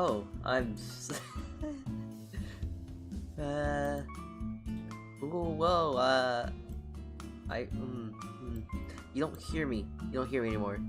Oh, I'm. Ooh, whoa. I. You don't hear me. You don't hear me anymore.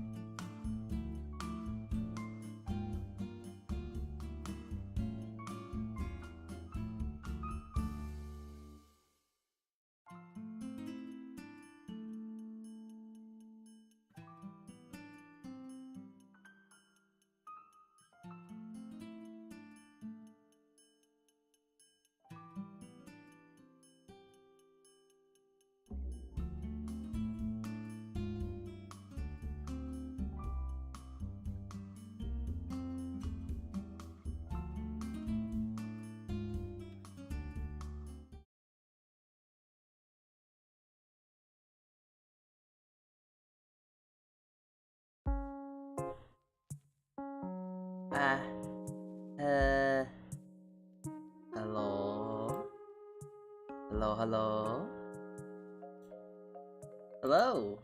Ah. Uh. Hello? Hello, hello? Hello?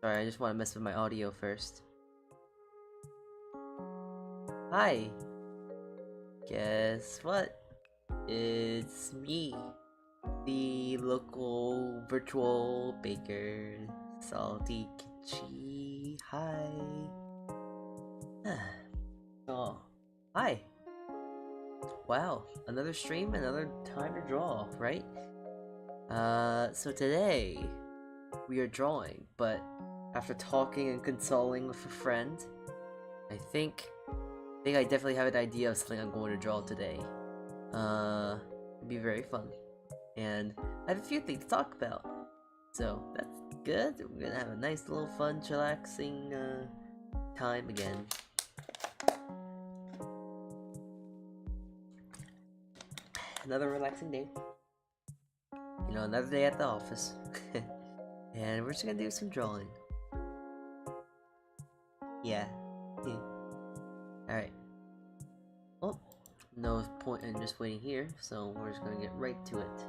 Sorry, I just want to mess with my audio first. Hi! Guess what? It's me, the local virtual baker, Salty Kitchi. Hi! Oh, hi! Wow, another stream, another time to draw, right? So today we are drawing, but after talking and consulting with a friend, I think I definitely have an idea of something I'm going to draw today. It'll be very fun, and I have a few things to talk about. So that's good. We're gonna have a nice little fun, chillaxing time again. Another relaxing day. You know, another day at the office. And we're just gonna do some drawing. Yeah. Alright. Well, no point in just waiting here, so we're just gonna get right to it.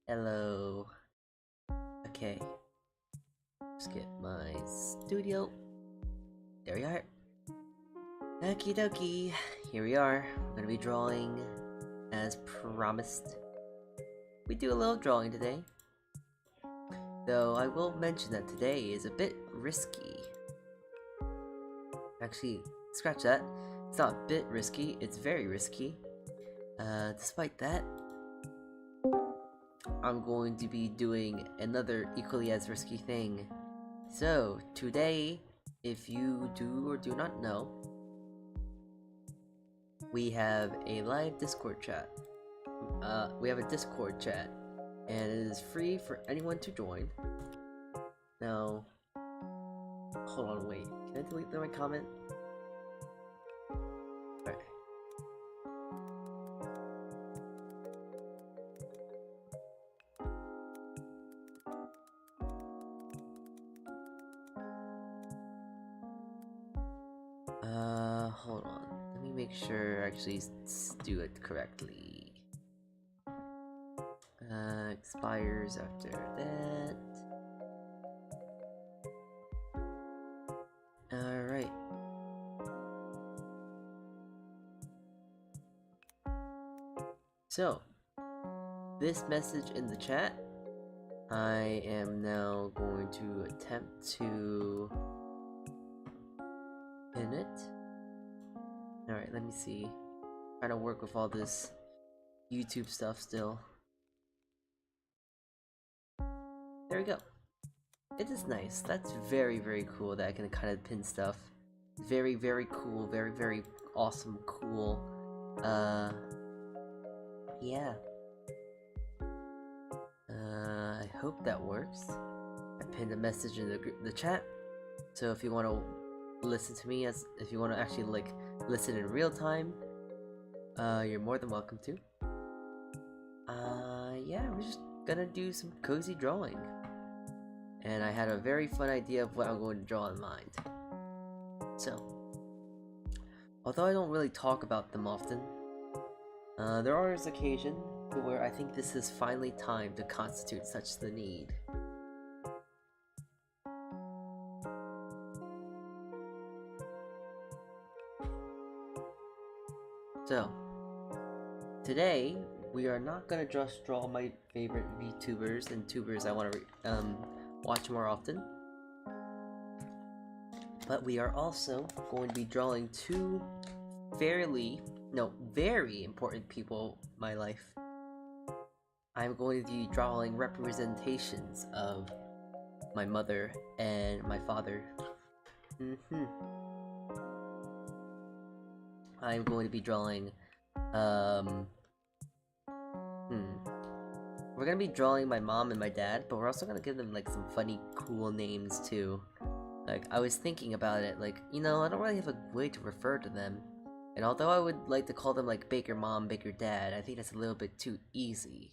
Hello. Okay. Let's get my studio. There we are. Okie dokie. Here we are. We're gonna be drawing as promised. We do a little drawing today. Though I will mention that today is a bit risky. Actually, scratch that. It's not a bit risky, it's very risky. Despite that, I'm going to be doing another equally as risky thing. So, today, if you do or do not know, we have a live Discord chat. We have a Discord chat, and it is free for anyone to join. Now, hold on, wait. Can I delete my comment? Alright. Hold on. Let me make sure I actually do it correctly. Expires after that. Alright. So, this message in the chat, I am now going to attempt to pin it. Alright, let me see. Trying to work with all this YouTube stuff still. There we go. It is nice. That's very, very cool that I can kind of pin stuff. Very, very cool. Very, very awesome, cool. Yeah. I hope that works. I pinned a message in the chat. So if you want to listen to me, if you want to actually like listen in real time, you're more than welcome to. Yeah, we're just gonna do some cozy drawing. And I had a very fun idea of what I'm going to draw in mind. So, although I don't really talk about them often, there are occasion where I think this is finally time to constitute such the need. So, today we are not gonna just draw my favorite VTubers and tubers I want to watch more often, but we are also going to be drawing two very important people in my life. I'm going to be drawing representations of my mother and my father. I'm going to be drawing, we're gonna be drawing my mom and my dad, but we're also gonna give them, like, some funny, cool names, too. Like, I was thinking about it, like, I don't really have a way to refer to them. And although I would like to call them, like, Baker Mom, Baker Dad, I think that's a little bit too easy.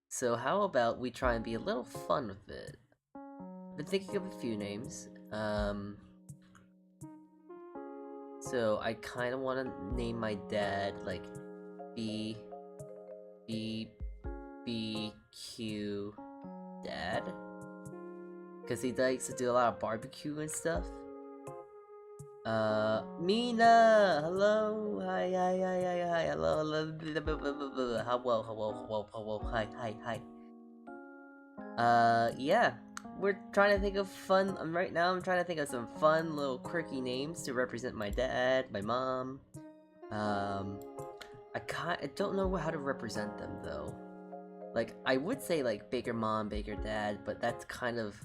So how about we try and be a little fun with it? I've been thinking of a few names. So I kind of want to name my dad, like, BBQ Dad, because he likes to do a lot of barbecue and stuff. Mina! Hello! Hi, hello, hello, hi. Yeah. We're trying to think of fun, right now I'm trying to think of some fun little quirky names to represent my dad, my mom. I don't know how to represent them, though. Like, I would say, like, Baker Mom, Baker Dad, but that's kind of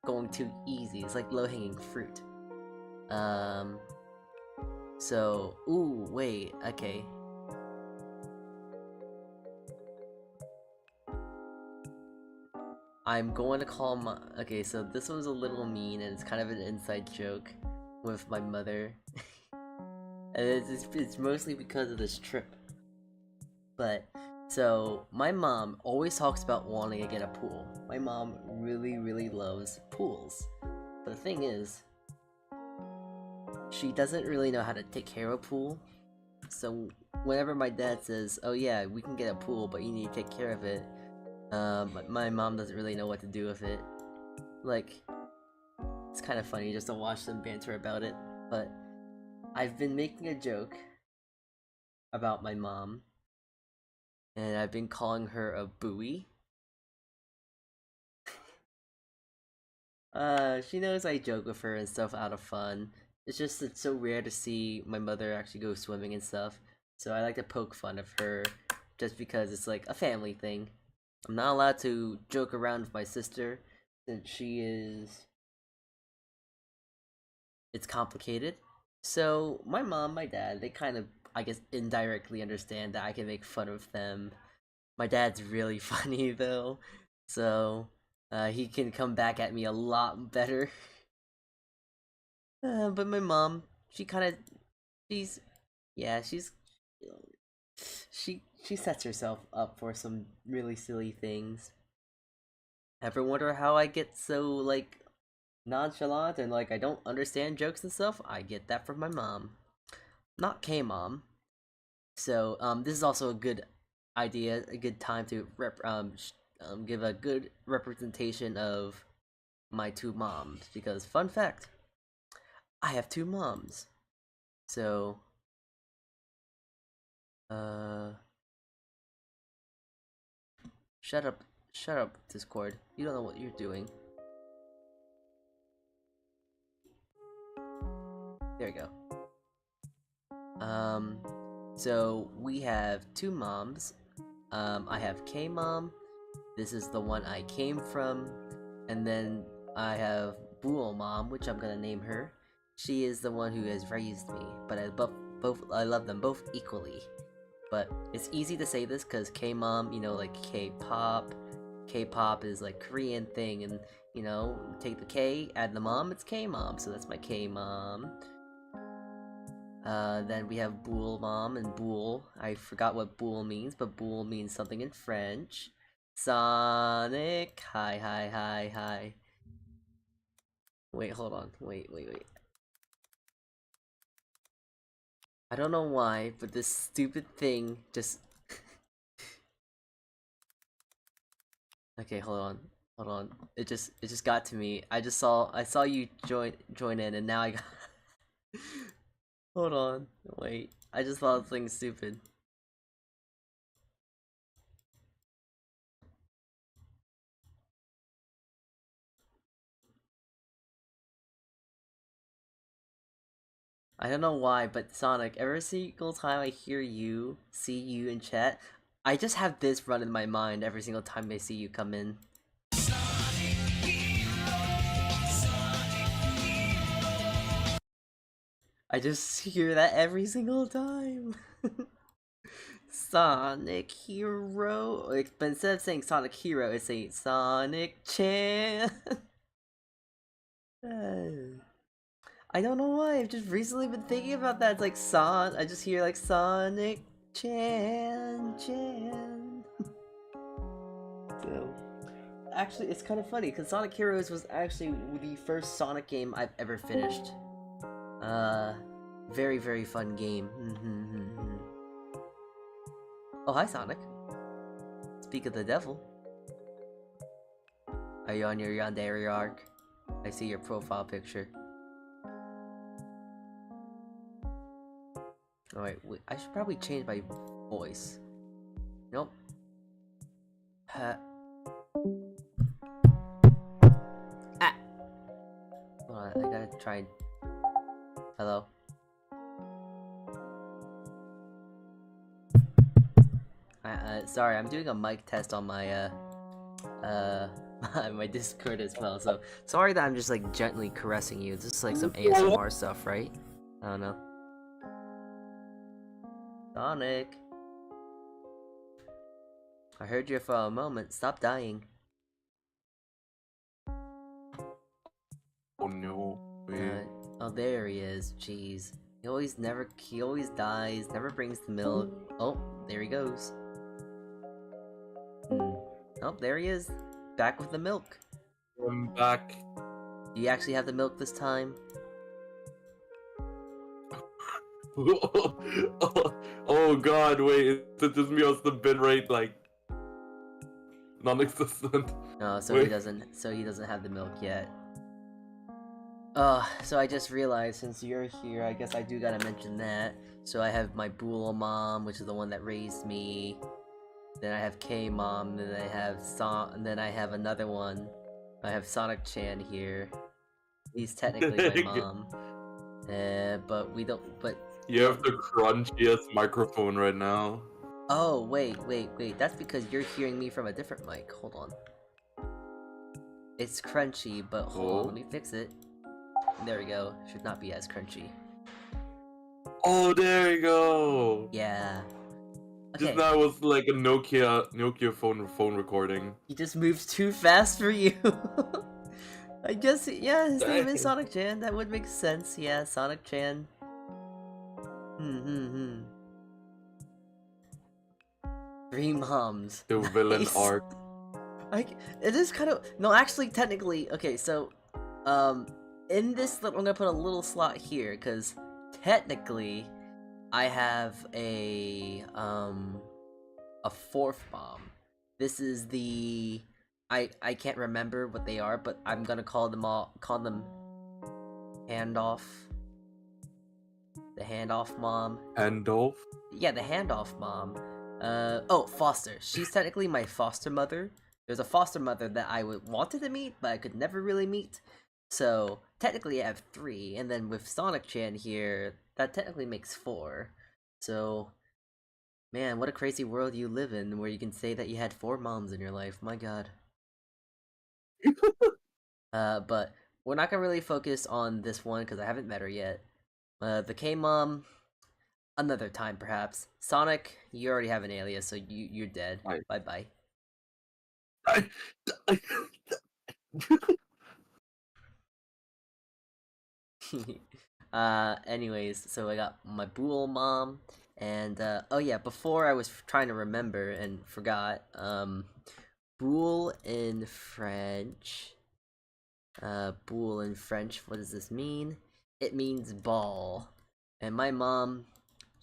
going too easy. It's like low-hanging fruit. So, ooh, wait, okay. I'm going to call my... Okay, so this one's a little mean, and it's kind of an inside joke with my mother. And it's mostly because of this trip. But, so, my mom always talks about wanting to get a pool. My mom really, really loves pools. But the thing is, she doesn't really know how to take care of a pool. So, whenever my dad says, oh yeah, we can get a pool, but you need to take care of it, my mom doesn't really know what to do with it. Like, it's kind of funny just to watch them banter about it, but I've been making a joke about my mom, and I've been calling her a buoy. She knows I joke with her and stuff out of fun. It's so rare to see my mother actually go swimming and stuff, so I like to poke fun of her, just because it's like a family thing. I'm not allowed to joke around with my sister, since it's complicated. So, my mom, my dad, they kind of, I guess, indirectly understand that I can make fun of them. My dad's really funny, though, so, he can come back at me a lot better. But my mom, she kind of, she's, yeah, she sets herself up for some really silly things. Ever wonder how I get so, like, nonchalant and, like, I don't understand jokes and stuff? I get that from my mom. Not K-Mom. So, this is also a good idea, a good time to give a good representation of my two moms. Because, fun fact, I have two moms. So, shut up, Discord. You don't know what you're doing. There you go. So we have two moms. I have K-Mom. This is the one I came from. And then I have Bool Mom, which I'm gonna name her. She is the one who has raised me, but I love them both equally. But it's easy to say this because K-Mom, like K-pop. K-pop is like Korean thing, and take the K, add the mom, it's K-Mom, so that's my K-Mom. Then we have Bool Mom and Bool. I forgot what Bool means, but Bool means something in French. Sonic, hi. Wait, hold on. Wait. I don't know why, but this stupid thing just... Okay, hold on. It just got to me. I saw you join in, and now I got... Hold on, wait. I just thought something stupid. I don't know why, but Sonic, every single time I see you in chat, I just have this run in my mind every single time I see you come in. I just hear that every single time. Sonic Hero. But instead of saying Sonic Hero, it's saying Sonic Chan. I don't know why. I've just recently been thinking about that. It's like I just hear like Sonic Chan. So, actually, it's kind of funny because Sonic Heroes was actually the first Sonic game I've ever finished. Very, very fun game. Oh, hi, Sonic. Speak of the devil. Are you on your Yandere arc? I see your profile picture. Alright, I should probably change my voice. Nope. Ah. Hold on, I gotta try and... Hello? Sorry, I'm doing a mic test on my, my Discord as well, so sorry that I'm just, like, gently caressing you. This is, like, some ASMR stuff, right? I don't know. Sonic! I heard you for a moment. Stop dying. Oh no. Oh, there he is. Jeez. He always dies, never brings the milk. Oh, there he goes. Oh, there he is. Back with the milk. I'm back. Do you actually have the milk this time? Oh god, wait, it just me on the bin rate like non-existent. No, so Wait. he doesn't have the milk yet. So I just realized since you're here, I guess I do gotta mention that. So I have my Bool mom, which is the one that raised me. Then I have K mom, then I have and then I have another one. I have Sonic Chan here. He's technically my mom. But we don't. But you have the crunchiest microphone right now. oh wait. That's because you're hearing me from a different mic. Hold on. It's crunchy, but hold on. Let me fix it. There we go. Should not be as crunchy. Oh, there you go. Yeah. Just Okay. now was like a Nokia phone recording. He just moves too fast for you. I guess, yeah, his name is Sonic Chan. That would make sense. Yeah, Sonic Chan. Three moms. The villain arc. Like, it is kind of... No, actually, technically... Okay, so... in this... I'm gonna put a little slot here, because... Technically... I have a fourth mom. This is the... I can't remember what they are, but I'm gonna call them handoff. The handoff mom. Handoff? Yeah, the handoff mom. Oh, foster. She's technically my foster mother. There's a foster mother that I wanted to meet, but I could never really meet. So, technically I have 3, and then with Sonic Chan here, that technically makes 4. So, man, what a crazy world you live in, where you can say that you had 4 moms in your life. My god. But we're not gonna really focus on this one, because I haven't met her yet. The K-Mom, another time perhaps. Sonic, you already have an alias, so you're dead. Right. Bye-bye. Anyways, so I got my Bool mom, and, oh yeah, before I was trying to remember and forgot, Bool in French, what does this mean? It means ball, and my mom,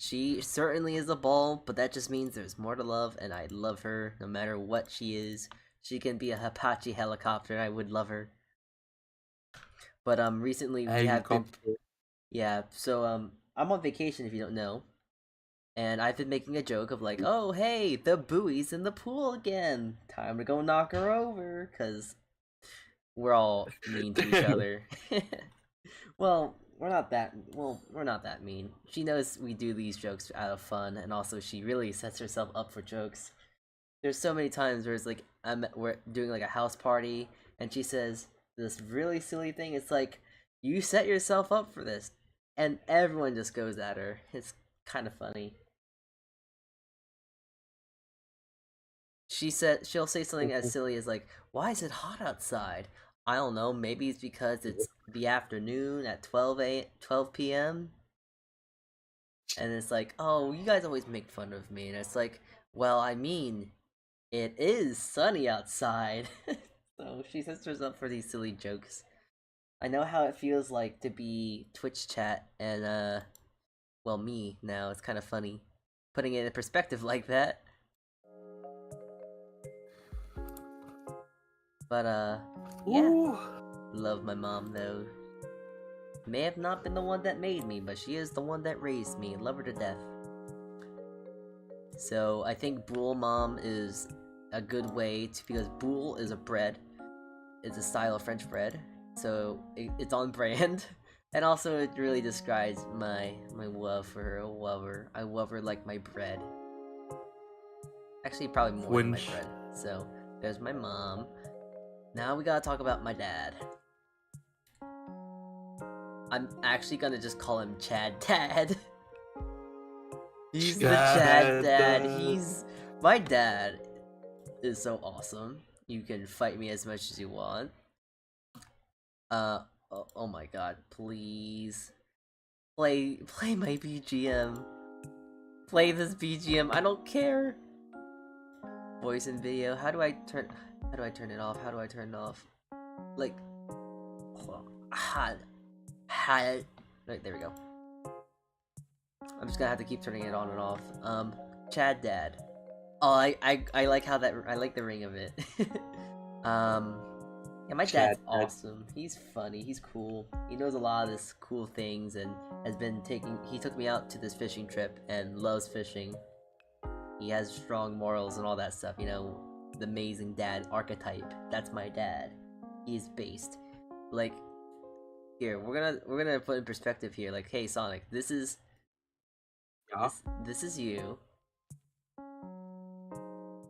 She certainly is a ball, but that just means there's more to love, and I love her no matter what she is. She can be a Apache helicopter, and I would love her. But recently we have been, yeah. So I'm on vacation if you don't know, and I've been making a joke of like, oh hey, the buoy's in the pool again. Time to go knock her over, cause we're all mean to each other. Well, we're not that mean. She knows we do these jokes out of fun, and also she really sets herself up for jokes. There's so many times where it's like we're doing like a house party, and she says this really silly thing. It's like, you set yourself up for this, and everyone just goes at her. It's kind of funny. She'll say something as silly as like, "Why is it hot outside?" I don't know. Maybe it's because it's the afternoon at 12 p.m. And it's like, "Oh, you guys always make fun of me." And it's like, "Well, I mean, it is sunny outside." So she sets herself up for these silly jokes. I know how it feels like to be Twitch chat and well, me now. It's kind of funny putting it in perspective like that. But yeah. Ooh. Love my mom though. May have not been the one that made me, but she is the one that raised me. Love her to death. So I think boule mom is a good way to, because boule is a bread. It's a style of French bread. So it's on brand. And also it really describes my love for her. I love her like my bread. Actually, probably more than my bread. So there's my mom. Now we gotta talk about my dad. I'm actually gonna just call him Chad Dad. He's the Chad Dad. My dad is so awesome. You can fight me as much as you want. Oh my god, please. Play my BGM. Play this BGM, I don't care. Voice and video, how do I turn it off? How do I turn it off? Like, right, there we go. I'm just gonna have to keep turning it on and off. Chad Dad. Oh, I like how that, I like the ring of it. Yeah, my dad's awesome. He's funny, he's cool. He knows a lot of this cool things and he took me out to this fishing trip and loves fishing. He has strong morals and all that stuff, you know, the amazing dad archetype. That's my dad. He's based. Like, here, we're gonna put in perspective here, like, hey Sonic, this is this is you.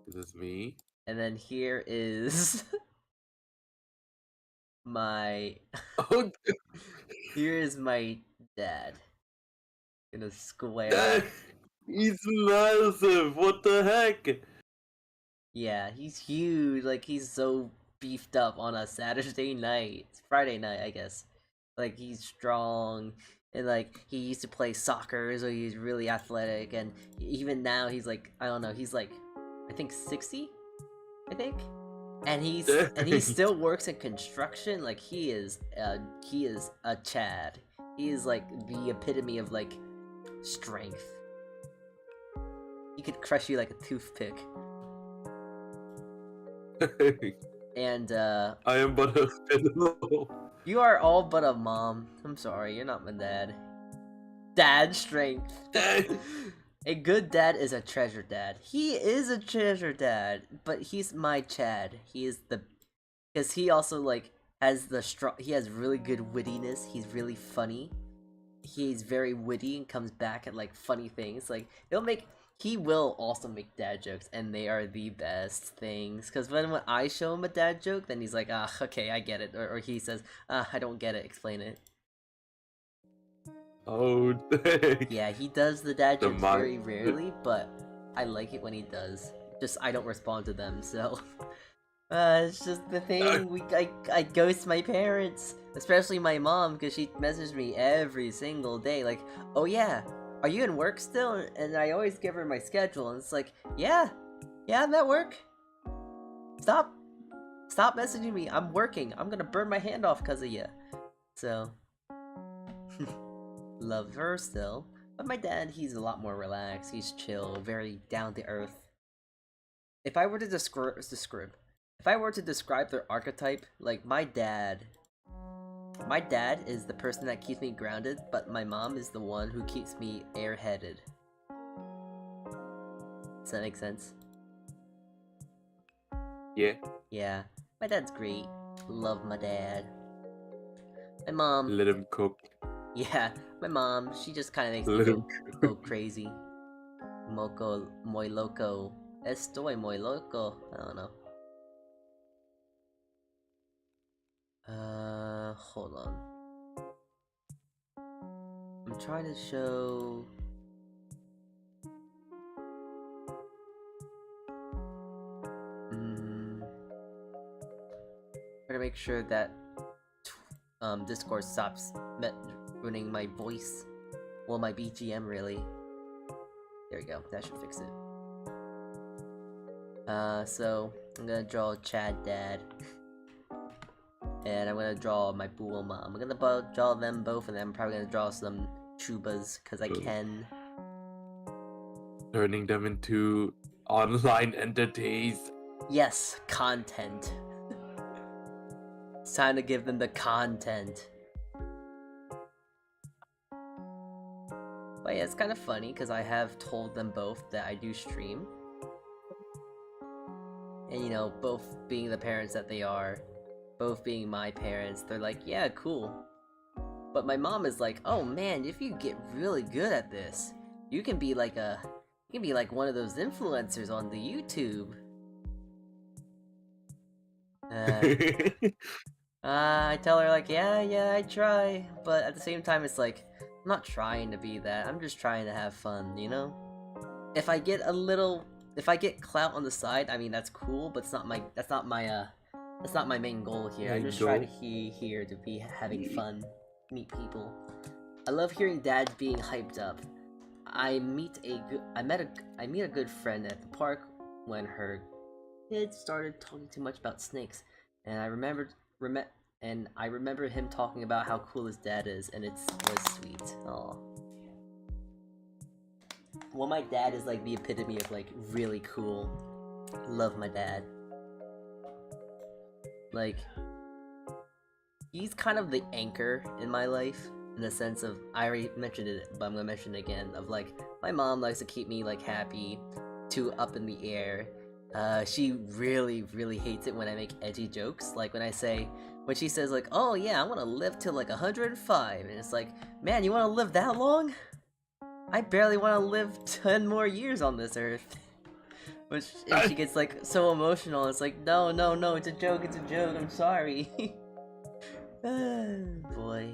This is me. And then here is my here is my dad in a square. He's massive. What the heck? Yeah, he's huge. Like, he's so beefed up on a Saturday night. It's Friday night, I guess. Like, he's strong, and like, he used to play soccer, so he's really athletic, and even now he's like, I don't know, he's like, I think 60, I think, and he still works in construction. Like, he is a Chad. He is like the epitome of like strength. He could crush you like a toothpick. And I am but a fiddle. You are all but a mom. I'm sorry, you're not my dad. Dad strength. A good dad is a treasure dad. He is a treasure dad, but he's my Chad. He is the, because he also like has the he has really good wittiness. He's really funny. He's very witty and comes back at like funny things. Like, he will also make dad jokes, and they are the best things. Because when I show him a dad joke, then he's like, ah, okay, I get it. Or he says, I don't get it, explain it. Oh, dang. Yeah, he does the dad jokes very rarely, but I like it when he does. Just, I don't respond to them, so... it's just the thing, I ghost my parents. Especially my mom, because she messages me every single day, like, oh yeah, are you in work still? And I always give her my schedule, and it's like, yeah, I'm at work. Stop messaging me, I'm working. I'm gonna burn my hand off because of you. So, love her still. But my dad, he's a lot more relaxed. He's chill, very down to earth. If I were to describe their archetype, like my dad is the person that keeps me grounded, but my mom is the one who keeps me airheaded. Does that make sense? Yeah. Yeah. My dad's great. Love my dad. My mom... Let him cook. Yeah, my mom, she just kind of makes Let me him go crazy. Moco, muy loco. Estoy muy loco. I don't know. Hold on. I'm trying to show... Trying to make sure that Discord stops ruining my voice. Well, my BGM, really. There we go. That should fix it. So I'm gonna draw Chad Dad, and I'm gonna draw my Bool Mom. I'm gonna draw them both, and then I'm probably gonna draw some tubas because I can. Turning them into online entities. Yes, content. It's time to give them the content. But yeah, it's kind of funny because I have told them both that I do stream. And you know, both being the parents that they are, both being my parents, they're like, yeah, cool. But my mom is like, oh man, if you get really good at this, you can be like one of those influencers on the YouTube. I tell her like, yeah, I try, but at the same time, it's like, I'm not trying to be that. I'm just trying to have fun, you know? If I get clout on the side, I mean, that's cool, but that's not my main goal here. I'm just trying to here to be having fun, meet people. I love hearing dads being hyped up. I meet a good friend at the park when her kid started talking too much about snakes, and I remember him talking about how cool his dad is, and it was sweet. Aww. Well, my dad is like the epitome of like really cool. Love my dad. Like, he's kind of the anchor in my life, in the sense of, I already mentioned it, but I'm gonna mention it again, of like, my mom likes to keep me like happy, too up in the air. She really, really hates it when I make edgy jokes, like when she says like, oh yeah, I wanna live till like 105, and it's like, man, you wanna live that long? I barely wanna live 10 more years on this earth. And she gets like so emotional, it's like, no, it's a joke, I'm sorry. Boy.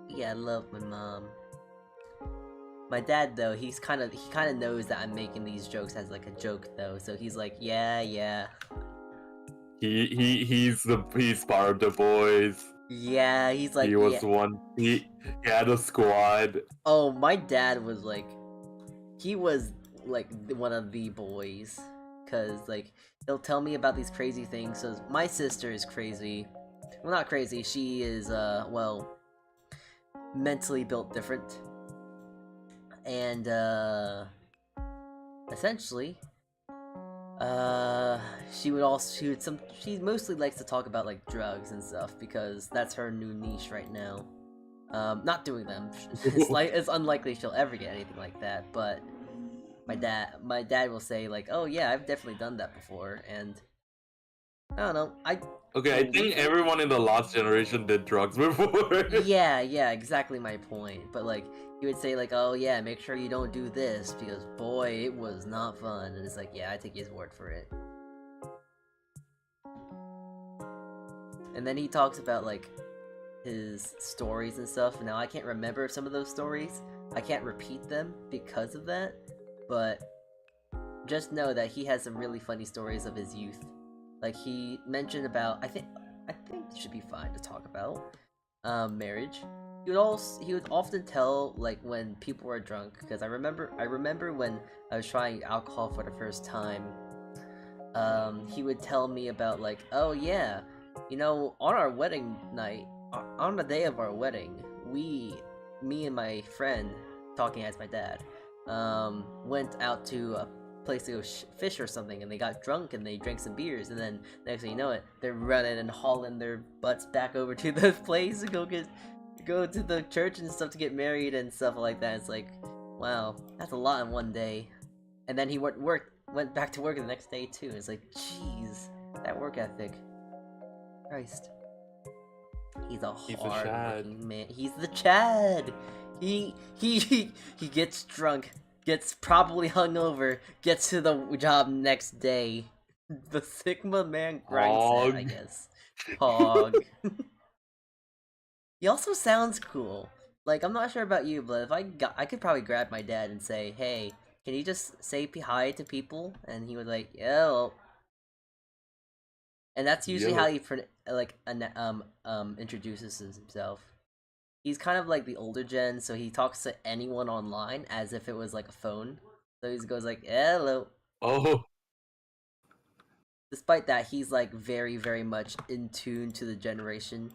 Yeah, I love my mom. My dad, though, he kind of knows that I'm making these jokes as like a joke, though. So he's like, yeah. He's part of the boys. Yeah, he's like, he was one. He had a squad. Oh, my dad was like, he was like one of the boys, cause like he'll tell me about these crazy things. So my sister is crazy. Well, not crazy. She is well, mentally built different. And, essentially, she mostly likes to talk about, like, drugs and stuff, because that's her new niche right now. Not doing them. It's unlikely she'll ever get anything like that, but my dad will say, like, oh yeah, I've definitely done that before, and I don't know, I think everyone in the last generation did drugs before. yeah, exactly my point. But like, he would say like, oh yeah, make sure you don't do this, because boy, it was not fun. And it's like, yeah, I take his word for it. And then he talks about like his stories and stuff. Now I can't remember some of those stories. I can't repeat them because of that, but just know that he has some really funny stories of his youth. Like, he mentioned about, I think it should be fine to talk about, marriage. He would often tell, like, when people were drunk, because I remember when I was trying alcohol for the first time, he would tell me about, like, oh yeah, you know, on our wedding night, on the day of our wedding, me and my friend, talking as my dad, went out to a place to go fish or something, and they got drunk and they drank some beers, and then next thing you know it, they're running and hauling their butts back over to the place to go to the church and stuff to get married and stuff like that. It's like, wow, that's a lot in one day. And then he went back to work the next day too. It's like, jeez, that work ethic. Christ. He's a hard-working man. He's the Chad. He gets drunk, gets probably hungover, gets to the job next day. The Sigma man grinds it, I guess. Hog. He also sounds cool. Like, I'm not sure about you, but if I could probably grab my dad and say, "Hey, can you just say hi to people?" And he would like, "Yo." And that's usually how he introduces himself. He's kind of like the older gen, so he talks to anyone online as if it was like a phone. So he goes like, "Hello." Oh. Despite that, he's like very, very much in tune to the generation.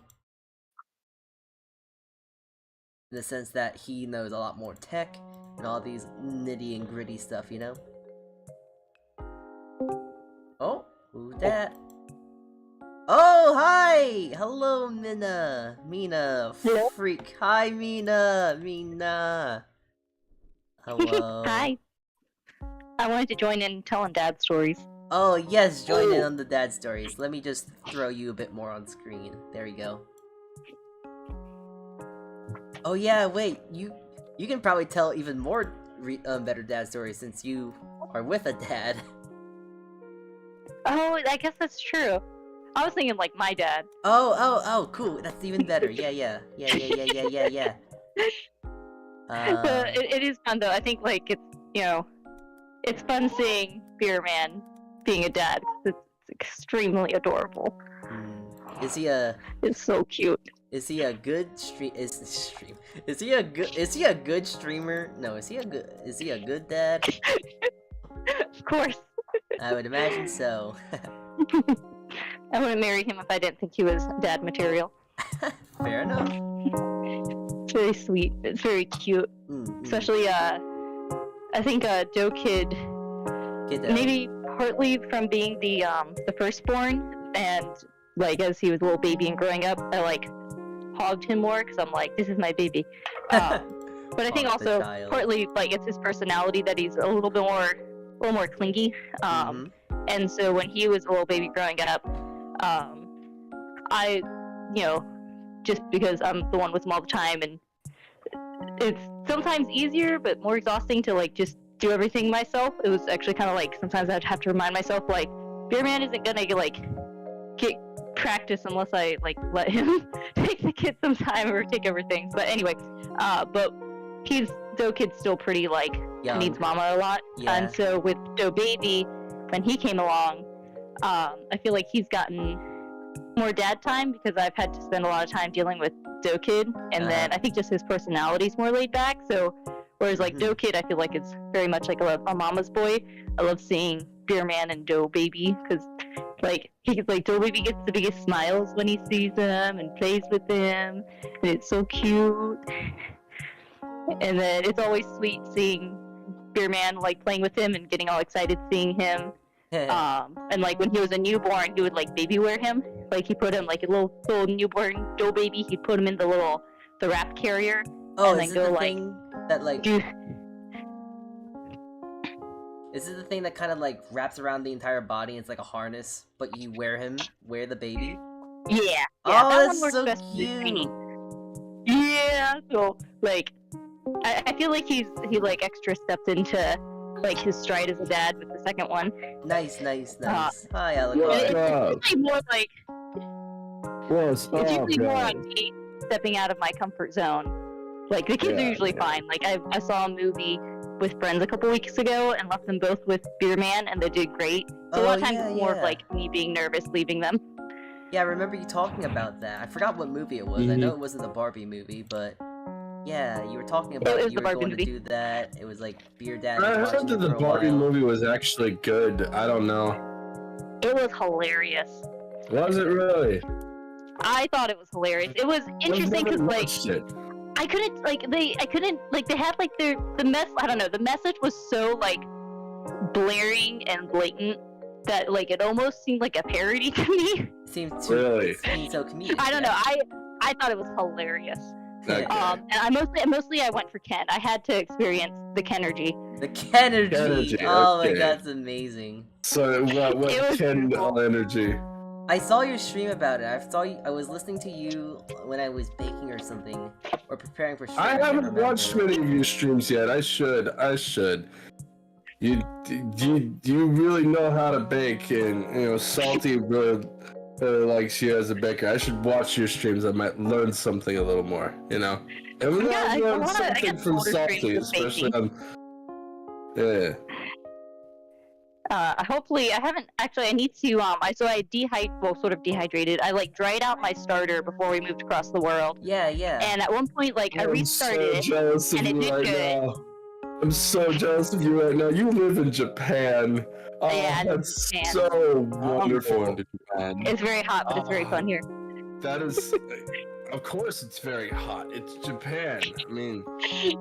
In the sense that he knows a lot more tech and all these nitty and gritty stuff, you know? Oh, who's that? Oh, hi! Hello, Mina. Hello? Freak. Hi, Mina. Hello. Hi. I wanted to join in telling dad stories. Oh, yes, join in on the dad stories. Let me just throw you a bit more on screen. There you go. Oh yeah, wait, you can probably tell even more better dad stories since you are with a dad. Oh, I guess that's true. I was thinking like my dad. Oh, cool. That's even better. Yeah. It is fun though. I think like it's fun seeing Beer Man being a dad. It's extremely adorable. Is he a? It's so cute. Is he a good Is he a good streamer? No, is he a good dad? Of course. I would imagine so. I wouldn't marry him if I didn't think he was dad material. Fair enough. It's very sweet. It's very cute. Especially I think DOVA-SYNDROME, maybe partly from being the firstborn, and like as he was a little baby and growing up, I like hogged him more because I'm like, this is my baby. But I think also partly like it's his personality that he's a little more clingy. And so when he was a little baby growing up, I just because I'm the one with him all the time, and it's sometimes easier but more exhausting to like just do everything myself. It was actually kind of like sometimes I'd have to remind myself like Beer Man isn't gonna get practice unless I like let him take the kids some time or take everything. But anyway, but Kid's still pretty like young. Needs mama a lot. Yeah. And so with Doe Baby, when he came along, I feel like he's gotten more dad time because I've had to spend a lot of time dealing with Doe Kid, and then I think just his personality's more laid back. So whereas like Doe Kid, I feel like it's very much like a mama's boy. I love seeing Beer Man and Doe Baby because like Doe Baby gets the biggest smiles when he sees them and plays with them, and it's so cute. And then it's always sweet seeing Beer Man like playing with him and getting all excited seeing him. And like when he was a newborn, he would like baby wear him. Like he put him like a little newborn Doe Baby. He'd put him in the wrap carrier. Oh, and is then it go the like thing that like? Is it the thing that kind of like wraps around the entire body? It's like a harness, but you wear the baby. Yeah. Oh, that that's one so works best for me. cute. Yeah. So like, I feel like he like extra stepped into like his stride as a dad with the second one. Nice. Hi, Alec. It's usually more like What's it's up, usually more guys? on me stepping out of my comfort zone. Like the kids are usually fine. Like I saw a movie with friends a couple weeks ago and left them both with Beer Man, and they did great. So a lot of times it's more of like me being nervous leaving them. Yeah, I remember you talking about that. I forgot what movie it was. I know it wasn't the Barbie movie, but yeah, you were talking about was you the were Barbie going movie. to do that. It was like Beer Dad. I was watching heard that it the for a Barbie while. movie was actually good. I don't know. It was hilarious. Was it really? I thought it was hilarious. It was interesting because like Watched it. I couldn't like they had like the I don't know, the message was so like blaring and blatant that like it almost seemed like a parody to me. Seems Really? so comedic. I don't know. I thought it was hilarious. Okay. And I mostly I went for Ken. I had to experience the Kenergy. The Kenergy. Kenergy, Oh my okay. god, that's amazing. So what It was Ken beautiful. energy? I saw your stream about it. I was listening to you when I was baking or something, or preparing for stream. I can't haven't remember. watched many of your streams yet. I should. You really know how to bake, and Salty really likes you as a baker. I should watch your streams. I might learn something a little more. And we Yeah, I learn wanna- I something get from older Salty, streams of especially on. Yeah. Hopefully, I haven't actually. I need to. I dehydrated. I like dried out my starter before we moved across the world. Yeah. And at one point, like I restarted I'm so jealous of and it you did right good. now. I'm so jealous of you right now. You live in Japan. Oh, Yeah, I live in that's Japan. so wonderful. Japan. It's very hot, but it's very fun here. That is, of course, it's very hot. It's Japan. I mean,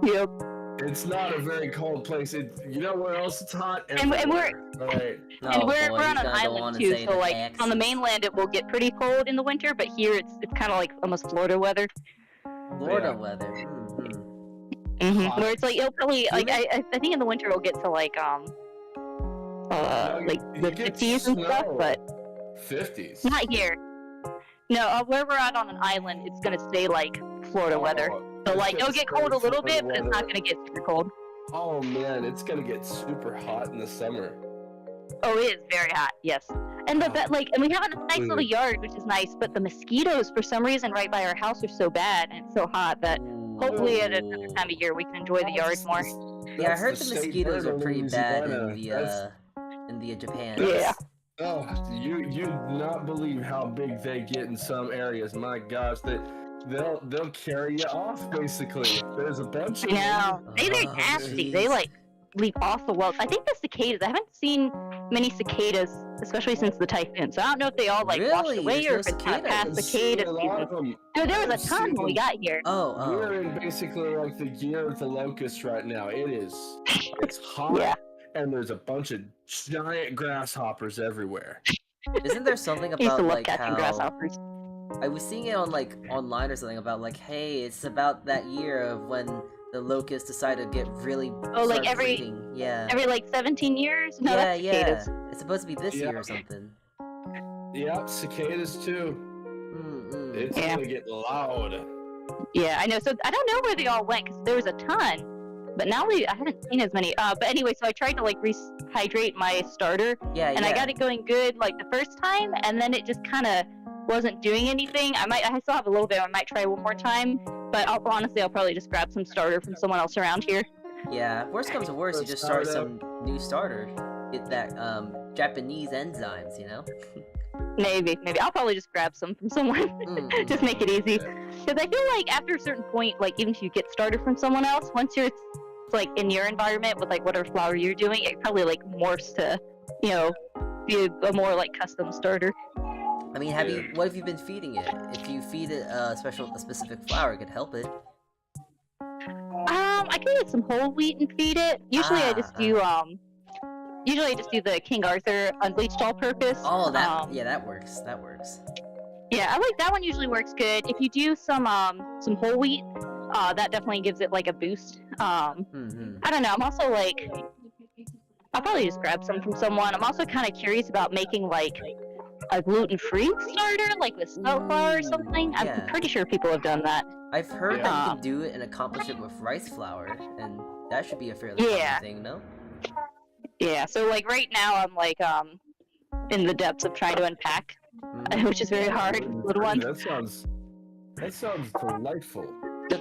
Yep. it's not a very cold place. You know where else it's hot? And we're- Everywhere, right? And Oh, we're boy, on he's an gonna go on island and too, say so the like on the accents. mainland it will get pretty cold in the winter, but here it's kind of like almost Florida weather. Florida Yeah. weather. Hot. Where it's like it'll probably like Humid? I think in the winter it'll get to like like You the get 50s and stuff, snow. but 50s. not here. No, where we're at on an island, it's gonna stay like Florida weather. So like it'll get cold a little bit, but it's not gonna get super cold. Oh man, it's gonna get super hot in the summer. Oh, it is very hot, yes. And and we have a nice little yard, which is nice, but the mosquitoes for some reason right by our house are so bad and it's so hot that hopefully at another time of year we can enjoy the yard more. Yeah, I heard That's the state mosquitoes bird are of pretty bad Louisiana. in the Japan. Yeah. Oh, you not believe how big they get in some areas. My gosh, they'll carry you off basically. There's a bunch of No, they're Oh, nasty. jeez. They like leave awful welts. I think the cicadas. I haven't seen many cicadas, especially since the typhoon. So I don't know if they all like washed Really? away There's or no if it's kind of past cicadas? cicada A lot season. of them. Dude, there was I've a ton when we seen- got here. We're in basically like the year of the locust right now. It's hot, Yeah. and there's a bunch of giant grasshoppers everywhere. Isn't there something I used to about love like catching how grasshoppers. I was seeing it on like online or something about like, hey, it's about that year of when the locusts decide to get really Oh, like start every- breeding. Yeah. Every like 17 years? No, yeah, that's yeah. cicadas. It's supposed to be this year Yeah. or something. Yep, cicadas too. Mm-mm. It's Yeah. gonna get loud. Yeah, I know. So I don't know where they all went because there was a ton, but now I haven't seen as many. But anyway, so I tried to like rehydrate my starter, Yeah, and yeah. I got it going good like the first time, and then it just kind of wasn't doing anything. I still have a little bit. I might try one more time, but honestly, I'll probably just grab some starter from someone else around here. Yeah, worst comes to worst, you Let's just start start some new starter. Get that Japanese enzymes, you know? Maybe I'll probably just grab some from someone. Mm-mm. Just make it easy. Because I feel like after a certain point, like even if you get started from someone else, once you're like in your environment with like whatever flower you're doing, it probably like morphs to, be a more like custom starter. I mean, what have you been feeding it? If you feed it a specific flower, it could help it. I can get some whole wheat and feed it. Usually I just do the King Arthur unbleached all-purpose. Oh, that works. That works. Yeah, I like that one. Usually works good. If you do some whole wheat, that definitely gives it like a boost. Mm-hmm. I don't know. I'm also like, I'll probably just grab some from someone. I'm also kind of curious about making like a gluten-free starter, like with spelt flour or something. Yeah. I'm pretty sure people have done that. I've heard that you Yeah. can do it and accomplish it with rice flour, and that should be a fairly Yeah. common thing, no? Yeah. So like right now, I'm like in the depths of trying to unpack, Mhm. which is very hard. Little one. That sounds delightful.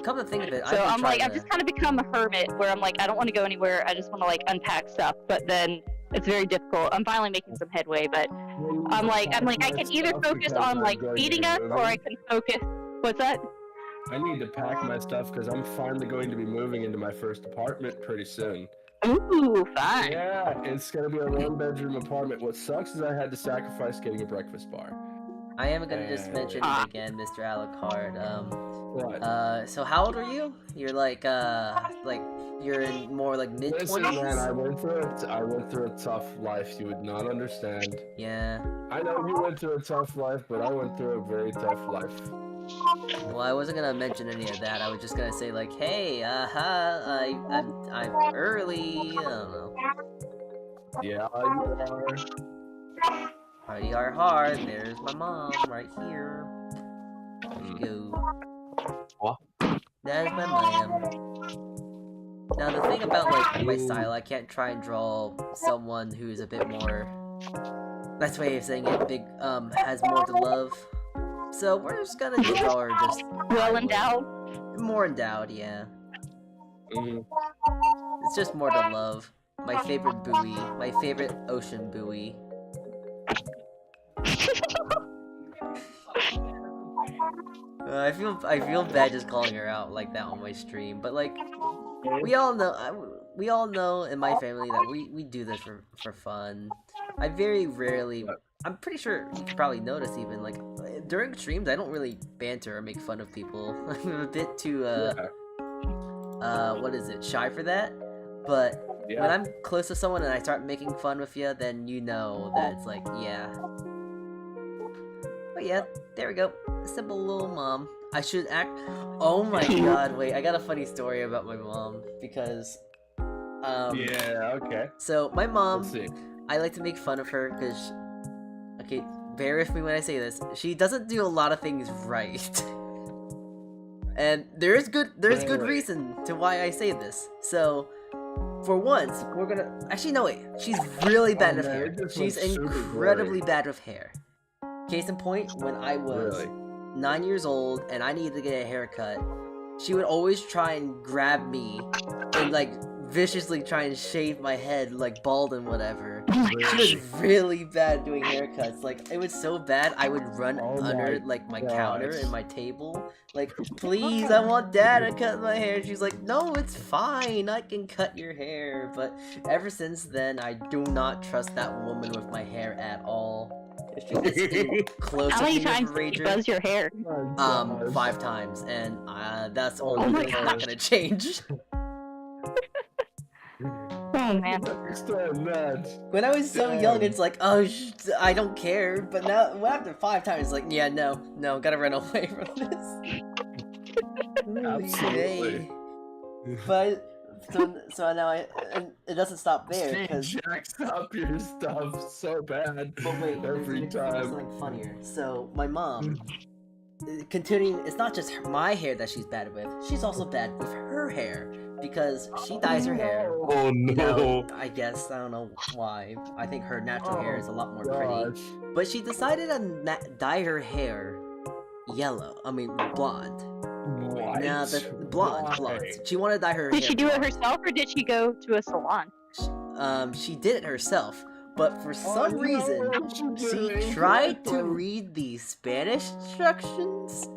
Come to think of it, So I'm like, I've to... just kind of become a hermit where I'm like, I don't want to go anywhere. I just want to like unpack stuff, but then it's very difficult. I'm finally making some headway, but I'm like, I can either focus on like feeding us, or I can focus. What's that? I need to pack my stuff because I'm finally going to be moving into my first apartment pretty soon. Ooh, fun. Yeah, it's gonna be a one-bedroom apartment. What sucks is I had to sacrifice getting a breakfast bar. I am gonna just mention it again, Mr. Alucard. What? So how old are you? You're like you're in more like mid Listen, 20s. man, I went through a tough life. You would not understand. Yeah. I know you went through a tough life, but I went through a very tough life. Well, I wasn't gonna mention any of that. I was just gonna say like, hey, I'm early. I don't know. Yeah, you are. Party are hard. There's my mom right here. There you go. What? There's my mom. Now the thing about like my style, I can't try and draw someone who's a bit more. That's the way of saying it. Big has more to love. So we're just gonna draw her just Well endowed. more endowed, yeah. Mhm. It's just more to love. My favorite buoy, my favorite ocean buoy. I feel bad just calling her out like that on my stream, but like we all know in my family that we do this for fun. I very rarely. I'm pretty sure you can probably notice even like during streams I don't really banter or make fun of people. I'm a bit too what is it, shy for that. But Yeah. when I'm close to someone and I start making fun with you, then you know that it's like, yeah. But yeah, there we go. Simple little mom. I should act. Oh my god! Wait, I got a funny story about my mom because. Yeah. Okay. So my mom, Let's see. I like to make fun of her because. Okay, bear with me when I say this. She doesn't do a lot of things right. And there's good Really? reason to why I say this. So, for once, we're gonna actually no wait. She's really bad with man, hair. it just She's looks super incredibly blurry. bad with hair. Case in point, when I was Really? 9 years old and I needed to get a haircut, she would always try and grab me and like viciously try and shave my head like bald and whatever. She was really bad doing haircuts. Like it was so bad I would run Oh under my like my counter gosh. and my table. Like, please, I want dad to cut my hair. She's like, no, it's fine. I can cut your hair. But ever since then, I do not trust that woman with my hair at all. If she gets close How to many me times with did you Rager, buzz your hair? Oh my gosh. 5 times, and that's Oh only my thing not gosh. gonna change. Oh man. Understand that. When I was so young, Damn. it's like, oh, I don't care. But now, well, after 5 times, it's like, yeah, no, gotta run away from this. Absolutely. Yay. But so now and it doesn't stop there She because. jacks up your stuff so bad But wait, every there's time. something funnier. So my mom, continuing, it's not just my hair that she's bad with. She's also bad with her hair because she dyes her hair. Oh You no. know, I guess I don't know why. I think her natural hair is a lot more pretty. Gosh. But she decided to dye her hair yellow. I mean blonde. What? Now the blonde. Why? She wanted to dye her Did hair she do it blonde. herself or did she go to a salon? She did it herself, but for Oh, some no, reason, what you she doing? tried to read the Spanish instructions,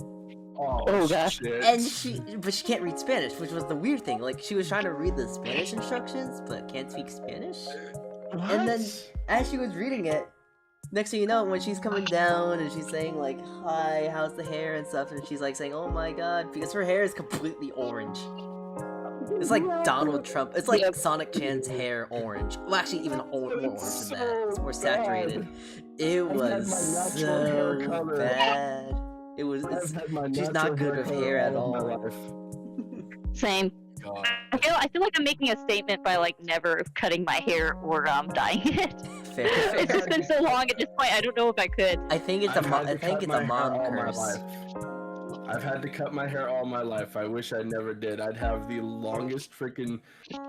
Oh, gosh. shit. and she can't read Spanish, which was the weird thing. Like, she was trying to read the Spanish instructions, but can't speak Spanish. And then, as she was reading it, next thing you know, when she's coming down and she's saying like, "Hi, how's the hair?" and stuff, and she's like saying, "Oh my god," because her hair is completely orange. It's like Donald Trump. It's like Yep. Sonic Chan's hair orange. Well, actually, even more orange It's than that. It's more so saturated. It I've had was my natural hair so color. bad. It was. I've It's, had my she's natural not good with color hair at all of my all. life. Same. God. I feel like I'm making a statement by like never cutting my hair or dyeing it. Fair, It's fair. just been so long at this point. I don't know if I could. I think it's a I've had I to think cut it's my a hair mom all my curse. life. I've had to cut my hair all my life. I wish I never did. I'd have the longest freaking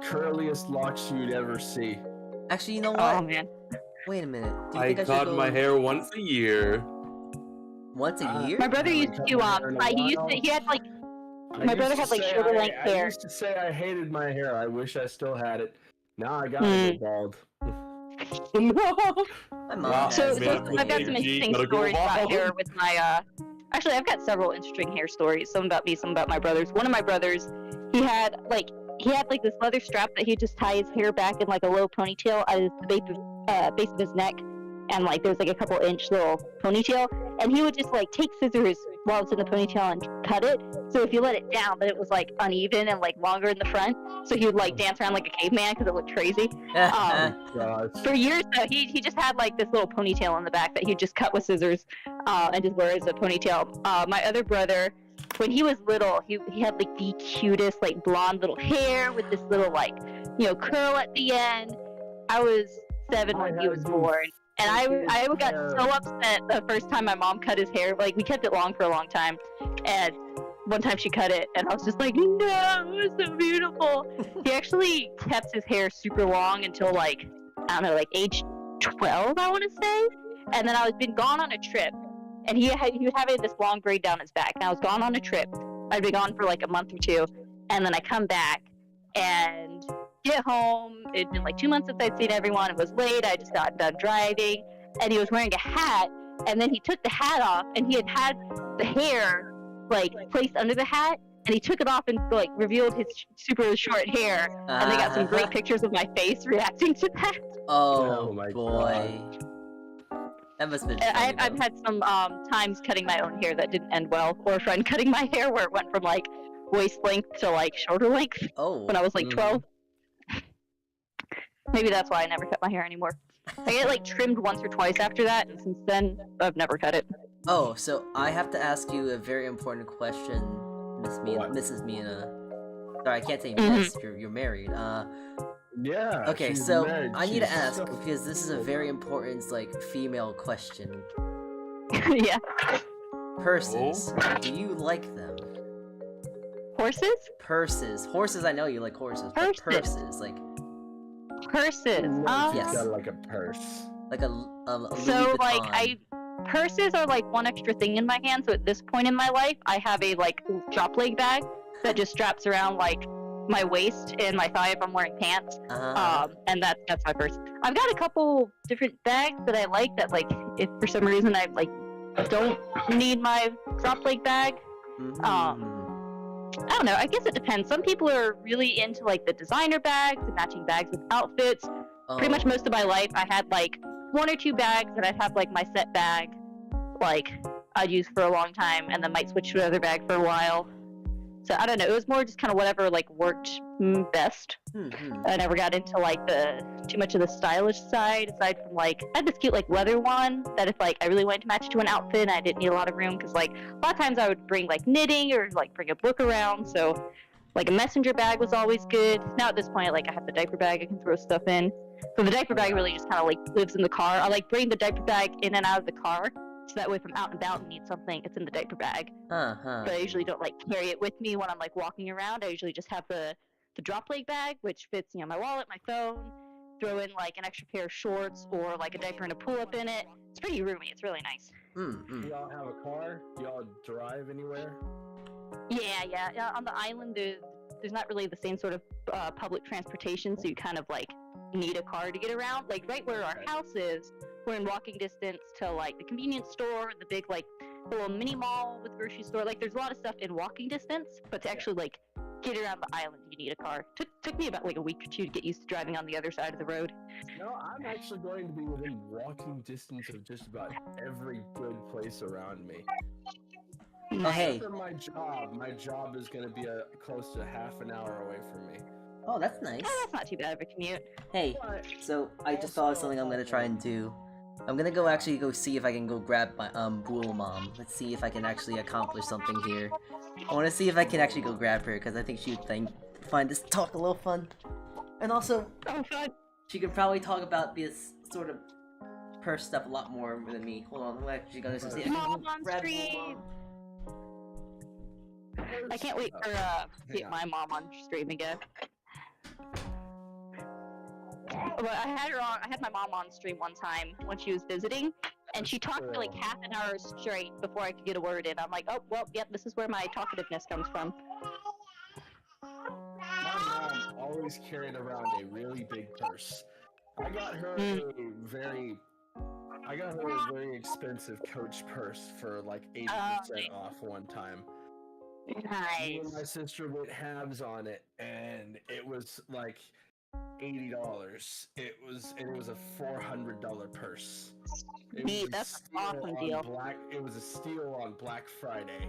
curliest locks you'd ever see. Actually, you know Oh what? man. Wait a minute. Do you I think I should cut go my hair once a year. once a year? My brother I used haven't to cut my hair in a he used to while. he had like I My used brother to had, like, say shoulder length I hair. used to say I hated my hair. I wish I still had it. Now I gotta Hmm. go bald. My mom Wow. has so, man, so I've got some G, interesting gotta go stories about bald. hair with my actually I've got several interesting hair stories. Some about me, some about my brothers. One of my brothers, he had like this leather strap that he'd just tie his hair back in like a low ponytail at the base of his neck, and like there's like a couple inch little ponytail, and he would just like take scissors while it's in the ponytail and cut it. So if you let it down, then it was like uneven and like longer in the front. So he would like dance around like a caveman because it looked crazy. For years though, he just had like this little ponytail in the back that he'd just cut with scissors and just wear as a ponytail. My other brother, when he was little, he had like the cutest like blonde little hair with this little like, you know, curl at the end. I was 7 when he was born. And I got so upset the first time my mom cut his hair. Like, we kept it long for a long time. And one time she cut it, and I was just like, no, it was so beautiful. He actually kept his hair super long until, like, I don't know, like age 12, I want to say. And then I was been gone on a trip. And he would have this long braid down his back. And I was gone on a trip. I'd been gone for, like, a month or two. And then I come back, and get home. It'd been like 2 months since I'd seen everyone. It was late. I just got done driving, and he was wearing a hat. And then he took the hat off, and he had the hair like placed under the hat, and he took it off and like revealed his super short hair. And they got some great pictures of my face reacting to that. Oh, my boy. God. That must have been funny, I've had some times cutting my own hair that didn't end well, or a friend cutting my hair where it went from like waist length to like shoulder length when I was like 12. Maybe that's why I never cut my hair anymore. I get like trimmed once or twice after that, and since then I've never cut it. Oh, so I have to ask you a very important question, Mrs. Mina. Sorry, I can't say miss. You're married. Yeah. Okay, so I need to ask because this is a very important like female question. Yeah. Purses. Do you like them? Horses? Purses. Horses. I know you like horses. But purses, like. Purses. Yes. Got like a purse. Like a Louis so Vuitton. like purses are like one extra thing in my hand. So at this point in my life, I have a like drop leg bag that just straps around like my waist and my thigh if I'm wearing pants. And that's my purse. I've got a couple different bags that I like that like if for some reason I like don't need my drop leg bag. I don't know. I guess it depends. Some people are really into like the designer bags and matching bags with outfits. Pretty much most of my life, I had like 1 or 2 bags that I'd have like my set bag, like I'd use for a long time, and then might switch to another bag for a while. So I don't know. It was more just kind of whatever like worked best. I never got into like too much of the stylish side. Aside from like I had this cute like leather one that if like I really wanted to match it to an outfit, and I didn't need a lot of room because like a lot of times I would bring like knitting or like bring a book around. So like a messenger bag was always good. Now at this point, like I have the diaper bag I can throw stuff in. So the diaper bag really just kind of like lives in the car. I like bring the diaper bag in and out of the car. So that way if I'm out and about and need something, it's in the diaper bag. But I usually don't like carry it with me when I'm like walking around. I usually just have the drop leg bag, which fits, you know, my wallet, my phone, throw in like an extra pair of shorts or like a diaper and a pull-up in it. It's pretty roomy. It's really nice. Do y'all have a car? Do y'all drive anywhere? Yeah. On the island, there's not really the same sort of public transportation, so you kind of like need a car to get around. Like right where our house is, we're in walking distance to like the convenience store, the big like the little mini mall with grocery store. Like there's a lot of stuff in walking distance, but to actually like get around the island, you need a car. Took me about like a week or 2 to get used to driving on the other side of the road. No, I'm actually going to be within walking distance of just about every good place around me. Oh, hey. Except for my job is going to be close to half an hour away from me. Oh, that's nice. Oh, that's not too bad of a commute. Hey, so I just thought of something I'm gonna try and do. I'm gonna go see if I can go grab my Bool Mom. Let's see if I can actually accomplish something here. I want to see if I can actually go grab her because I think she would find this talk a little fun. And also, she could probably talk about this sort of purse stuff a lot more than me. Hold on, I'm actually gonna see if I can go grab Bool Mom. I can't wait for to get my mom on stream again. But I had my mom on stream one time when she was visiting, and she talked for like half an hour straight before I could get a word in. I'm like, oh, well, yep, this is where my talkativeness comes from. My mom always carried around a really big purse. I got her a very expensive Coach purse for like 80% off one time. Nice. Me and my sister went halves on it, and it was like $80. It was a $400 purse. It was Neat, a that's an steal awesome on deal. It was a steal on Black Friday.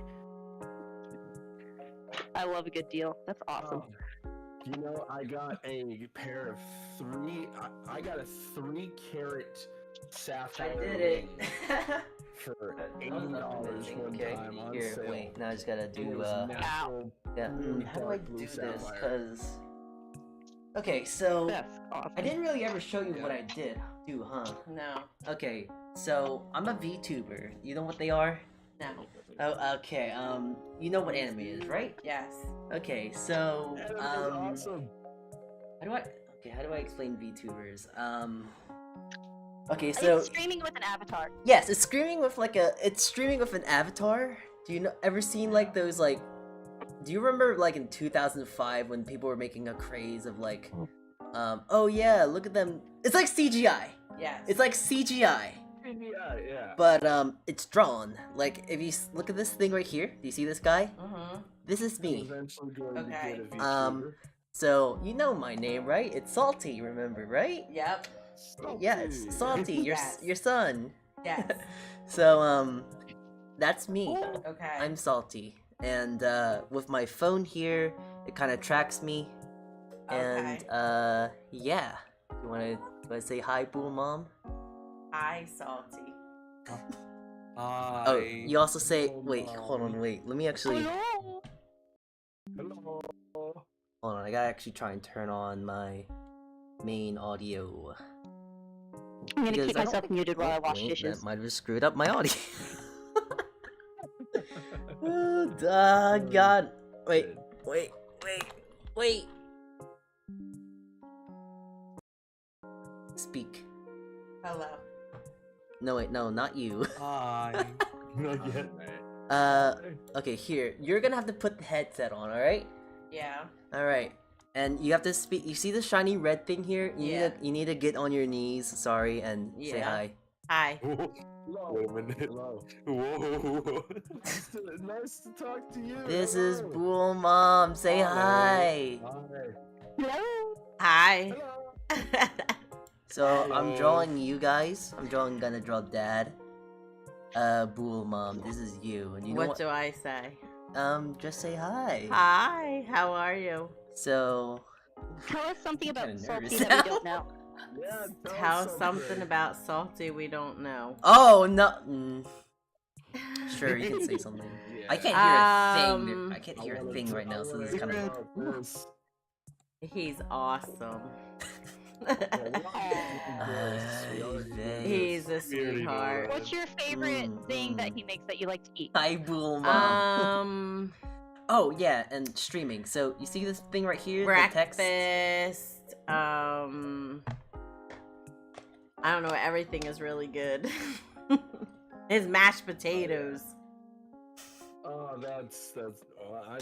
I love a good deal. That's awesome. You know, I got a pair of I got a 3-carat sapphire ring for $80 one time on Here, sale. wait. Now I just gotta It do. was natural Yeah. blue, How do I dark blue do this? sapphire. Cause. Okay, so That's awesome. I didn't really ever show you what I did, huh? No. Okay, so I'm a VTuber. You know what they are? No. Oh, okay. You know what anime is, right? Yes. Okay, so That was awesome. how do I explain VTubers? Okay, It's so streaming with an avatar. yes, it's streaming with an avatar. Do you ever seen like those like? Do you remember like in 2005 when people were making a craze of like, oh yeah, look at them. It's like CGI. Yes. It's like CGI. Yeah. But it's drawn. Like if you look at this thing right here, do you see this guy? Mm-hmm. This is me. Eventually going Okay. to get a VTuber. So you know my name, right? It's Salty. Remember, right? Yep. Yes, Salty. Yes. Your son. Yes. So that's me. Okay. I'm Salty, and with my phone here, it kind of tracks me. And yeah. You wanna say hi, Boo Mom? Hi, Salty. Oh, you also say. Wait, hold on, wait. Let me actually. Hello. Hello. Hold on, I gotta actually try and turn on my main audio. I'm gonna Because keep I don't myself think- muted while I wash wait, dishes. That might have screwed up my audio. Oh, God. Wait. Speak. Hello. No, wait, no, not you. Hi. Not yet. Okay, here. You're gonna have to put the headset on, alright? Yeah. Alright. And you have to speak. You see the shiny red thing here? You need to get on your knees, sorry, and say Yeah. hi. Hi. Hello. Wait a minute. Hello. Whoa. Nice to talk to you. This is Hello. Bull Mom. Say Hello. hi. Hi. Hello. Hi. Hello. So I'm Hello. drawing you guys. Gonna draw Dad. Bull Mom, this is you. And you know What what? do I say? Just say hi. Hi. How are you? So Tell us something about Kinda Salty nervous that we don't know. Yeah, Tell something about Salty we don't know. oh no. Sure, you can say something. Yeah. I can't hear a thing. Um, I can't hear a thing right now, so this is kind of. This. He's awesome. He's He's a sweetheart. What's your favorite thing that he makes that you like to eat? Hi, Bull Mom. Um, Oh yeah, and streaming. So you see this thing right here? The text. breakfast. I don't know. Everything is really good. His mashed potatoes. Oh, that's.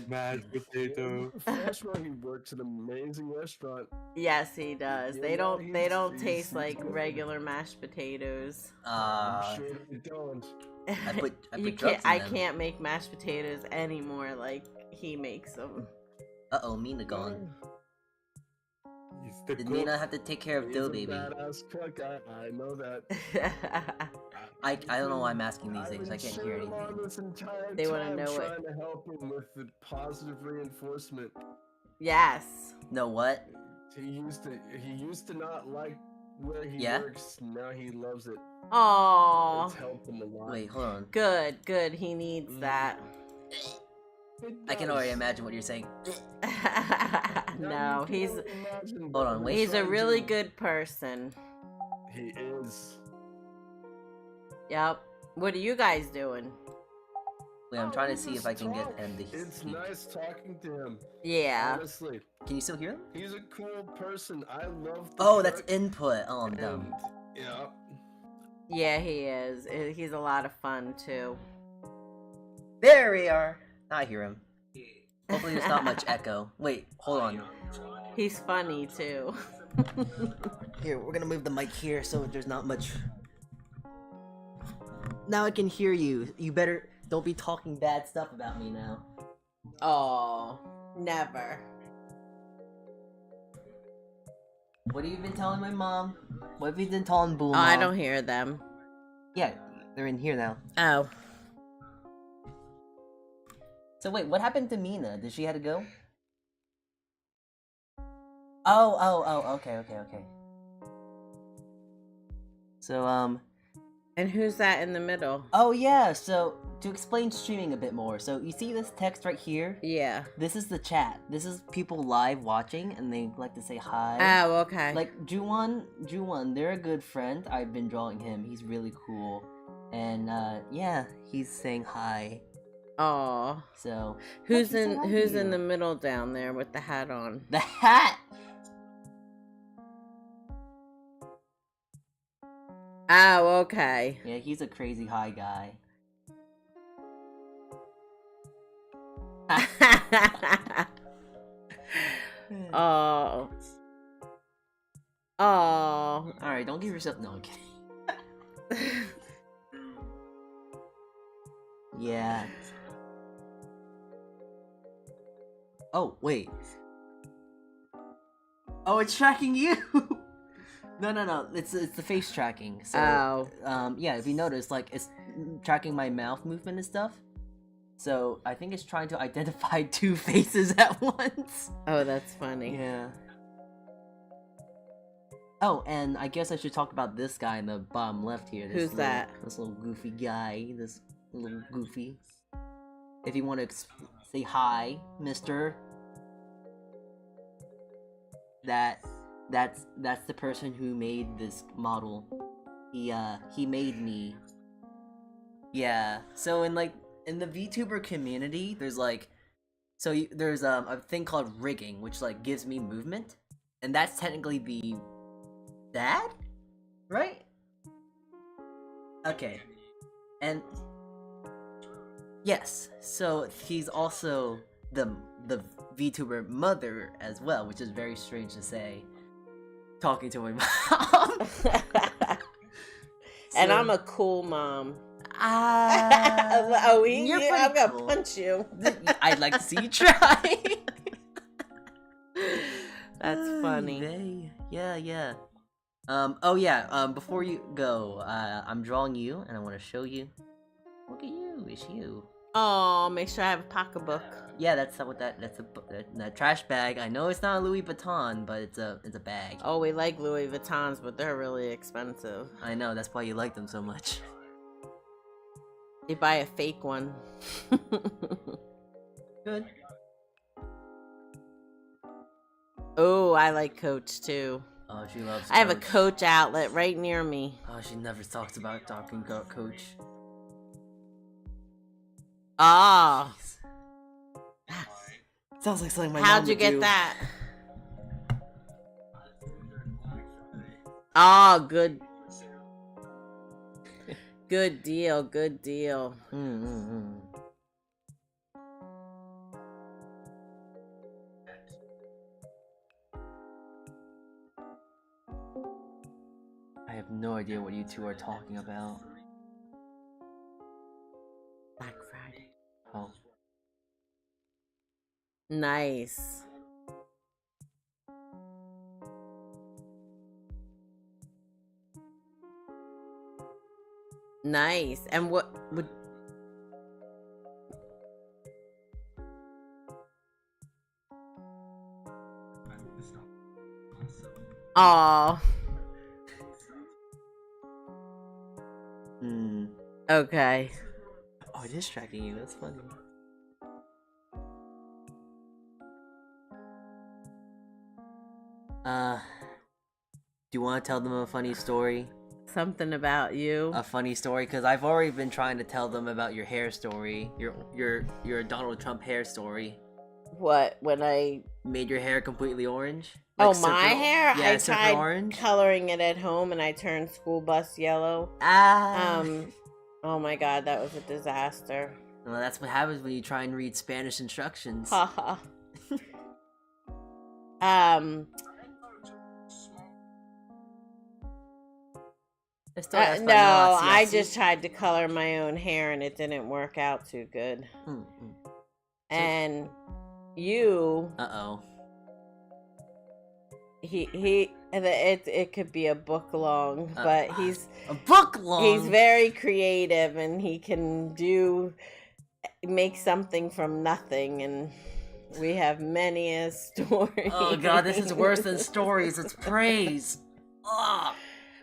Mashed potato. Restaurant. He works at an amazing restaurant. Yes, he does. Yeah, They don't. They don't he's taste like good. regular mashed potatoes. I'm sure you don't. I put You drugs can't. in I them. can't make mashed potatoes anymore like he makes them. Uh-oh, Mina gone. He's the Did cook. Mina have to take care of He's Dill a Baby? badass cook. I know that. I don't know why I'm asking these things. I can't hear I've been cheering him on anything. this entire They wanna time, know it. trying to help him with the positive reinforcement. Yes. Know what? He used to not like where he Yeah? works. Now he loves it. Aww. It's helped him a lot. Wait, hold on. Good. Good. He needs that. It I can does. already imagine what you're saying. No, You he's can't imagine Hold on, what wait. he's he's a trying to really do. good person. He is. Yep. What are you guys doing? Wait, I'm trying to see if I can get him to It's speak. nice talking to him. Yeah. Honestly, Can you still hear him? he's a cool person. I love. The Oh, that's cook, input. Oh, I'm dumb. and, yeah. Yeah, he is. He's a lot of fun too. There we are. I hear him. Hopefully there's not much echo. Wait, hold on. He's funny too. Here, we're gonna move the mic here so there's not much. Now I can hear you. You better don't be talking bad stuff about me now. Oh, never. What have you been telling my mom? What have you been telling Boo Oh, Mom? I don't hear them. Yeah, they're in here now. Oh. So wait, what happened to Mina? Did she have to go? Oh, okay. So, And who's that in the middle? oh yeah, so to explain streaming a bit more, so you see this text right here? Yeah. This is the chat. This is people live watching, and they like to say hi. Oh, okay. Like, Juwon, they're a good friend. I've been drawing him. He's really cool. And, yeah, he's saying hi. Oh. So, Who's Lucky, so in who's lucky. in the middle down there with the hat on? The hat! Oh, okay. Yeah, he's a crazy high guy. Oh. Oh. Alright, don't give yourself... No, I'm kidding. Yeah. Oh, wait. Oh, it's tracking you! No. It's the face tracking. So, yeah, if you notice, like, it's tracking my mouth movement and stuff. So, I think it's trying to identify two faces at once. Oh, that's funny. Yeah. Oh, and I guess I should talk about this guy in the bottom left here. This Who's little- that? This little goofy guy. This little goofy. If you want to say hi, mister. That's the person who made this model. He made me. Yeah. So in the VTuber community, there's like, there's a thing called rigging, which like gives me movement, and that's technically the dad, right? Okay. And yes, so he's also the VTuber mother as well, which is very strange to say. Talking to my mom. And So- I'm a cool mom. Oh, you're pretty I'm gonna cool. punch you. I'd like to see you try. That's funny. Ay, yeah. Oh yeah, before you go, I'm drawing you, and I want to show you. Look at you, it's you. Oh, make sure I have a pocketbook. Yeah, that's not what that's a trash bag. I know it's not a Louis Vuitton, but it's a bag. Oh, we like Louis Vuittons, but they're really expensive. I know, that's why you like them so much. You buy a fake one. Good. Oh, I like Coach too. Oh, she loves I have a Coach. Coach outlet right near me. Oh, she never talks about talking Coach. Ah, Sounds like something my how'd mom you would get do. that? Oh, good. Good deal, good deal. I have no idea what you two are talking about. Black Friday. Oh. Nice. Nice. And what would... Aw. Okay. Oh, it is tracking you. That's funny. Do you want to tell them a funny story? Something about you. A funny story? Because I've already been trying to tell them about your hair story. Your Donald Trump hair story. What, when I... Made your hair completely orange? Oh, Like my surfer- hair? Yeah, I surfer tried orange. coloring it at home and I turned school bus yellow. Ah. Oh my god, that was a disaster. Well, that's what happens when you try and read Spanish instructions. Haha. No, I just tried to color my own hair and it didn't work out too good. And you, Uh-oh. he And it could be a book long, but he's a book long. He's very creative, and he can make something from nothing, and we have many a story. Oh god, this is worse than stories. It's praise. Oh.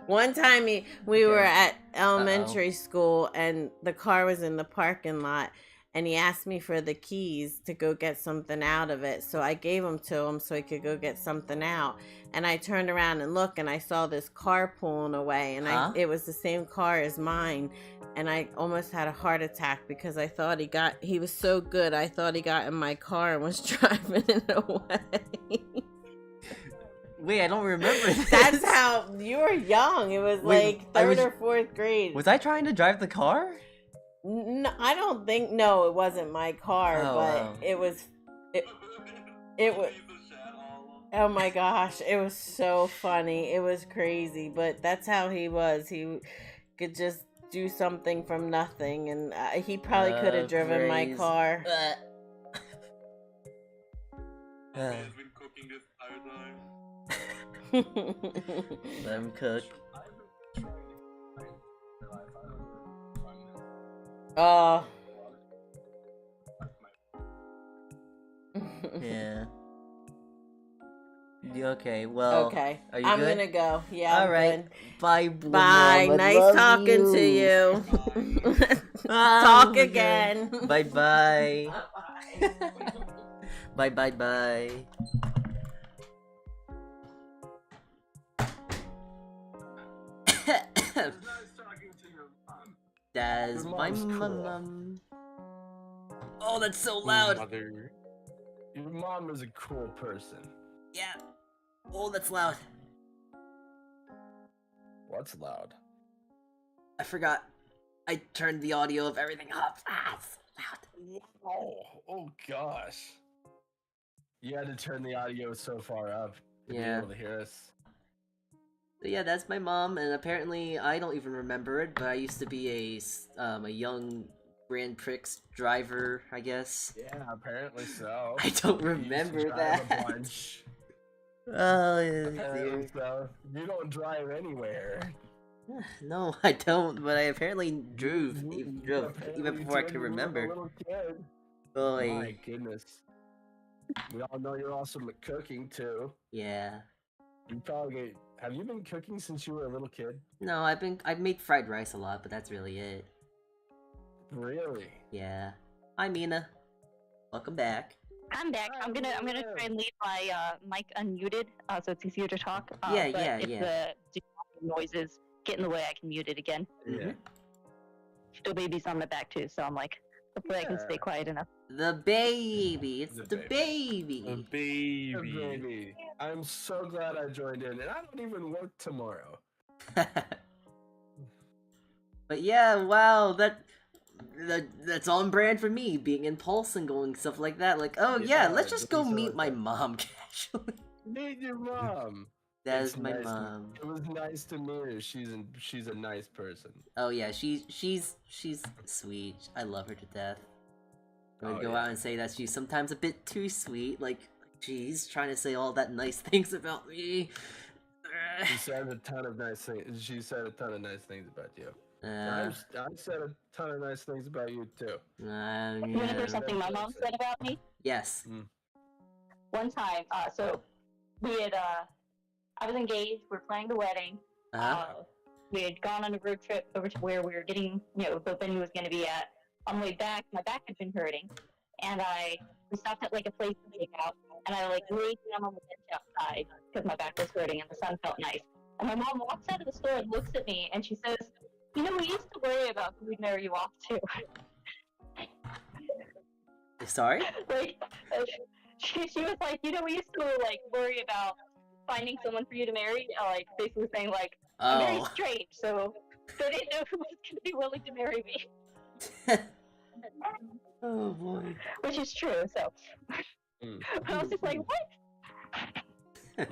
One time we were at elementary school, and the car was in the parking lot, and he asked me for the keys to go get something out of it. So I gave them to him so he could go get something out. And I turned around and looked, and I saw this car pulling away, and it was the same car as mine. And I almost had a heart attack because I thought he was so good. I thought he got in my car and was driving it away. Wait, I don't remember this. That's how you were young. It was like third or fourth grade. Was I trying to drive the car? No, I don't think. No, it wasn't my car, but it was. It was. Oh my gosh, it was so funny. It was crazy, but that's how he was. He could just do something from nothing, and he probably could have driven my car. He's been cooking this entire time. Let him cook. Oh. Yeah. Okay, well. Okay. Are you I'm good? gonna go. Yeah. All right. Good. Bye. Bye. Mom. Nice talking to you. Talk again. Bye bye. Bye bye bye. That's my mom. Oh, that's so loud. Mother. Your mom is a cool person. Yeah. Oh, that's loud. What's loud? I forgot. I turned the audio of everything up. It's loud. Oh gosh. You had to turn the audio so far up to be able to hear us. So yeah, that's my mom, and apparently I don't even remember it, but I used to be a young Grand Prix driver, I guess. Yeah, apparently so. I don't remember that. Oh, dear. So. You don't drive anywhere. No, I don't, but I apparently drove, even before I could remember. Boy. My goodness. We all know you're awesome at cooking, too. Yeah. Have you been cooking since you were a little kid? No, I've made fried rice a lot, but that's really it. Really? Yeah. Hi, Mina. Welcome back. I'm back. I'm gonna try and leave my mic unmuted, so it's easier to talk. If the noises get in the way, I can mute it again. Yeah. The baby's on my back too, so I'm like, hopefully I can stay quiet enough. The baby. It's the baby. The baby. The baby. I'm so glad I joined in, and I don't even work tomorrow. But yeah, wow, that's on brand for me, being impulse and going stuff like that. Like, oh yeah, let's just go meet my mom casually. Meet your mom. That is my mom. It was nice to meet her. She's a nice person. Oh yeah, she's sweet. I love her to death. I would go out and say that she's sometimes a bit too sweet. Like, she's trying to say all that nice things about me. She said a ton of nice things. She said a ton of nice things about you. I said a ton of nice things about you too. You remember something my mom said about me? Yes. One time, so we had I was engaged. We were planning the wedding. We had gone on a road trip over to where we were getting, the venue was going to be at. On the way back, my back had been hurting, and we stopped at like a place to take out, and I like laid down on the bench outside because my back was hurting and the sun felt nice. And my mom walks out of the store and looks at me, and she says, "We used to worry about who we'd marry you off to." Sorry? Like, she was like, we used to like worry about finding someone for you to marry, like basically saying like, I'm very strange, so they didn't know who was going to be willing to marry me. Oh boy. Which is true, so. I was just like, what?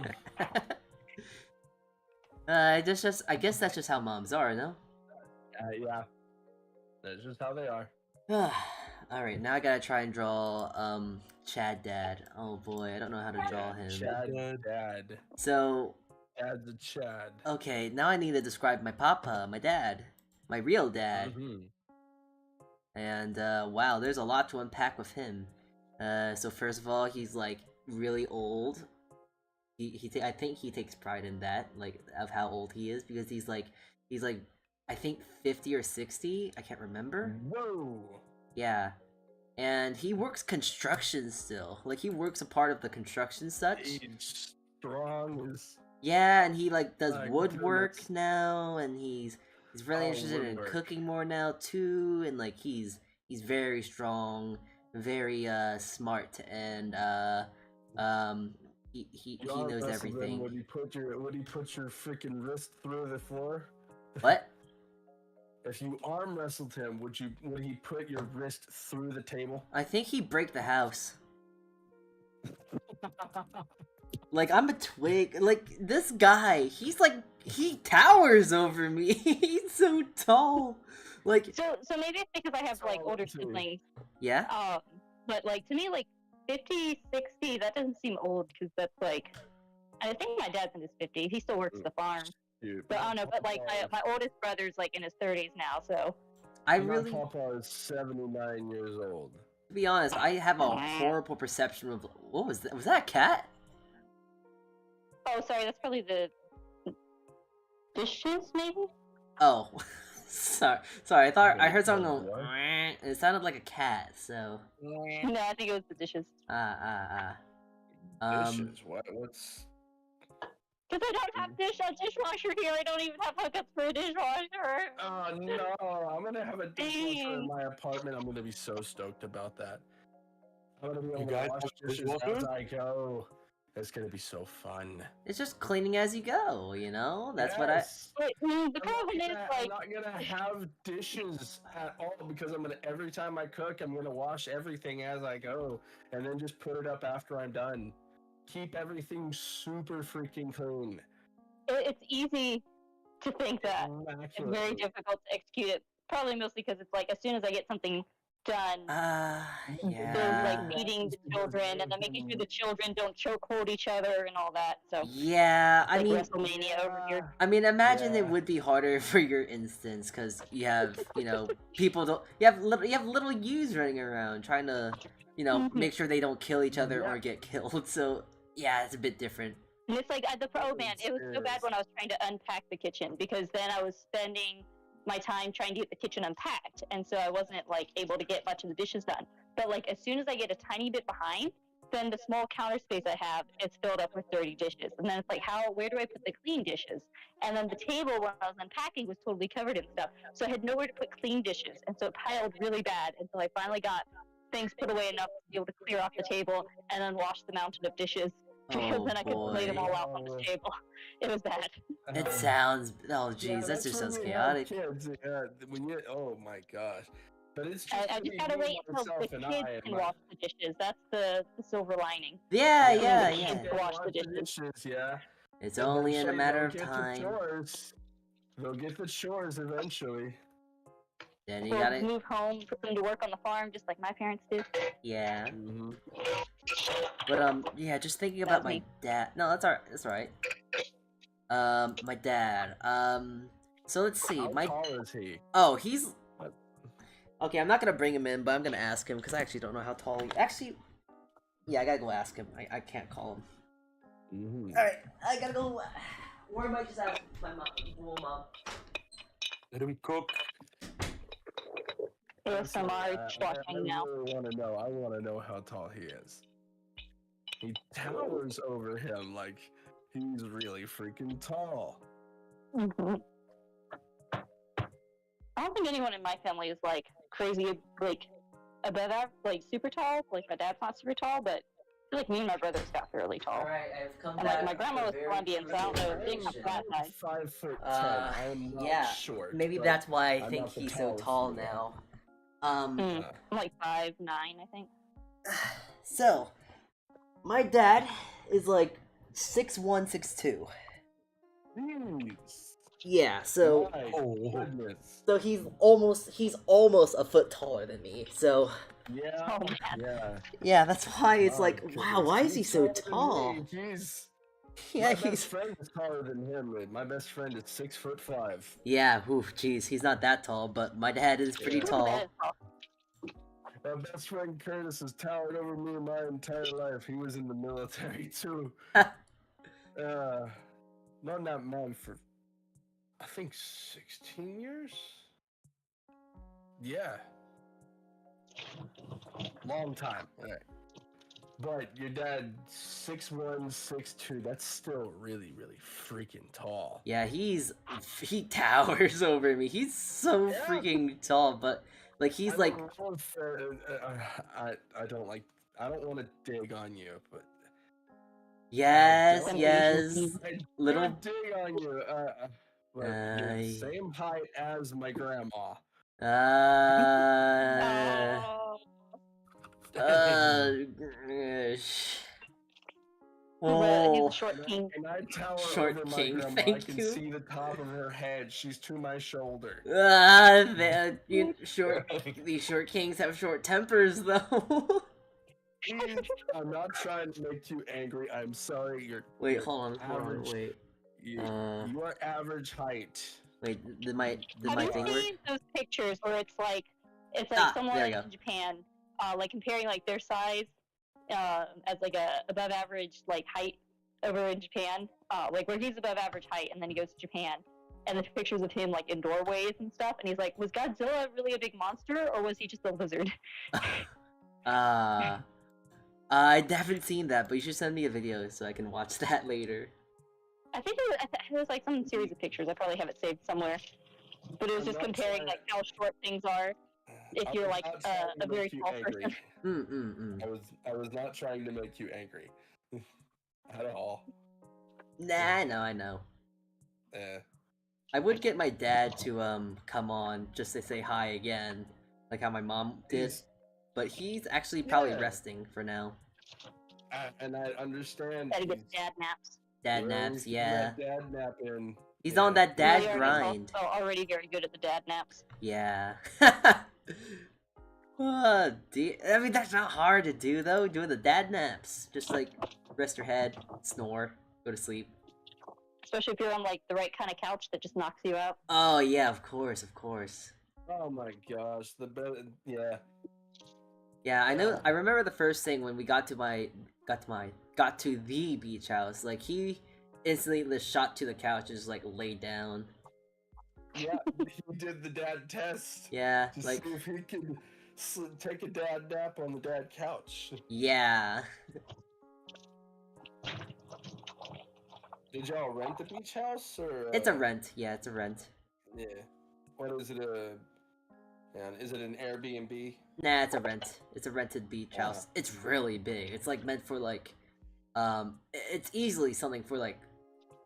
I guess that's just how moms are, no? Yeah. That's just how they are. Alright, now I gotta try and draw, Chad Dad. Oh boy, I don't know how to draw him. Chad Dad. So, Dad's a Chad. Okay, now I need to describe my papa, my dad, my real dad. And wow, there's a lot to unpack with him. So first of all, he's like really old. I think he takes pride in that, like of how old he is, because he's like I think 50 or 60. I can't remember. Whoa. Yeah. And he works construction still. Like, he works a part of the construction such. He's strong as... Yeah, and he, like, does My woodwork goodness. now, and he's really interested in woodwork. cooking more now, too, and, like, he's very strong, very, smart, and, he John knows Russell, everything. Would he put your freaking wrist through the floor? What? If you arm wrestled him, would he put your wrist through the table? I think he break the house. Like, I'm a twig. Like, this guy, he towers over me. He's so tall. Like, So maybe it's because I have like Tall older too. siblings. yeah? But like to me, like 50, 60, that doesn't seem old because that's like, I think my dad's in his 50s. He still works the farm. Dude, So I don't know, but like my oldest brother's like in his 30s now. So I my really, papa is 79 years old. to be honest, I have a horrible perception of, what was that? Was that a cat? oh, sorry, that's probably the dishes, maybe. Oh, sorry. I thought I heard something go, What? and it sounded like a cat. So, No, I think it was the dishes. Dishes. What's... Because I don't have dishwasher here. I don't even have hookups for a dishwasher. Oh no! I'm gonna have a dishwasher in Dang. my apartment. I'm gonna be so stoked about that. I'm gonna be able You to guys wash have dishes dishwasher? as I go. It's gonna be so fun. it's just cleaning as you go. You know, that's what I. Yes. But the problem is, I'm like, not gonna have dishes at all because I'm gonna every time I cook, I'm gonna wash everything as I go, and then just put it up after I'm done. Keep everything super freaking clean. it's easy to think that. It's very Immaculately. difficult to execute it. Probably mostly because it's like as soon as I get something done, there's Yeah. like feeding the children and then making sure the children don't choke hold each other and all that. So Yeah, I like mean, WrestleMania over here. I mean, imagine it Yeah. would be harder for your instance because you have, people don't. You have little U's running around trying to, Mhm. make sure they don't kill each other or Yeah. get killed. So yeah, it's a bit different. And it's like oh man, it was so bad when I was trying to unpack the kitchen because then I was spending my time trying to get the kitchen unpacked, and so I wasn't like able to get much of the dishes done. But like as soon as I get a tiny bit behind, then the small counter space I have is filled up with dirty dishes, and then it's like where do I put the clean dishes? And then the table when I was unpacking was totally covered in stuff, so I had nowhere to put clean dishes, and so it piled really bad until I finally got things put away enough to be able to clear off the table and then wash the mountain of dishes. Because Oh then I could lay them boy, all out on the table. It was bad. it sounds. Oh Yeah, jeez, that just when sounds we have chaotic. Kids, when you, oh my gosh! But it's just I just gotta wait until the kids can wash the dishes. That's the silver lining. Yeah, Yeah, yeah, the yeah. kids wash the dishes. Yeah. It's only in a Eventually matter they'll of get the time. chores. They'll get the chores eventually. Then you We'll gotta. move home, put them to work on the farm, just like my parents did. Yeah. Mm-hmm. But yeah, just thinking about That's my me. dad. No, that's alright. That's alright. My dad. So let's see. How tall is he? Oh, he's. Okay, I'm not gonna bring him in, but I'm gonna ask him because I actually don't know how tall he. Actually, yeah, I gotta go ask him. I can't call him. Mm-hmm. All right, I gotta go. Or I might just ask my mom. Let him cook. ASMR I washing now. really want to know. I want to know how tall he is. He towers over him like he's really freaking tall. Mhm. I don't think anyone in my family is like crazy, like above average, like super tall. Like my dad's not super tall, but I feel like me and my brothers got fairly tall. Alright, I've come And back. like my grandma was from a very Colombian, so I don't know if they tradition. have that size. 5'10". I'm not yeah, short. Maybe but that's why I I'm think not the he's so tallest tall one. now. I'm like 5'9", I think. So, my dad is like 6'1", 6'2". Jeez. Yeah, so My Oh. goodness. so he's almost a foot taller than me. So Yeah. Oh man. Yeah. yeah, that's why it's My like, wow, goodness, why is he he's so taller than tall? me. Jeez. Yeah, My best he's. friend is taller than him. My best friend is 6'5". Yeah, oof, jeez, he's not that tall, but my dad is pretty Yeah. tall. My best friend Curtis has towered over me my entire life. He was in the military too. Known that man for, I think, 16 years? Yeah. Long time. All right. But your dad, 6'1", 6'2", that's still really, really freaking tall. Yeah, he towers over me. He's so Yeah. freaking tall, but like he's I like don't know if, I don't like, I don't want to dig on you, but yes, I yes, little. don't dig on you. But you're the same height as my grandma. He's Oh, a short king. And I tower Short over my king, grandma. I thank can you. see the top of her head. She's to my shoulder. These short kings have short tempers, though. Please, I'm not trying to make you angry. I'm sorry. Wait, you're hold on, average. wait. You are average height. Wait, did my Have you thing work? seen those pictures where it's like someone there you go. in Japan, like comparing like their size, as like a above average like height over in Japan, like where he's above average height, and then he goes to Japan, and the pictures of him like in doorways and stuff, and he's like, was Godzilla really a big monster, or was he just a lizard? I haven't seen that, but you should send me a video so I can watch that later. I think it was like some series of pictures. I probably have it saved somewhere, but it was I'm just not comparing trying- like how short things are if you're like not trying to a very make you tall angry. person. I was not trying to make you angry. At all. Nah, I know. Eh. I would get my dad to come on just to say hi again, like how my mom did, He's- but he's actually probably Yeah. resting for now. And I understand. Gotta get he's- dad naps. Dad Really naps, needs to yeah. get Dad nap in. He's Yeah. on that dad Really grind. already very good at the dad naps. Yeah. I mean, that's not hard to do though. Doing the dad naps, just like rest your head, snore, go to sleep. Especially if you're on like the right kind of couch that just knocks you out. Oh yeah, of course, of course. Oh my gosh, the bed. Yeah. Yeah, I know. I remember the first thing when we got to the beach house. Like he instantly just shot to the couch and just like laid down. Yeah, he did the dad test. Yeah, To like see if he could take a dad nap on the dad couch. yeah. Did y'all rent the beach house or? It's a rent. Yeah, it's a rent. Yeah. What is it? Is it an Airbnb? Nah, it's a rent. It's a rented beach Yeah. house. It's really big. It's like meant for like, it's easily something for like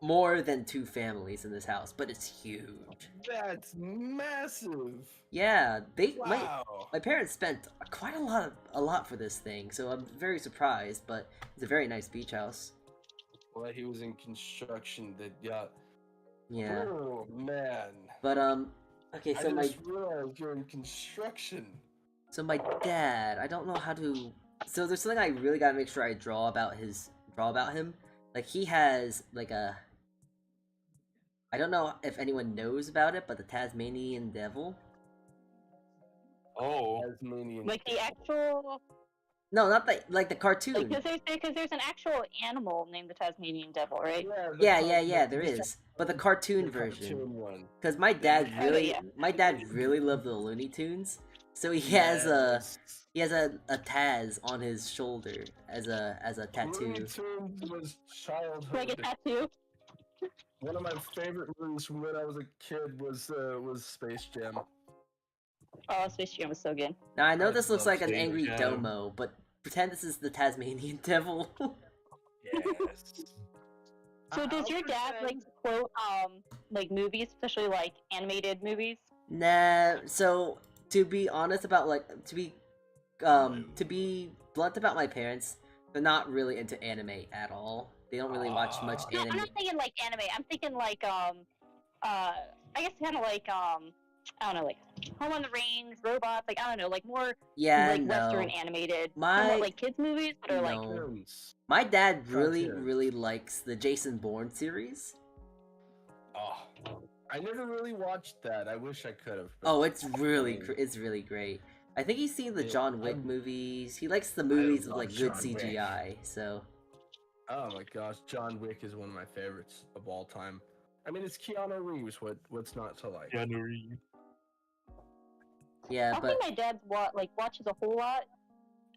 more than 2 families in this house, but it's huge. That's massive. Yeah, Wow. my parents spent quite a lot for this thing, so I'm very surprised. But it's a very nice beach house. Well, he was in construction. That yeah. Yeah, Oh man. but okay, I so just realized you're in construction. my dad, I don't know how to. So there's something I really gotta make sure I draw about him. Like he has like a. I don't know if anyone knows about it, but the Tasmanian Devil. Oh. Tasmanian. Like the actual, No, not like the cartoon. because there's an actual animal named the Tasmanian Devil, right? Yeah, there is. But the cartoon version. Cartoon one. Because my dad Oh, really, yeah. loved the Looney Tunes, so he has a Taz on his shoulder as a tattoo. Looney Tunes was childhood. Like a tattoo. One of my favorite movies from when I was a kid was Space Jam. Oh, Space Jam was so good. Now I know I this looks love like an Space angry Jam. domo, but pretend this is the Tasmanian Devil. Yes. So does your dad like to quote like movies, especially like animated movies? Nah. So to be honest about to be blunt about my parents, they're not really into anime at all. They don't really watch much No, I'm anime. not thinking like anime. I'm thinking like I guess kind of like I don't know, like Home on the Range, robots, like I don't know, like more Yeah, like no. Western animated, My- somewhat like kids movies, but are like No. Cartoons. My dad really, Cartoons. really likes the Jason Bourne series. Oh, I never really watched that. I wish I could have. Oh, it's really great. I think he's seen the Yeah, John Wick I'm- movies. He likes the movies with love like good John Wick. CGI. So Oh my gosh, John Wick is one of my favorites of all time. I mean, it's Keanu Reeves. What's not to like? Keanu Reeves. yeah, I but think my dad watches a whole lot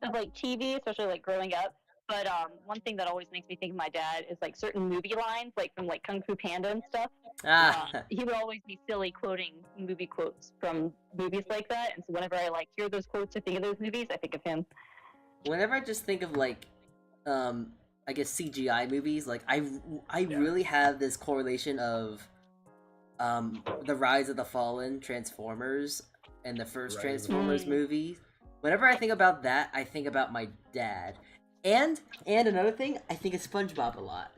of like TV, especially like growing up. But one thing that always makes me think of my dad is like certain movie lines, like from like Kung Fu Panda and stuff. He would always be silly quoting movie quotes from movies like that, and so whenever I like hear those quotes or think of those movies, I think of him. whenever I just think of like, I guess CGI movies, like I really have this correlation of, the Rise of the Fallen, Transformers, and the first Right. Transformers movie. Whenever I think about that, I think about my dad. And another thing, I think of SpongeBob a lot.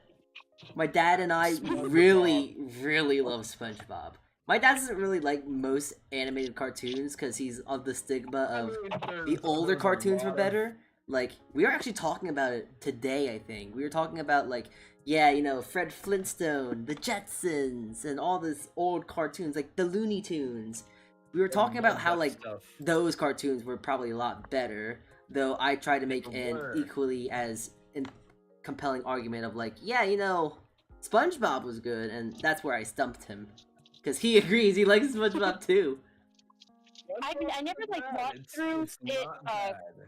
My dad and I SpongeBob. really love SpongeBob. My dad doesn't really like most animated cartoons because he's of the stigma of the older cartoons were better. Like, we were actually talking about it today, I think. We were talking about, like, yeah, you know, Fred Flintstone, the Jetsons, and all this old cartoons, like the Looney Tunes. We were talking about how, like, those cartoons were probably a lot better, though I tried to make an equally as compelling argument of, like, yeah, you know, SpongeBob was good, and that's where I stumped him. Because he agrees, he likes SpongeBob too. I never like watched through it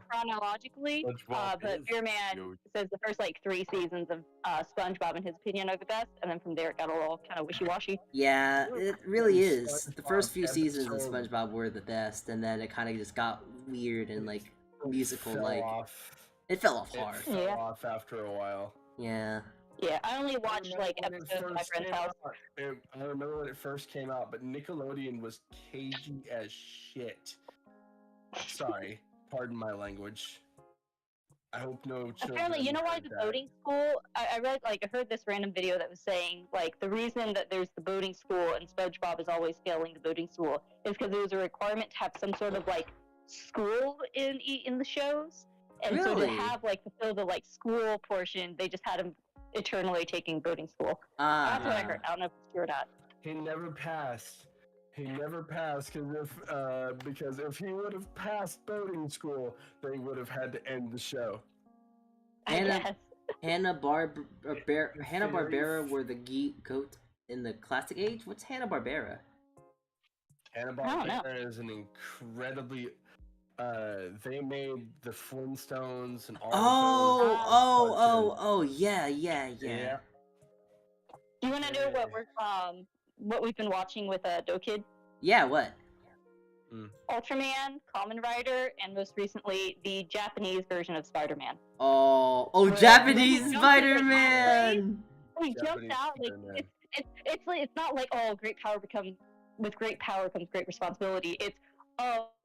chronologically, but Beer Man says the first like 3 seasons of SpongeBob, in his opinion, are the best, and then from there it got a little kind of wishy-washy. Yeah, it really is. The first few seasons of SpongeBob were the best, and then it kind of just got weird and like musical, like it fell off hard. It fell off after a while. Yeah. Yeah, I only watched like episodes at my friend's house. I remember when it first came out, but Nickelodeon was cagey as shit. Sorry, pardon my language. I hope no children. Apparently, you know why the boating school? I read, like, I heard this random video that was saying, like, the reason that there's the boating school and SpongeBob is always failing the boating school is because there was a requirement to have some sort of like school in the shows, and so to have like fulfill the like school portion, they just had him eternally taking boating school. That's what I heard. I don't know if it's true or not. He never passed. He never passed because if he would have passed boating school, they would have had to end the show. Hanna-Barbera were the goat in the classic age? What's Hanna-Barbera? Hanna-Barbera is an incredibly... they made the Flintstones and all yeah. Do you want to know what we've been watching with DOVA-SYNDROME? Yeah, what? Ultraman, Kamen Rider, and most recently the Japanese version of Spider-Man. Japanese Spider-Man! We jumped out like it's not like great power comes with great responsibility. It's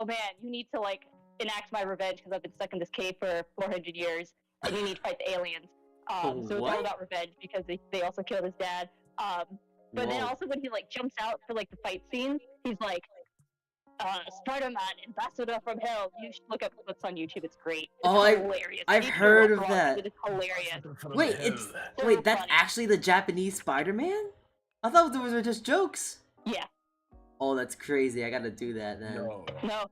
man, you need to like enact my revenge because I've been stuck in this cave for 400 years, and you need to fight the aliens. So it's all about revenge because they also killed his dad. But then also when he like jumps out for like the fight scene, he's like, Spider-Man, ambassador from hell. You should look up what's on YouTube. It's great. It's hilarious. I've heard of that. It is hilarious. Wait, that's actually the Japanese Spider-Man? I thought those were just jokes. Yeah. Oh, that's crazy. I gotta do that then. No,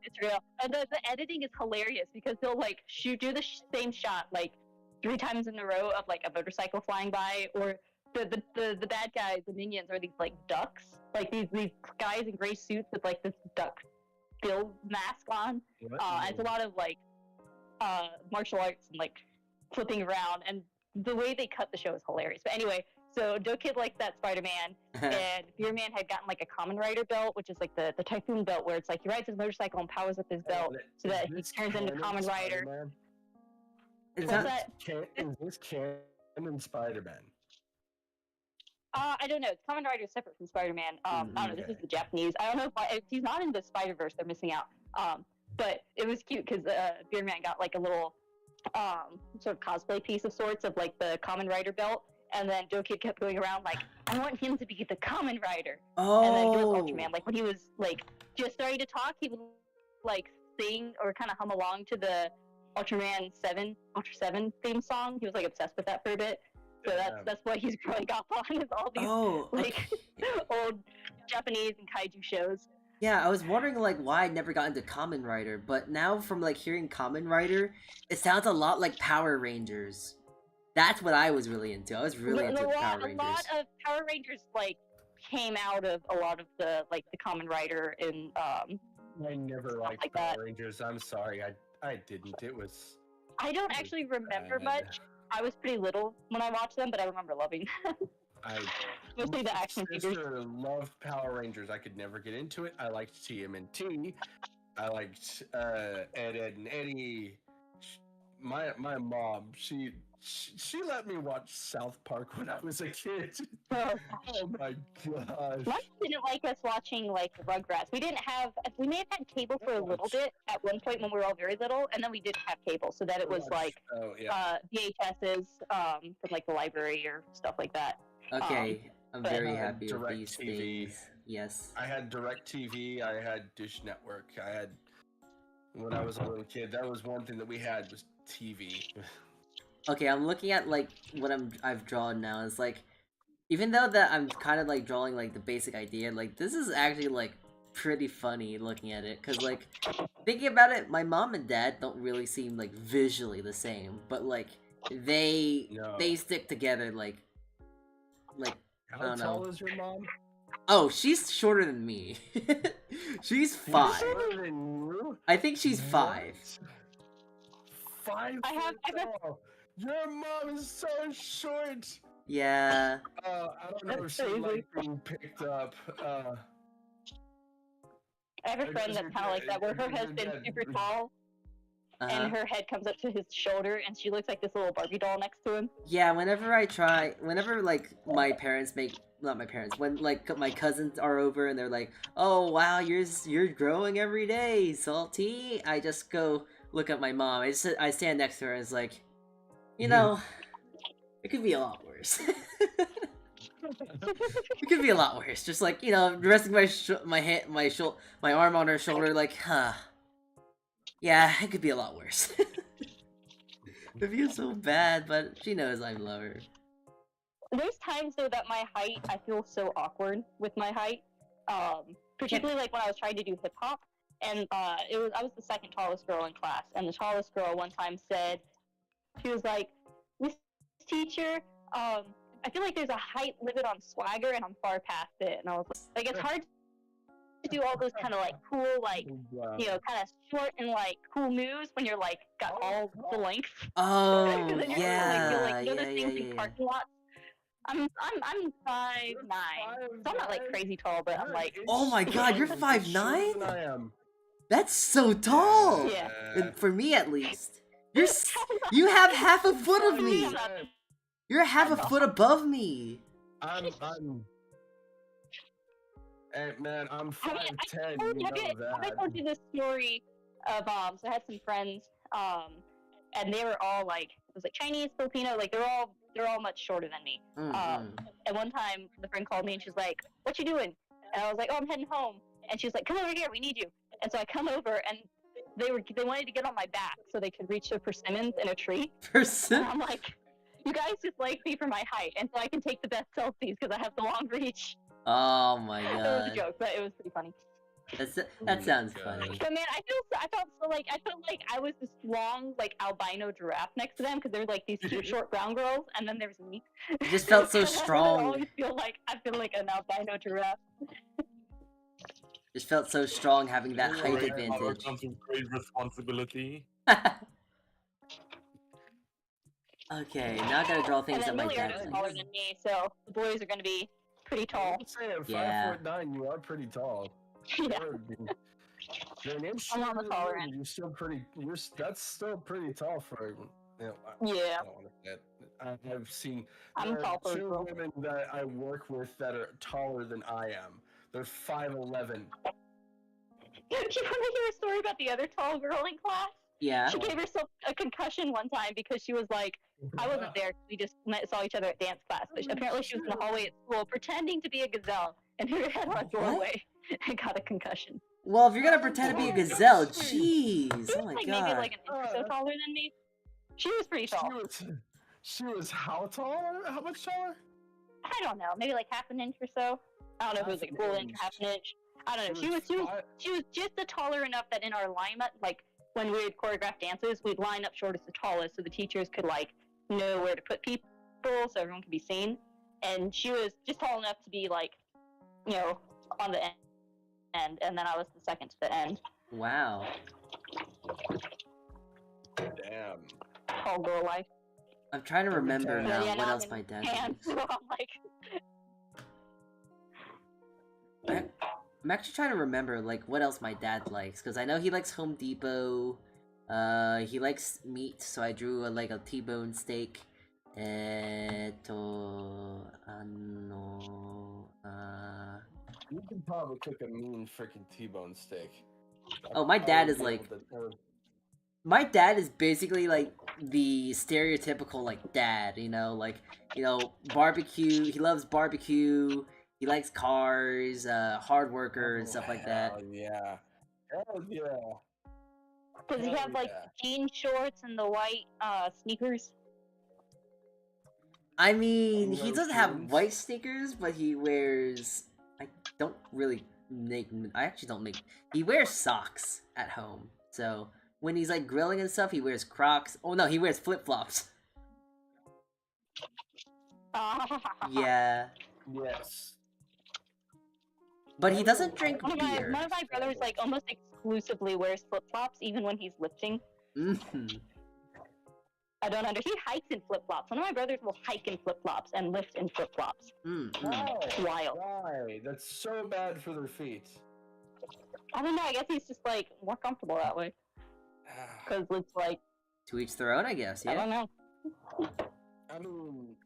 it's real. And the editing is hilarious because they'll like do the same shot like 3 times in a row of like a motorcycle flying by, or the bad guys, the minions, are these like ducks, like these guys in gray suits with like this duck bill mask on. It's a lot of like martial arts and like flipping around, and the way they cut the show is hilarious. But anyway, so DOVA-SYNDROME liked that Spider-Man, and Beer Man had gotten like a Kamen Rider belt, which is like the Typhoon belt, where it's like he rides his motorcycle and powers up his belt so that he turns into Kamen Rider. Is this canon Spider-Man? I don't know. Kamen Rider is separate from Spider-Man. I don't know. This is the Japanese. I don't know if he's not in the Spider-Verse. They're missing out. But it was cute because Beer Man got like a little sort of cosplay piece of sorts of like the Kamen Rider belt, And then DOVA-SYNDROME kept going around like, I want him to be the Kamen Rider. And then he was Oh, Ultraman. Like when he was like just starting to talk, he would like sing or kind of hum along to the Ultra 7 theme song. He was like obsessed with that for a bit. So that's what he's growing up on, is all these like old Japanese and kaiju shows. yeah. I was wondering like why I never got into Kamen Rider, but now from like hearing Kamen Rider, it sounds a lot like Power Rangers. That's what I was really into. I was really into Power Rangers. A lot of Power Rangers like came out of a lot of the like the Kamen Rider and I never liked like Power that. Rangers. I'm sorry, I didn't. It was. I don't actually remember bad. much. I was pretty little when I watched them, but I remember loving them. Mostly the action My figures. sister loved Power Rangers. I could never get into it. I liked TMNT. I liked Ed, Ed, and Eddie. My mom, she let me watch South Park when I was a kid. Oh, Oh my gosh. Mom didn't like us watching like Rugrats. We may have had cable for a little bit at one point when we were all very little, and then we didn't have cable, so that it was like VHSs from like the library or stuff like that. Okay, I'm but- very happy with these DirecTV. things. Yes. I had DirecTV. I had Dish Network. When I was a little kid, that was one thing that we had was TV. Okay, I'm looking at like what I've drawn now. It's like, even though that I'm kind of like drawing like the basic idea, like this is actually like pretty funny looking at it. Cause like thinking about it, my mom and dad don't really seem like visually the same, but like they stick together like I How don't tall know. is your mom? Oh, she's shorter than me. She's 5. Shorter than you? I think she's 5. 5 I have- tall. Your mom is so short. Yeah. I don't know if she That's liked being picked up. I have a friend that's kind of like that, where her husband's super tall, Uh-huh. and her head comes up to his shoulder, and she looks like this little Barbie doll next to him. Yeah, whenever like my parents not my parents, when like my cousins are over and they're like, "Oh wow, you're growing every day, Salty," I just go look at my mom. I stand next to her and it's like, you know, it could be a lot worse. It could be a lot worse. Just like, you know, resting my arm on her shoulder, like, huh. Yeah, it could be a lot worse. It feels so bad, but she knows I love her. There's times though that my height, I feel so awkward with my height. Particularly like when I was trying to do hip hop, and I was the second tallest girl in class, and the tallest girl one time said, she was like, "Miss Teacher, I feel like there's a height limit on swagger, and I'm far past it." And I was like, it's hard to do all those kind of like cool, like, Wow. you know, kind of short and like cool moves when you're like got all the length. Oh, Then you're yeah, you know, those things in yeah. parking lots. I'm 5'9", so I'm not like crazy tall, but I'm like, Oh my god, you're Shorter 5'9"? than I am. That's so tall! Yeah. And for me at least. You have half a foot of me! You're half a foot above me! I'm Hey, man, I'm 5'10", I you know I that. told you this story of so I had some friends, and they were all like, it was like Chinese, Filipino, like they're all much shorter than me. Mhm. And one time the friend called me and she's like, "What you doing?" And I was like, "Oh, I'm heading home." And she was like, "Come over here, we need you." And so I come over, and they wanted to get on my back so they could reach the persimmons in a tree. And I'm like, "You guys just like me for my height, and so I can take the best selfies because I have the long reach." Oh my It was a god. joke, but it was pretty funny. That sounds God. funny. But man, I felt like I was this long, like albino giraffe next to them because they were like these cute short brown girls, and then there's me. You just felt so I strong. always feel like an albino giraffe. Just felt so strong having that height Great power advantage. comes with great responsibility. Okay, now I gotta draw And things then that my Milliard dad is thinks. taller than me, so the boys are gonna be pretty I tall. would say at Yeah. 5'9", you are pretty tall. Yeah. You're an inch I'm on the shorter than taller me, end. You're still pretty. That's still pretty tall for. You know, Yeah. I don't want to say it. I've seen. I'm there tall are for a 2 girl. women that I work with that are taller than I am. They're 5'11". Do you want to hear a story about the other tall girl in class? Yeah. She gave herself a concussion one time because she was like I wasn't there. We just saw each other at dance class. But apparently, she was in the hallway at school pretending to be a gazelle and hit her head on a doorway and got a concussion. Well, if you're gonna pretend to be a gazelle, jeez! Oh my Like god. maybe like an inch or so taller than me. She was pretty tall. She was how tall? How much taller? I don't know, maybe like half an inch or so. I don't know if it was like a full inch or half an inch. I don't know. She was just taller enough that in our lineup, like when we would choreograph dances, we'd line up shortest to tallest so the teachers could like know where to put people so everyone could be seen. And she was just tall enough to be like, you know, on the end, and then I was the second to the end. Wow. Damn. All girl life. I'm trying to remember time. now Yeah, what now else I'm my in dad pants, did. so I'm like, I'm actually trying to remember like what else my dad likes, because I know he likes Home Depot. He likes meat, so I drew like a T-bone steak. You can probably cook a mean freaking T-bone steak. Oh, my dad is like, my dad is basically like the stereotypical like dad, you know, like, you know, barbecue. He loves barbecue. He likes cars, hard worker and stuff like that. Hell yeah. Hell yeah. does he Hell have like yeah. jean shorts and the white sneakers? I mean, he No doesn't have jeans. white sneakers, but he wears. I don't really make. I actually don't make. He wears socks at home. So when he's like grilling and stuff, he wears Crocs. Oh no, he wears flip flops. Yeah, Yes. but he doesn't drink One of beer. my brothers like almost exclusively wears flip flops even when he's lifting. Mhm. I don't understand. He hikes in flip flops. One of my brothers will hike in flip flops and lift in flip flops. Why? It's wild. Why? That's so bad for their feet. I don't know. I guess he's just like more comfortable that way because it's like To each their own, I guess. I Yeah. don't know. I mean,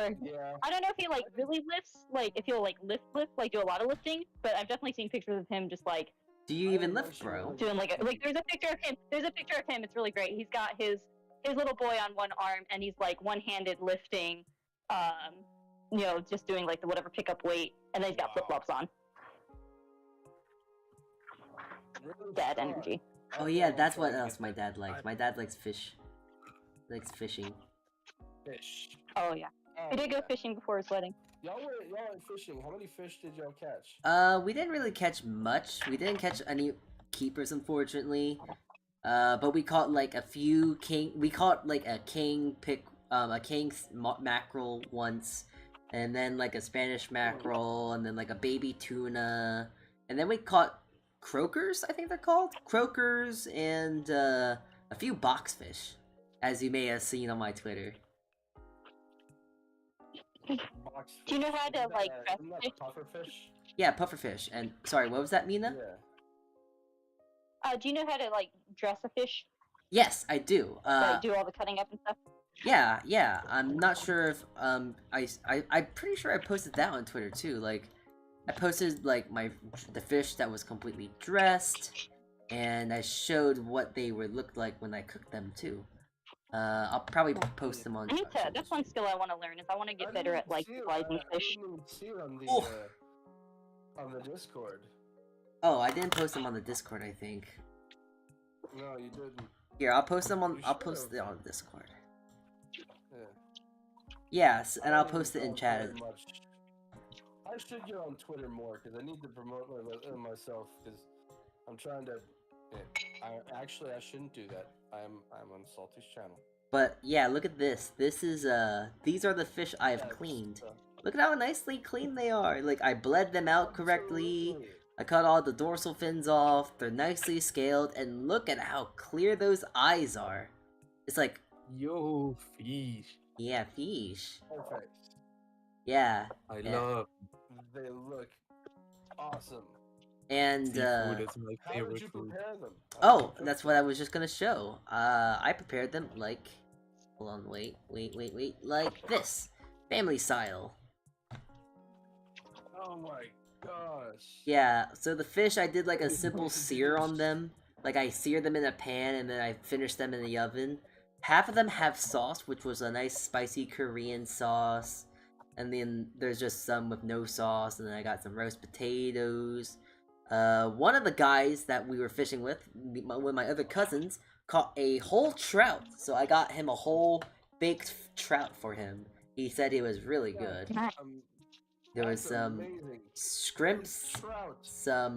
Or yeah. I don't know if he like really lifts, like if he'll like lift, like do a lot of lifting. But I've definitely seen pictures of him just like Do you even lift, bro? doing like there's a picture of him. There's a picture of him. It's really great. He's got his little boy on one arm and he's like one-handed lifting, you know, just doing like the whatever pickup weight, and then he's got Wow. flip flops on. Really Dad smart. energy. Oh yeah, that's what else my dad likes. My dad likes fish. Likes fishing. Fish. Oh yeah. Oh, We did go yeah. fishing before his wedding. Y'all went fishing. How many fish did y'all catch? We didn't really catch much. We didn't catch any keepers, unfortunately. But we caught like a few king. We caught like a king mackerel once, and then like a Spanish mackerel, and then like a baby tuna, and then we caught croakers. I think they're called croakers, and a few boxfish, as you may have seen on my Twitter. Box Do you know how to, Isn't like, that- dress isn't that fish? pufferfish? Yeah, pufferfish. And sorry, what was that, Mina? Yeah. Do you know how to like dress a fish? Yes, I do. Like do all the cutting up and stuff? Yeah. I'm not sure if I'm pretty sure I posted that on Twitter too. Like, I posted like the fish that was completely dressed, and I showed what they would look like when I cooked them too. I'll probably post them on. I need to. That's one skill I want to learn. Is I want to get better at like slicing fish. I didn't even see it on the Discord. Oh, I didn't post them on the Discord. I think. No, you didn't. Here, I'll post them on. You I'll post should've. it on Discord. Yeah. Yes, and I I'll don't post it really in go chat. very much. I should get on Twitter more because I need to promote myself because I'm trying to. I shouldn't do that. I'm on Salty's channel. But yeah, look at this. This is these are the fish I've Yeah, cleaned. so- Look at how nicely clean they are. Like, I bled them out correctly. Absolutely. I cut all the dorsal fins off. They're nicely scaled, and look at how clear those eyes are. It's like, Yo, fish. yeah, fish. Perfect. Yeah, I Yeah. love They look awesome. and seafood. It's my How did favorite you food. prepare them? How did you oh, cook that's them? what I was just gonna show. I prepared them like, hold on, wait, like this, family style. Oh my gosh. Yeah, so the fish, I did like a simple sear on them. Like, I seared them in a pan and then I finished them in the oven. half of them have sauce, which was a nice spicy Korean sauce, and then there's just some with no sauce, and then I got some roast potatoes. One of the guys that we were fishing with, one of my other cousins, caught a whole trout, so I got him a whole baked trout for him. He said it was really good. There was That's some amazing. scrimps, Trout. some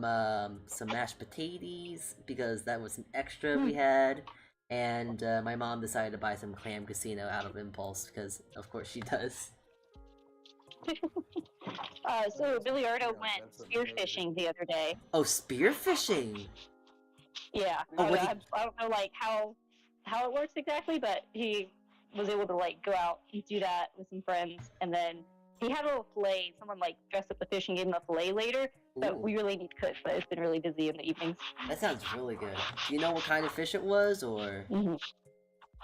mashed potatoes because that was some extra we had, and my mom decided to buy some clam casino out of impulse because of course she does. So Biliardo Yeah, went that's spearfishing the other day. Oh, spearfishing! Yeah. Oh, I, what don't- I don't know like how it works exactly, but he was able to like go out and do that with some friends, and then he had a little fillet. Someone like dressed up the fish and gave him a fillet later. But Ooh, we really need to cook, but it's been really busy in the evenings. that sounds really good. Do you know what kind of fish it was, or? Mm-hmm.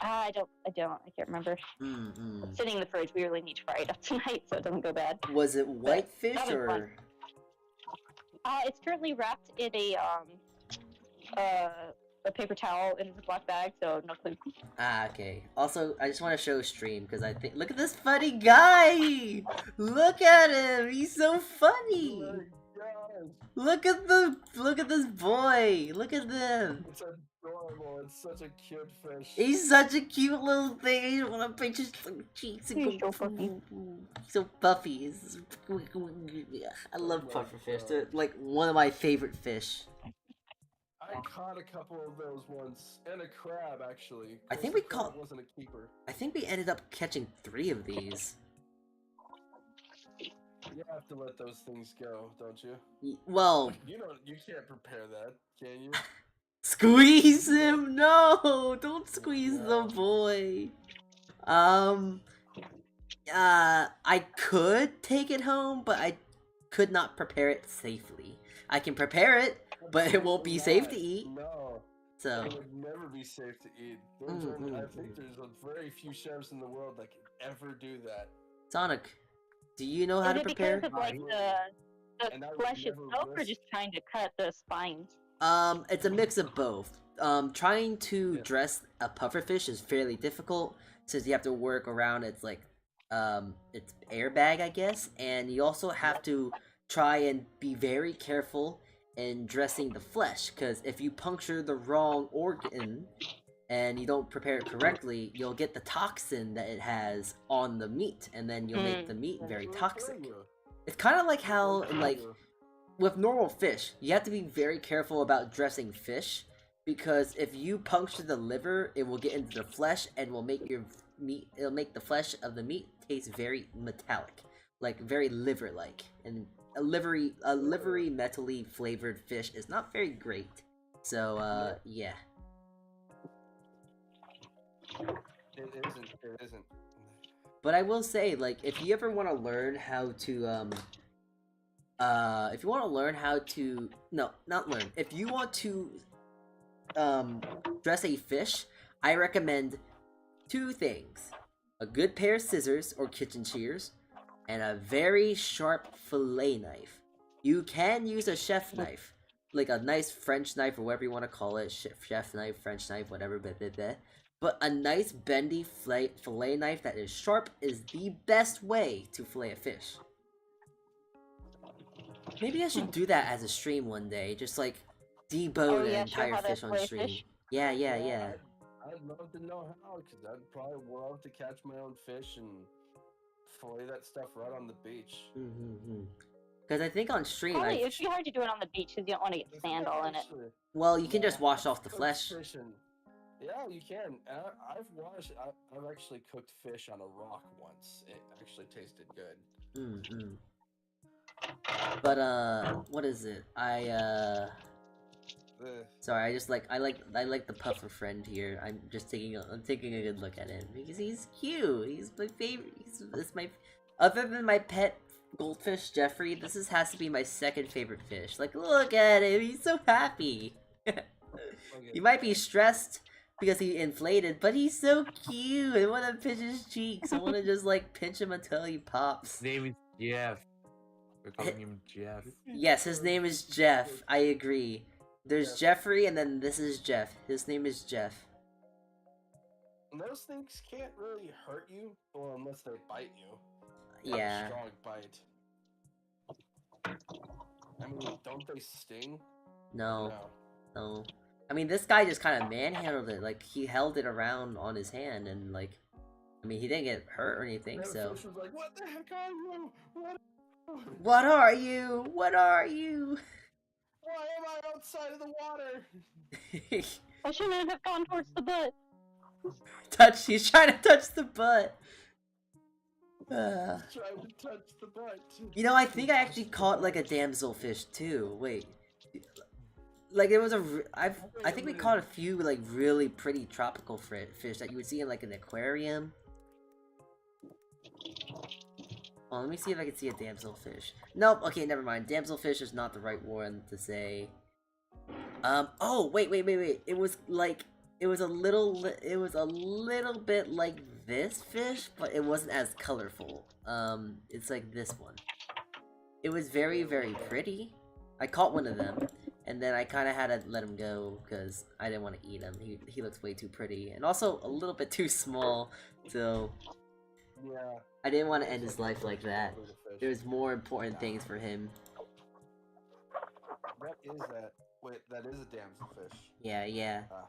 I don't. I can't remember. Mm-mm. It's sitting in the fridge. We really need to fry it up tonight so it doesn't go bad. Was it whitefish that was or? fun. It's currently wrapped in a paper towel in a black bag, so no clue. Ah, okay. Also, I just want to show stream because I think look at this funny guy. Look at him. He's so funny. Oh my gosh. Look at this boy. Look at them. It's adorable. It's such a cute fish. He's such a cute little thing. I want to pinch his cheeks and He's go. so puffy. He's so puffy. I love pufferfish. They're like one of my favorite fish. I caught a couple of those once, and a crab actually. I think The we crab caught- wasn't a keeper. I think we ended up catching 3 of these. You have to let those things go, don't you? Well, You can't prepare that, can you? squeeze him! No! Don't squeeze the boy! I could take it home, but I could not prepare it safely. I can prepare it, but it won't be safe to eat. No, So, it would never be safe to eat. I think there's a very few chefs in the world that can ever do that. Sonic, do you know how Is to it prepare? because of like And the I would flesh never itself, or risk- just trying to cut the spines? It's a mix of both. Trying to Yeah. dress a pufferfish is fairly difficult since you have to work around its its airbag, I guess, and you also have to try and be very careful in dressing the flesh, because if you puncture the wrong organ and you don't prepare it correctly, you'll get the toxin that it has on the meat, and then you'll make the meat very toxic. It's kind of like how with normal fish, you have to be very careful about dressing fish, because if you puncture the liver, it will get into the flesh and will make your meat. It'll make the flesh of the meat taste very metallic, like very liver-like, and a livery, metally flavored fish is not very great. So, yeah. It isn't. But I will say, like, if you ever want to learn how to, if you want to learn how to, no, not learn. If you want to, dress a fish, I recommend 2 things: a good pair of scissors or kitchen shears, and a very sharp fillet knife. You can use a chef knife, like a nice French knife or whatever you want to call it, chef knife, French knife, whatever, but a nice bendy fillet knife that is sharp is the best way to fillet a fish. Maybe I should do that as a stream one day, just like debone an show entire how to fish on fillet stream. fish. Yeah. I'd love to know how, because I'd probably love to catch my own fish and fillet that stuff right on the beach. Because I think on stream, Probably it'd be hard to do it on the beach because you don't want to get sand all in it. Actually, well, you can just yeah, wash off the cooked flesh. fish and- yeah, you can. And I've actually cooked fish on a rock once. It actually tasted good. But what is it? Ugh. Sorry, I like the puffer friend here. I'm taking a good look at him because he's cute. He's my favorite. Other than my pet goldfish Jeffrey, has to be my second favorite fish. Like, look at him. He's so happy. He might be stressed because he inflated, but he's so cute. I want to pinch his cheeks. I want to just like pinch him until he pops. His name is Jeff. We're calling him Jeff. Yes, his name is Jeff. I agree. There's Jeffrey, and then this is Jeff. His name is Jeff. And those things can't really hurt you, well, unless they bite you. Yeah. Strong bite. I mean, don't they sting? No. No. No. I mean, this guy just kind of manhandled it. Like, he held it around on his hand, and like, I mean, he didn't get hurt or anything. And the So. fish was like, "What the heck are you? What are you? What are you? Why am I outside of the water?" I shouldn't have gone towards the butt. He's trying to touch the butt. Trying to touch the butt. You know, I think I actually caught like a damselfish too. Wait, like it was I think we caught a few like really pretty tropical fish that you would see in like an aquarium. Oh, let me see if I can see a damselfish. Nope. Okay, never mind. Damselfish is not the right one to say. Oh, wait. It was like it was a little bit like this fish, but it wasn't as colorful. It's like this one. It was very, very pretty. I caught one of them, and then I kind of had to let him go because I didn't want to eat him. He looks way too pretty, and also a little bit too small. So Yeah. I didn't want to end his life like that. There's more important things for him. What is that? Wait, that is a damselfish. Yeah. Ah.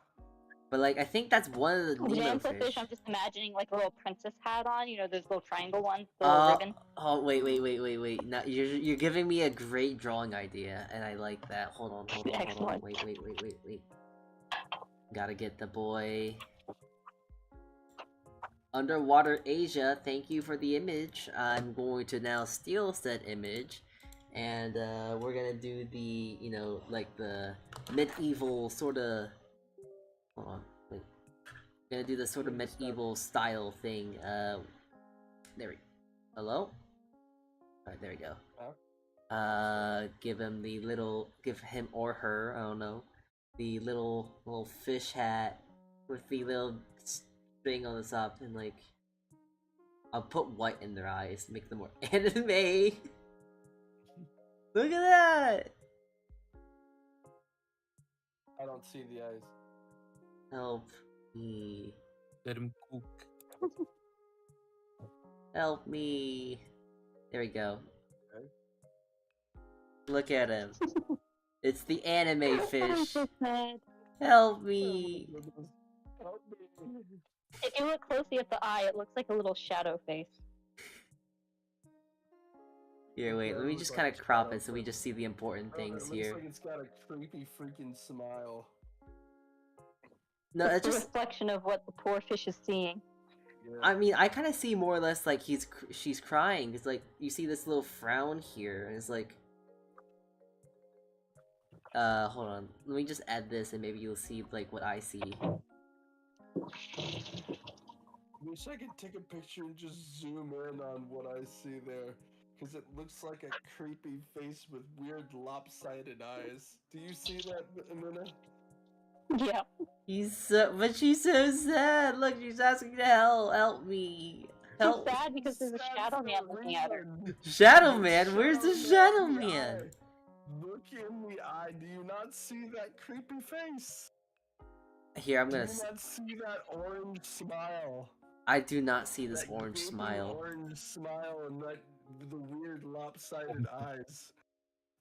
But like, I think that's one of the Nemo Damselfish, fish. I'm just imagining like a little princess hat on, you know, those little triangle ones, the little ribbon. Oh, wait. Now, you're giving me a great drawing idea, and I like that. Hold on. Excellent. Wait. Gotta get the boy. Underwater Asia, thank you for the image. I'm going to now steal said image, and we're gonna do the, you know, like the medieval sort of. Hold on, wait. Gonna do the sort of medieval style thing. There we. Hello. Alright, there we go. Give him the little, give him or her, I don't know, the little fish hat with the little thing on the top, and like, I'll put white in their eyes, make them more anime. Look at that. I don't see the eyes. Help me. Let him cook. Help me. There we go. Okay. Look at him. It's the anime fish. So sad. Help me. Help me. If you look closely at the eye, it looks like a little shadow face. Here, wait, let me just kind of crop it so we just see the important things It here. looks like it's got a creepy freaking smile. No, It's it's a just, reflection of what the poor fish is seeing. Yeah. I mean, I kind of see more or less like she's crying. It's like, you see this little frown here, and it's like, hold on. Let me just add this, and maybe you'll see like what I see. Wish I could take a picture and just zoom in on what I see there. Because it looks like a creepy face with weird lopsided eyes. Do you see that, Amina? Yeah. But she's so sad. Look, she's asking to help me. Help. She's sad because there's a shadow man looking at her. Shadow Man? Where's the Shadow Man? Look in the eye. Do you not see that creepy face? Here, I'm Do gonna. you not see that orange smile? I do not see this That orange gaping smile. Orange smile and that the weird lopsided eyes.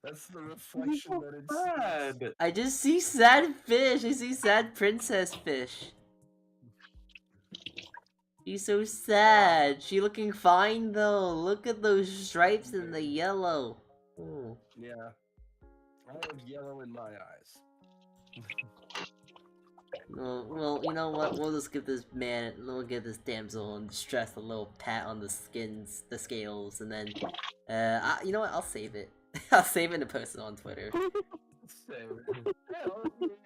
That's the reflection that it's. Bad. I just see sad fish. I see sad princess fish. She's so sad. She looking fine though. Look at those stripes and the yellow. Ooh. Yeah. I have yellow in my eyes. Well, you know what? We'll just give this man, we'll give this damsel in distress a little pat on the scales, and then, you know what? I'll save it. I'll save it and post it on Twitter.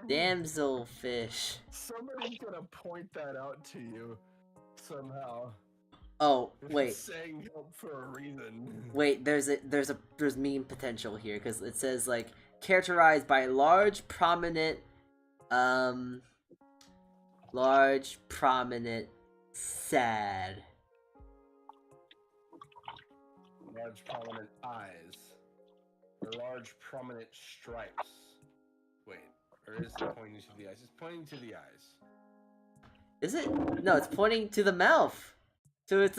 Damsel fish. Somebody's gonna point that out to you somehow. Oh, If wait. It's saying help for a reason. Wait, there's meme potential here, because it says, like, characterized by large, prominent, sad. Large prominent eyes. Or large prominent stripes. Wait, or is it pointing to the eyes? It's pointing to the eyes. Is it? No, it's pointing to the mouth. So it's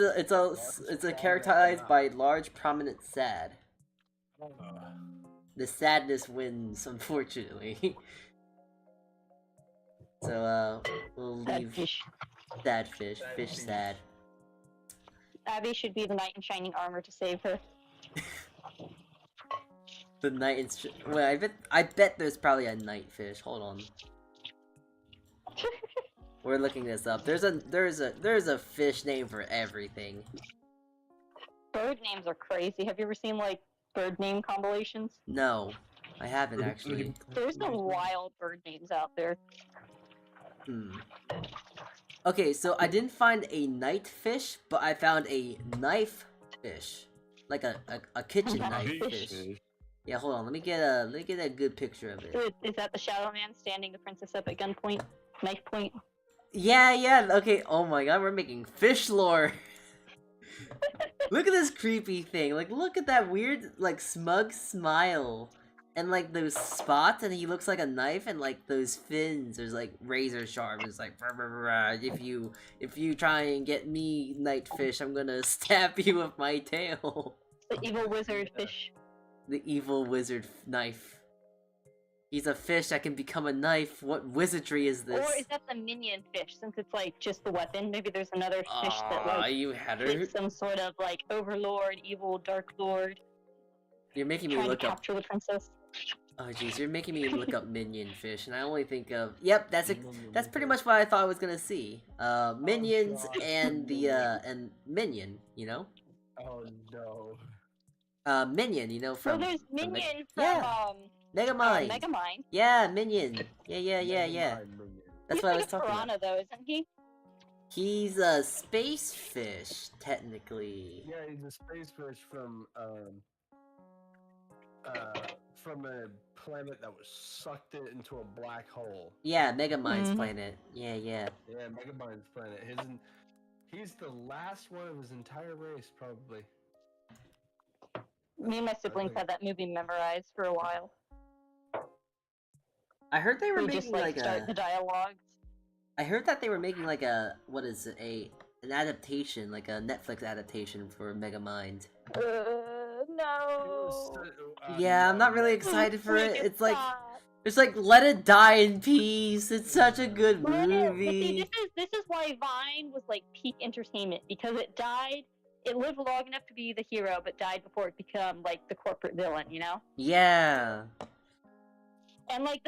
a characterized by large, prominent sad. The sadness wins, unfortunately. So we'll Sad leave fish. sad fish, fish sad. Abby should be the knight in shining armor to save her. The night is. Wait, I bet there's probably a night fish. Hold on. We're looking this up. There's a fish name for everything. Bird names are crazy. Have you ever seen like bird name compilations? No, I haven't actually. There's some wild bird names out there. Okay, so I didn't find a night fish, but I found a knife fish, like a kitchen knife fish. Yeah, hold on. Let me get a good picture of it. Is that the Shadow Man standing the princess up at gunpoint? Knife point? Yeah. Okay. Oh my god, we're making fish lore. Look at this creepy thing. Like, look at that weird, like, smug smile. And, like, those spots, and he looks like a knife, and, like, those fins are, like, razor sharp. It's like, rah, rah, rah. If you try and get me, night fish, I'm gonna stab you with my tail. The evil wizard fish. The evil wizard knife. He's a fish that can become a knife. What wizardry is this? Or is that the minion fish, since it's like just the weapon? Maybe there's another fish that like you had her. is some sort of like overlord, evil dark lord. You're making me trying look to up. capture the princess. Oh jeez, you're making me look up minion fish, and I only think of that's pretty much what I thought I was gonna see. Minions and the and minion, you know. Oh no. Minion, you know from. So there's from minion yeah. from Megamind. Megamind. Yeah, minion. Yeah. That's He's what I like was a talking piranha, about. though, isn't he? He's a space fish, technically. Yeah, he's a space fish from a planet that was sucked into a black hole. Yeah, Megamind's Mhm. planet. Yeah. Yeah, Megamind's planet. He's the last one of his entire race, probably. Me and my siblings had that movie memorized for a while. I heard they were We making just like start the dialogues. I heard that they were making like a what is it, an adaptation, like a Netflix adaptation for Megamind. No. Yeah, I'm not really excited for Make it. stop. It's like let it die in peace. It's such a good But see, movie. this is why Vine was like peak entertainment, because it died. It lived long enough to be the hero, but died before it became like the corporate villain. You know. Yeah. And like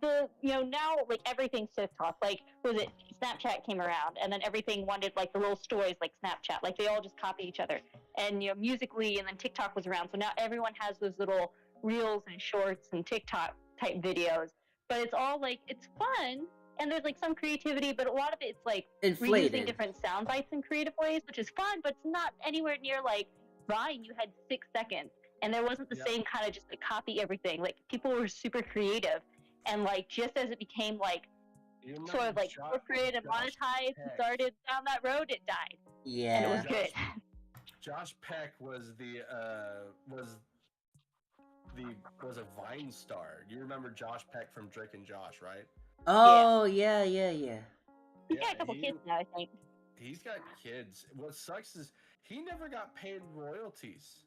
the you know, now like everything's TikTok. Like was it Snapchat came around, and then everything wanted like the little stories like Snapchat. Like they all just copy each other. And you know, Musically, and then TikTok was around. So now everyone has those little reels and shorts and TikTok type videos. But it's all like it's fun, and there's like some creativity, but a lot of it's like Inflated. reusing different sound bites in creative ways, which is fun, but it's not anywhere near like Vine. You had 6 seconds. And there wasn't the same kind of just like copy everything. Like people were super creative, and like just as it became like sort of like corporate and monetized and started down that road, it died. Yeah. And it was good. Josh Peck was a Vine star. You remember Josh Peck from Drake and Josh, right? Oh yeah. He's Yeah, got a couple kids now, I think. He's got kids. What sucks is he never got paid royalties.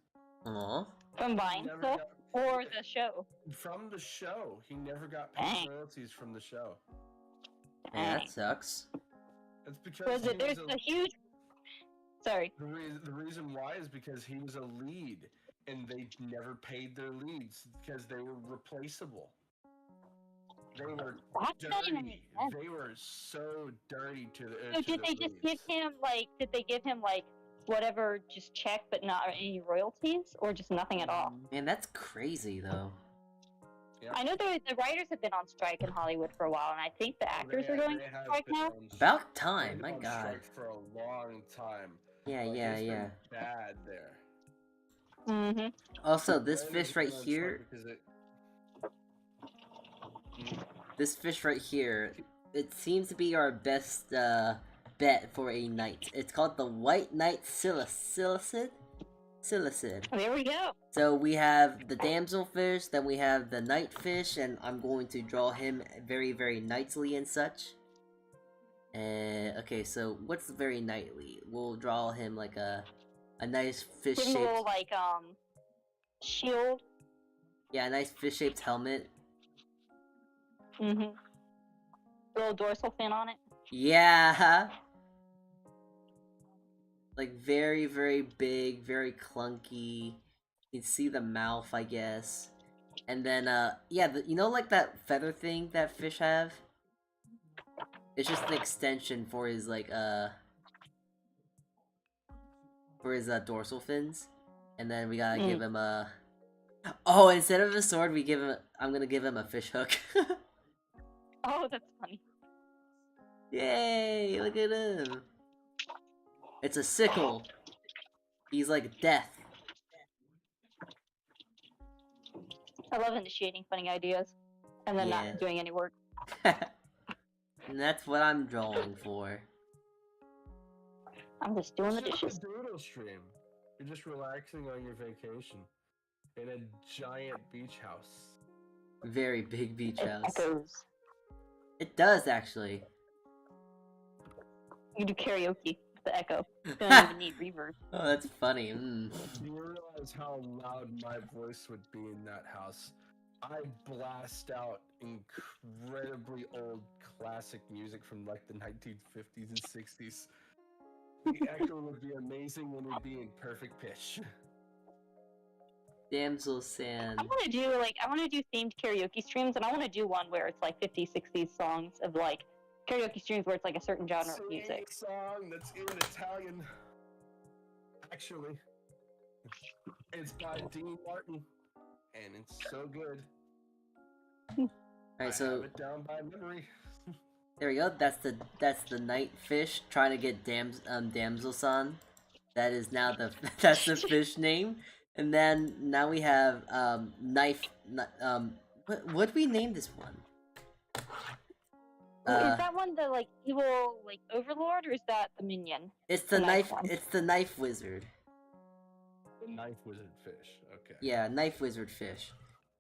Aw. From Vine Never stuff got- or the show. From the show. He never got paid Dang. royalties from the show. Yeah, that sucks. It's because Was it? There's a huge. Sorry. The reason why is because he was a lead, and they never paid their leads because they were replaceable. They were That doesn't even dirty. make sense. They were so dirty to the. So to did the they just leads. give him like? Did they give him like whatever, just check, but not any royalties, or just nothing at all? Man, that's crazy though. Yeah. I know the writers have been on strike in Hollywood for a while, and I think the actors are going They on have strike been now. on- About they've time, been my on god. strike for a long time. Yeah, Like, yeah, it's been yeah. Bad there. Mm-hmm. Also, this They've fish been right on strike here, because it- this fish right here, it seems to be our best bet for a knight. It's called the White Knight Silicid. There we go. So we have the damselfish, then we have the night fish, and I'm going to draw him very, very knightly and such. And okay, so what's very knightly? We'll draw him like a nice fish Give him a shaped, little like shield. yeah, a nice fish shaped helmet. Mm-hmm. Little dorsal fin on it. Yeah. Like very, very big, very clunky. You can see the mouth, I guess. And then, yeah, you know, like that feather thing that fish have? It's just an extension for his, like, dorsal fins. And then we gotta give him a... Oh, instead of a sword, we give him I'm gonna give him a fish hook. Oh, that's funny. Yay, look at him. It's a sickle. He's like death. I love initiating funny ideas and then Yeah. not doing any work. And that's what I'm drawing for. I'm just doing the It's dishes. a doodle stream. You're just relaxing on your vacation in a giant beach house. Very big beach It house. echoes. It does, actually. You do karaoke with the echo. You don't even need reverb. Oh, that's funny. Do you realize how loud my voice would be in that house? I blast out incredibly old classic music from like the 1950s and 60s. The echo would be amazing and it'd be in perfect pitch. Damsel Sand. I want to do themed karaoke streams, and I want to do one where it's like 50s, 60s songs of like karaoke streams where it's like a certain genre of Sing music. a song that's in Italian. Actually, it's by Dean Martin, and it's so good. Alright, I have so it down by memory. there we go. That's the night fish trying to get Damsel-san. That is now the that's the fish name. And then now we have what we name this one? Is that one the like evil like overlord, or is that the minion? It's the the knife knife. one? It's the knife wizard. Knife wizard fish. Okay. Yeah, knife wizard fish.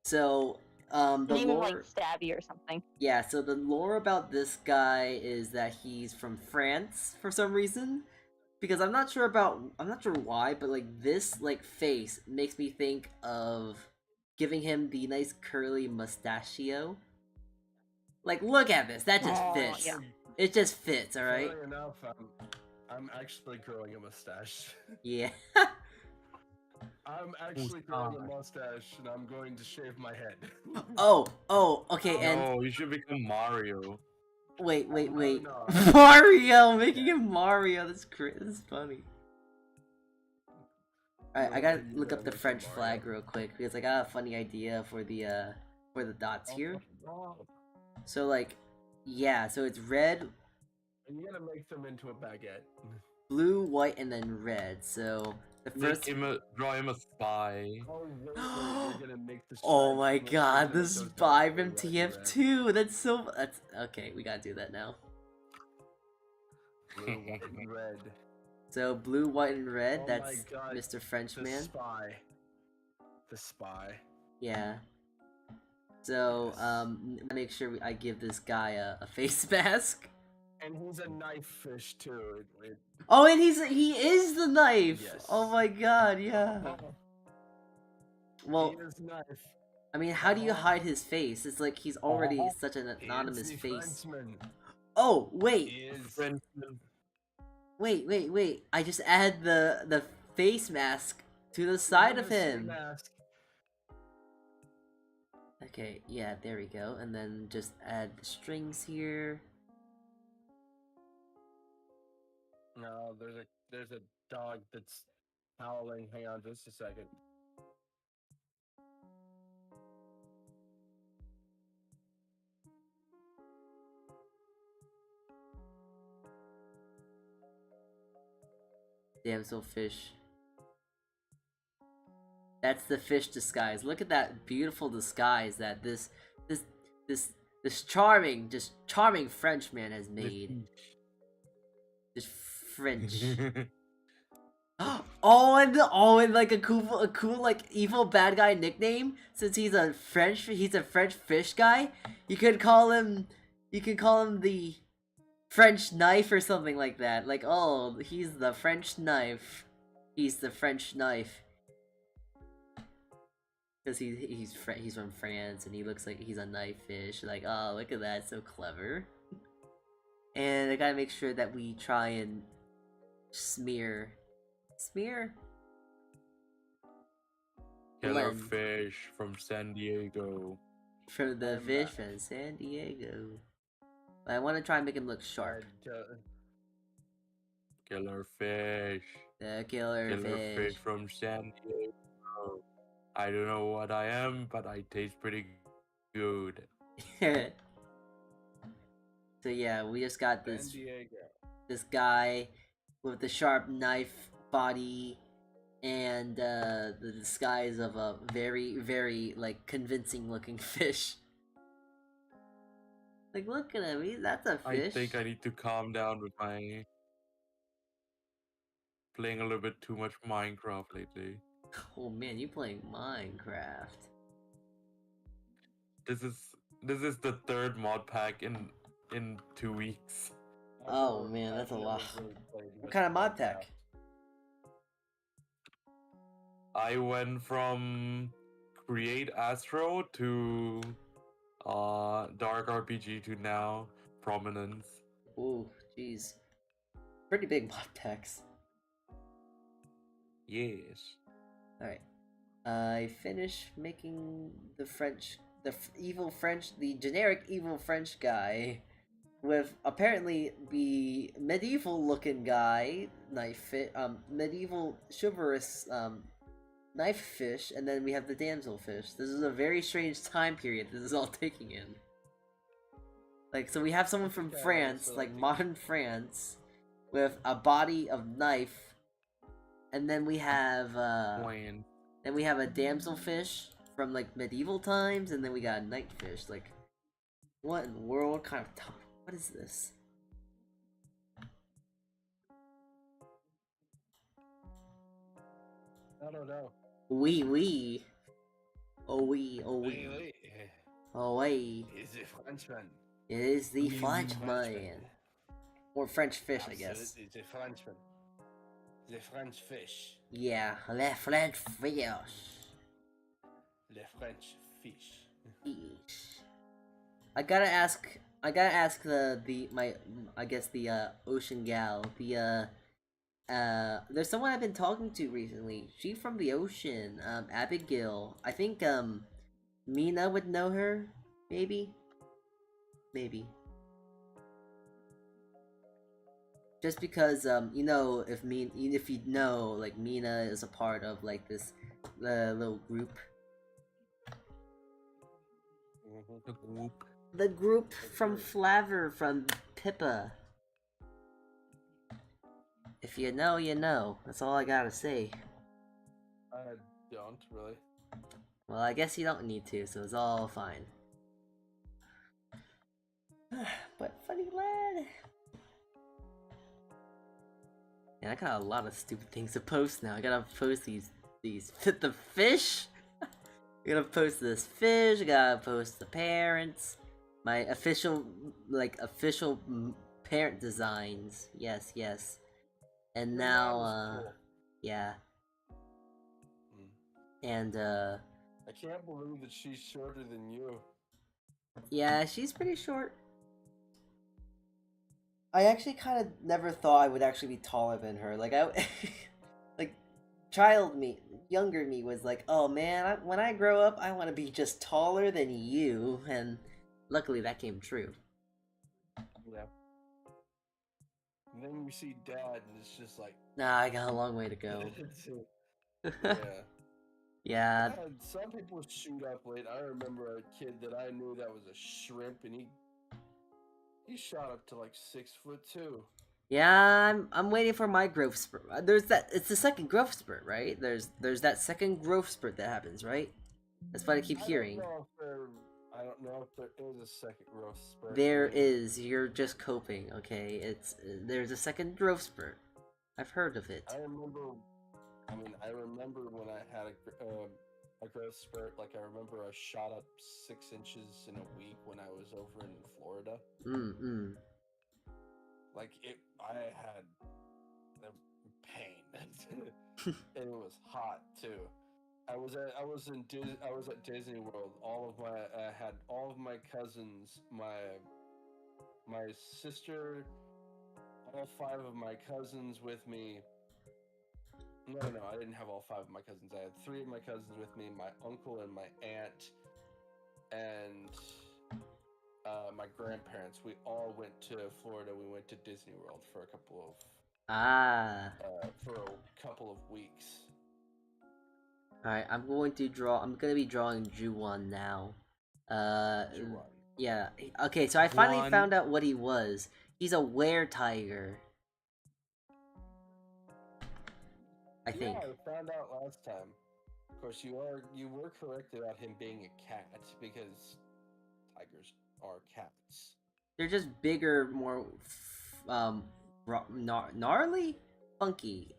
So the Name him lore. like Stabby or something. Yeah, so the lore about this guy is that he's from France for some reason. Because I'm not sure why, but like this like face makes me think of giving him the nice curly mustachio. Like, look at this, that just Oh, fits. yeah. It just fits, alright? Funny enough, I'm actually growing a mustache. Yeah. I'm actually growing a mustache, and I'm going to shave my head. oh, okay, and No, you should become Mario. wait. no. Mario, making him Mario, that's funny. Alright, I gotta look up the French flag real quick, because I got a funny idea for the dots here. So like, yeah, so it's red, And you're gonna make them into a baguette. blue, white, and then red. So the first. Draw him a spy. Oh, wait, you're gonna make the Oh stripes my look god, like the those spy dots from that are red. TF2! That's okay, we gotta do that now. Blue, white, and red. So blue, white, and red, Oh that's my God, Mr. The Frenchman. spy. The spy. Yeah. So, Yes. make sure I give this guy a face mask. And he's a knife fish too. Oh, and he is the knife! Yes. Oh my god, yeah. Well, he is knife. I mean, how do you hide his face? It's like he's already such an anonymous He is the face. Frenchman. Oh, He wait! is Frenchman. Wait. I just add the face mask to the side of the sea him. mask. Okay, yeah, there we go. And then just add the strings here. No, there's a dog that's howling. Hang on just a second. Damsel fish. That's the fish disguise. Look at that beautiful disguise that this charming Frenchman has made. This French. and like a cool like evil bad guy nickname, since he's a French fish guy. You could call him the French knife or something like that. Like, oh, he's the French knife. He's the French knife. Because he's from France and he looks like he's a knife fish. Like, oh, look at that, so clever. And I gotta make sure that we try and smear. Killer Blend. fish from San Diego. From the fish from San Diego. I want to try and make him look sharp. Killer fish. The killer fish. from San Diego. I don't know what I am, but I taste pretty good. So yeah, we just got this San Diego. this guy with the sharp knife body and the disguise of a very, very like convincing looking fish. Like, look at him, that's a fish. I think I need to calm down with my playing a little bit too much Minecraft lately. Oh man, you playing Minecraft. This is the third mod pack in 2 weeks. Oh man, that's a lot. What kind of mod pack? I went from Create Astro to Dark RPG to now Prominence. Ooh, jeez. Pretty big mod packs. Yes. Alright. I finished making the generic evil French guy with apparently the medieval looking guy, medieval chivalrous knife fish, and then we have the damsel fish. This is a very strange time period this is all taking in. Like, so we have someone from France, like modern France, with a body of knife, and then we have then we have a damselfish from like medieval times, and then we got a knightfish. Like, what in the world? What kind of what is this? I don't know. Oui, oui. Oh, oui, oh, oui. Wait. Oh, oui. Is it Frenchman? It is the Oui, oui, Frenchman. Frenchman. Or French fish, I guess. Absolutely, the Frenchman. The French fish. Yeah, le French fish. The French fish. Fish. I gotta ask the ocean gal, there's someone I've been talking to recently. She from the ocean, Abigail. I think, Mina would know her, maybe? Maybe. Just because, you know, if you know, like, Mina is a part of, like, this, little group. The group. The group from Flavor, from Pippa. If you know, you know. That's all I gotta say. I don't really. Well, I guess you don't need to, so it's all fine. But funny lad. And I got a lot of stupid things to post now. I gotta post these the fish. I gotta post this fish. I gotta post the parents. My official parent designs. Yes. And now, yeah. And, I can't believe that she's shorter than you. yeah, she's pretty short. I actually kind of never thought I would actually be taller than her. Like, like, younger me was like, oh man, when I grow up, I want to be just taller than you. And luckily that came true. Yeah. And then you see Dad, and it's just like. Nah, I got a long way to go. Yeah. Yeah. I had some people shoot up late. I remember a kid that I knew that was a shrimp, and he shot up to like 6'2". Yeah, I'm waiting for my growth spurt. It's the second growth spurt, right? There's that second growth spurt that happens, right? That's what I keep hearing. I don't know if there is a second growth spurt. There is. You're just coping, okay? There's a second growth spurt. I've heard of it. I remember when I had a growth spurt. Like, I remember I shot up 6 inches in a week when I was over in Florida. Like I had the pain, and it was hot too. I was at Disney World. I had all of my cousins, my sister, all 5 of my cousins with me. No, I didn't have all 5 of my cousins. I had 3 of my cousins with me, my uncle and my aunt, and my grandparents. We all went to Florida. We went to Disney World for a couple of weeks. Alright, I'm going to be drawing Juwon now. Juwan. Yeah. Okay, so I finally Juwan. found out what he was. He's a were-tiger. I think. Yeah, I found out last time. Of course, you were correct about him being a cat because tigers are cats. They're just bigger, more gnarly, funky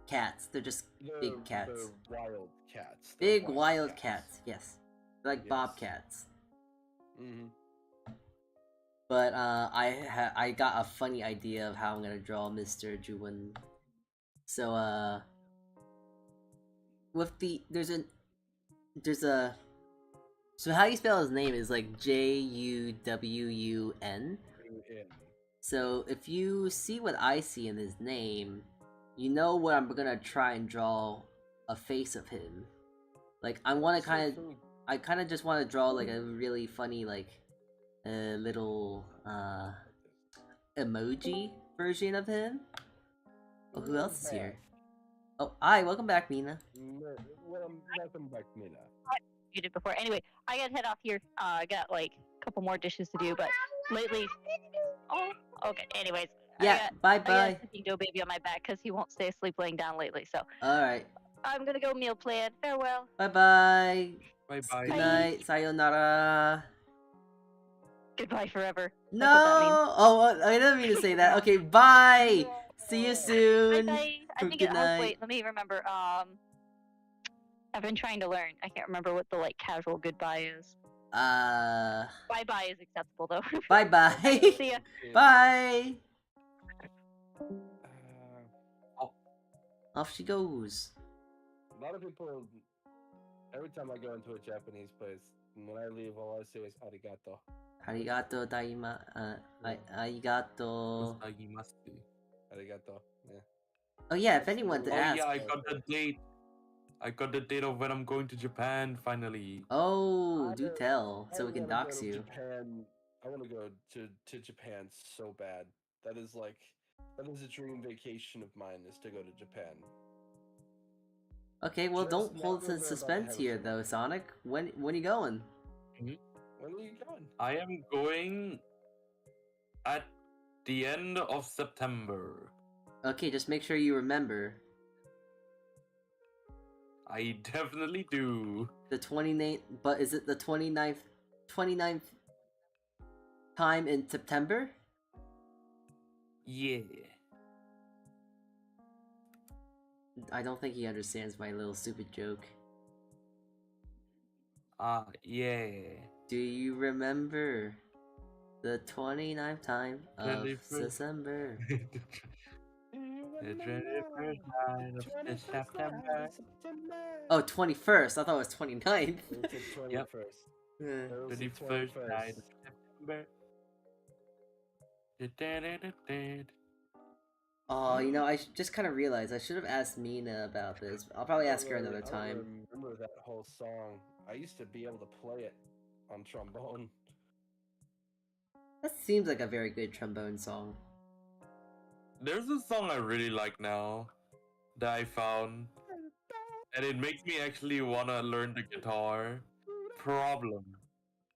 cats. They're just big cats. They're wild cats. Big wild cats. Yes, they're like Yes. bobcats. Mm-hmm. But I got a funny idea of how I'm gonna draw Mr. Juwon. So with there's a so how you spell his name is like Juwun. So if you see what I see in his name, you know what I'm gonna try and draw a face of him. Like I kind of just want to draw like a really funny like little emoji version of him. Oh, who else is here? Oh, hi, welcome back, Mina. Welcome back, Mina. You did before. Anyway, I gotta head off here. I got like a couple more dishes to do, but lately. Oh, okay. Anyways. Yeah, I got bye. a sleeping dough baby on my back because he won't stay asleep laying down lately. So Alright, I'm gonna go meal plan. Farewell. bye. Bye Good bye. night, sayonara. Goodbye forever. No! That's what that means. Oh, I didn't mean to say that. Okay, bye! See you Bye soon! bye. I think Good night. wait, let me remember. I've been trying to learn. I can't remember what the like casual goodbye is. Bye bye is acceptable though. Bye bye. See ya. Bye! Uh, Off she goes. a lot of people. Every time I go into a Japanese place, when I leave, all I say is arigato. Arigato arigato. Usagi-masu. Arigato. Yeah. Oh yeah, if anyone to Oh ask. yeah, I got the date. I got the date of when I'm going to Japan finally. Oh, do tell, so we can I wanna go dox to you. Japan. I want to go to Japan so bad. That is a dream vacation of mine is to go to Japan. Okay, well Just don't hold never the know suspense about here housing. though, Sonic. When are you going? When are you going? I am going at the end of September. Okay, just make sure you remember. I definitely do. The 29th, but is it the 29th time in September? Yeah. I don't think he understands my little stupid joke. Yeah. Do you remember the 29th time of 21st. December? The 21st night of September. Oh, 21st. I thought it was 29th. It's the 21st. Yep. Yeah. It was the 21st night of September. Oh, you know, just kind of realized I should have asked Mina about this. I'll probably ask her another time. I remember that whole song. I used to be able to play it on trombone. That seems like a very good trombone song. There's a song I really like now that I found, and it makes me actually wanna learn the guitar. Problem: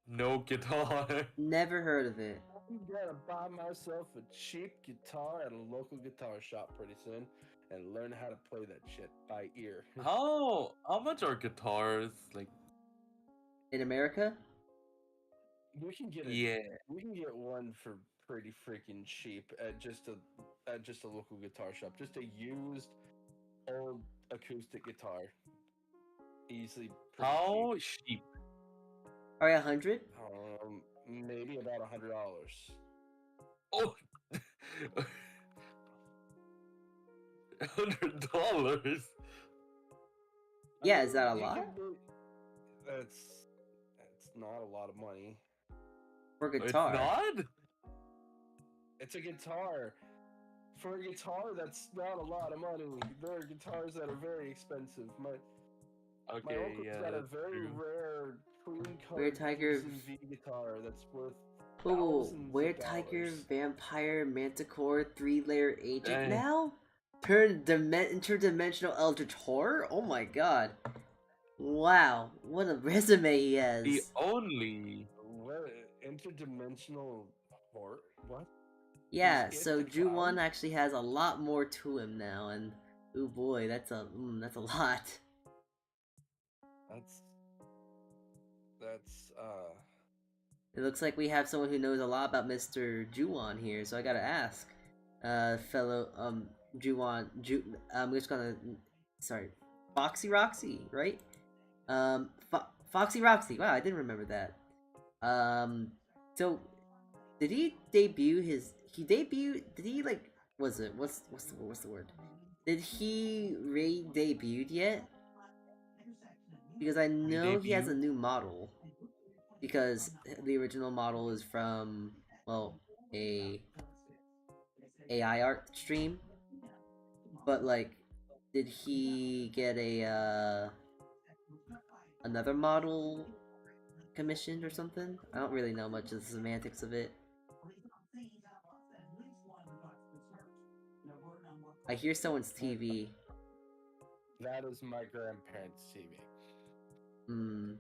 no guitar. Never heard of it. I'm gonna buy myself a cheap guitar at a local guitar shop pretty soon and learn how to play that shit by ear. How much are guitars? Like, In America? We can get we can get one for pretty freaking cheap at just a local guitar shop. Just a used old acoustic guitar. Easily pretty how cheap. cheap? Alright, 100? Maybe about $100. Oh, $100. Yeah, is that a You lot can do- That's not a lot of money. for It's guitar? not? It's a guitar. For a guitar, that's not a lot of money. There are guitars that are very expensive. My Okay, uncle's yeah, got a that's very true. rare cream Weird colored Tiger- Gibson V guitar that's worth Whoa, thousands Weird of Tiger, dollars. Vampire, Manticore, 3-layer agent Dang. now? Interdimensional Eldritch Horror? Oh my god. Wow, what a resume he has. The only What interdimensional horror? What? Yeah, Is it so the Ju1 clown? actually has a lot more to him now, and oh boy, that's a lot. That's It looks like we have someone who knows a lot about Mr. Ju1 here, so I gotta ask, fellow Ju1, I'm just gonna, sorry, Foxy Roxy, right? Foxy Roxy. Wow, I didn't remember that. So did he debut his? He debuted. Did he like? Was it? What's the word? Did he re-debuted yet? Because I know he has a Re-debut? new model. Because the original model is from, well, a AI art stream. But like, did he get a another model commissioned or something? I don't really know much of the semantics of it. I hear someone's TV. that is my grandparents' TV. Hmm.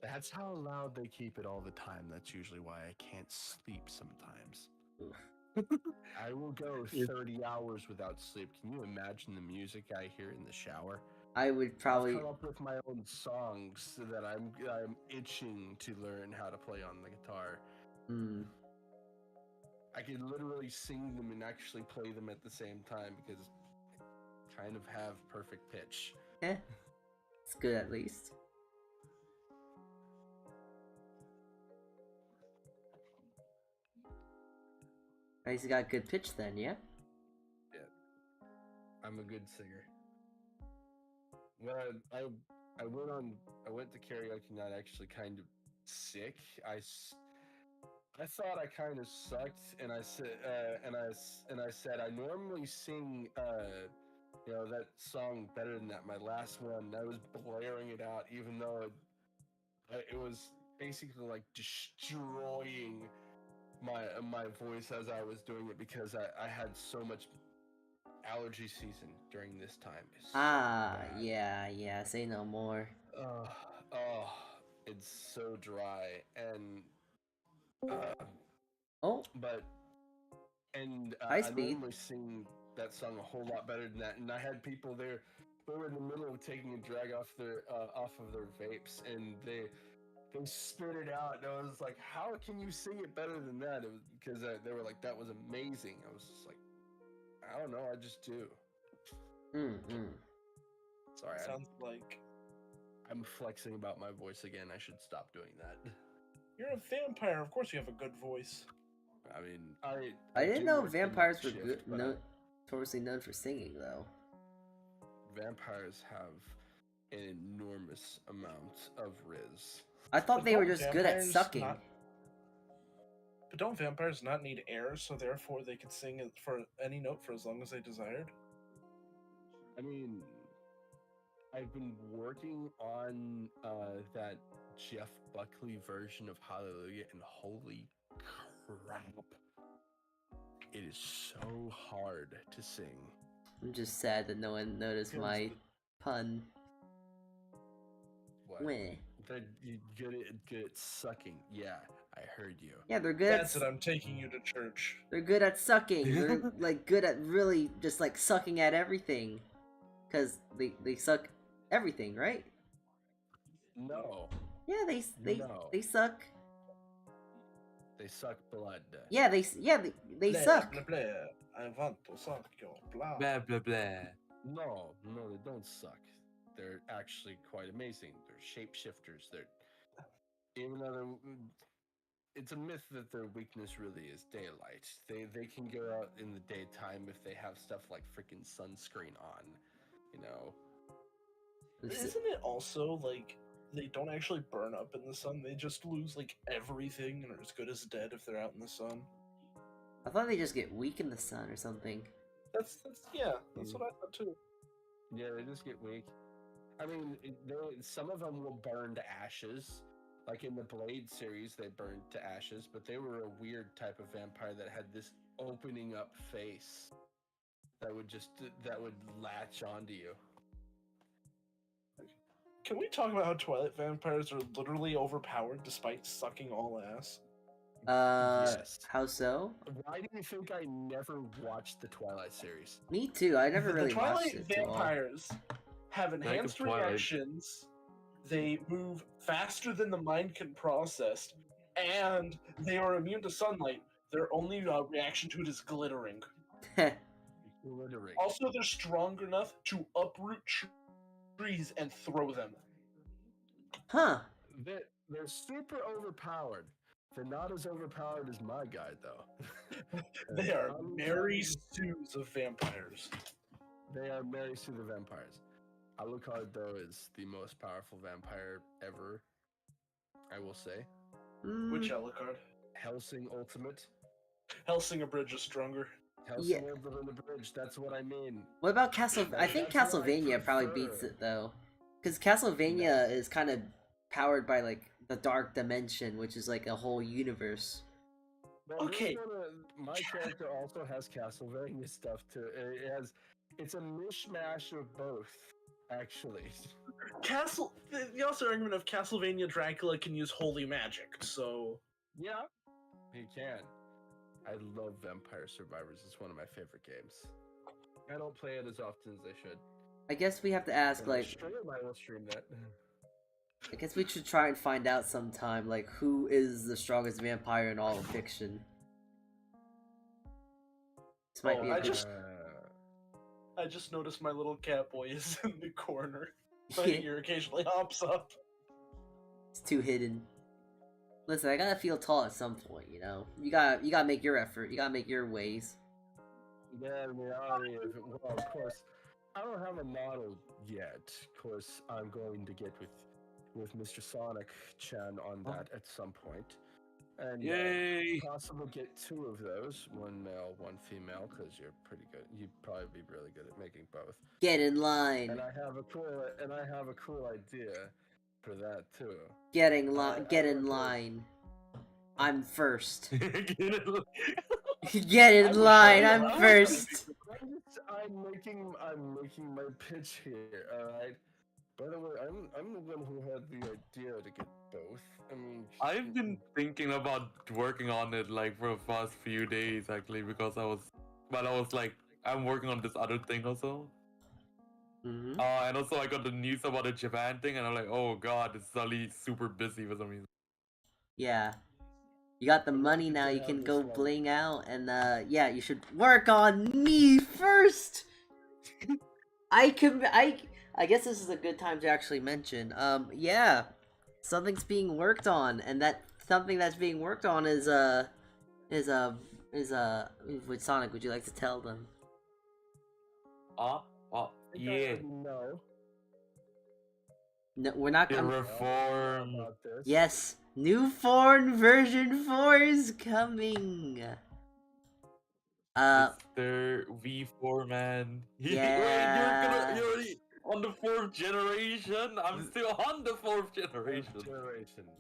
That's how loud they keep it all the time. That's usually why I can't sleep sometimes. I will go 30 hours without sleep. Can you imagine the music I hear in the shower? I would probably. I've come up with my own songs that I'm itching to learn how to play on the guitar. Hmm. I could literally sing them and actually play them at the same time because I kind of have perfect pitch. Eh. It's good at least. At least he got good pitch then, yeah? I'm a good singer. When I went to karaoke night actually kind of sick. I thought I kind of sucked, and I said I said I normally sing that song better than that. My last one, I was blaring it out, even though it was basically like destroying my voice as I was doing it because I had so much allergy season during this time. It's so bad. Yeah, say no more. It's so dry and Oh, High I speed. normally sing that song a whole lot better than that, and I had people there who were in the middle of taking a drag off of their vapes, and they spit it out, and I was like, how can you sing it better than that? It was because they were like, that was amazing. I was just like, I don't know, I just do. Sorry, Sounds like I'm flexing about my voice again. I should stop doing that. you're a vampire. Of course, you have a good voice. I mean, I didn't do know work the vampires night were shift, good, but notoriously known for singing, though. vampires have an enormous amount of riz. I thought But they were don't just good at vampires sucking. But don't vampires not need air, so therefore they could sing it for any note for as long as they desired? I mean, I've been working on that Jeff Buckley version of Hallelujah, and holy crap, it is so hard to sing. I'm just sad that no one noticed Feels my good. pun. What? Weh. They're good at sucking. Yeah, I heard you. Yeah, they're good That's at. it, I'm taking you to church. They're good at sucking. They're like good at really just like sucking at everything, cause they suck everything, right? No, Yeah, they No. they suck. they suck blood. Yeah, they Blah, suck. Blah, blah. I want to suck your blood. Blah blah blah. No, they don't suck. They're actually quite amazing. They're shapeshifters. They're even though it's a myth that their weakness really is daylight. They can go out in the daytime if they have stuff like freaking sunscreen on, you know. Isn't it also like they don't actually burn up in the sun? They just lose like everything and are as good as dead if they're out in the sun. I thought they just get weak in the sun or something. That's what I thought too. Yeah, they just get weak. I mean, some of them will burn to ashes. Like in the Blade series, they burned to ashes, but they were a weird type of vampire that had this opening up face that would latch onto you. Can we talk about how Twilight vampires are literally overpowered despite sucking all ass? Yes. How so? Why do you think I never watched the Twilight series? Me too. I never really The watched Twilight it too all. vampires have enhanced Twilight. reactions. They move faster than the mind can process, and they are immune to sunlight. Their only reaction to it is glittering. Glittering. Also, they're strong enough to uproot trees and throw them. Huh. They're super overpowered. They're not as overpowered as my guy, though. They are Mary Sues of vampires. They are Mary Sue the vampires. Alucard, though, is the most powerful vampire ever, I will say. Which Alucard? Helsing Ultimate. Hellsinger Bridge is stronger. Helsing Ultimate Bridge, that's what I mean. What about I think That's what I Castlevania probably prefer. beats it though, because Castlevania is kind of powered by like the dark dimension, which is like a whole universe. Well, Okay. My character also has Castlevania stuff too. It's a mishmash of both, actually. The also argument of Castlevania Dracula can use holy magic, so Yeah, he can. I love Vampire Survivors. It's one of my favorite games. I don't play it as often as I should. I guess we have to ask When I like, will stream that. I guess we should try and find out sometime like who is the strongest vampire in all of fiction. This might be. I just noticed my little cat boy is in the corner. My ear occasionally hops up. It's too hidden. Listen, I gotta feel tall at some point, you know. You gotta make your effort. You gotta make your ways. Yeah, in reality, well, of course, I don't have a model yet. Of course, I'm going to get with Mr. Sonic-chan on that at some point. And Yay! possibly get 2 of those, 1 male, 1 female, because you're pretty good. You'd probably be really good at making both. Get in line. And I have a cool idea for that too. Get in line. I'm first. Get in line. I'm first. I'm making my pitch here. All right. By the way, I'm the one who had the idea to get both. I mean, I've been thinking about working on it like for the past few days actually because I was like, I'm working on this other thing also. Mm-hmm. And also I got the news about the Japan thing and I'm like, oh god, it's suddenly super busy for some reason. Yeah. You got the money now, you can go bling out, and yeah, you should work on me first! I guess this is a good time to actually mention, yeah, something's being worked on, and that something that's being worked on is with Sonic, would you like to tell them? Yeah. No, we're not The gonna... reform. Yes, New Form version 4 is coming! Mr. V4 man. Yeah. Wait, you're already on the 4th generation? I'm still on the 4th generation.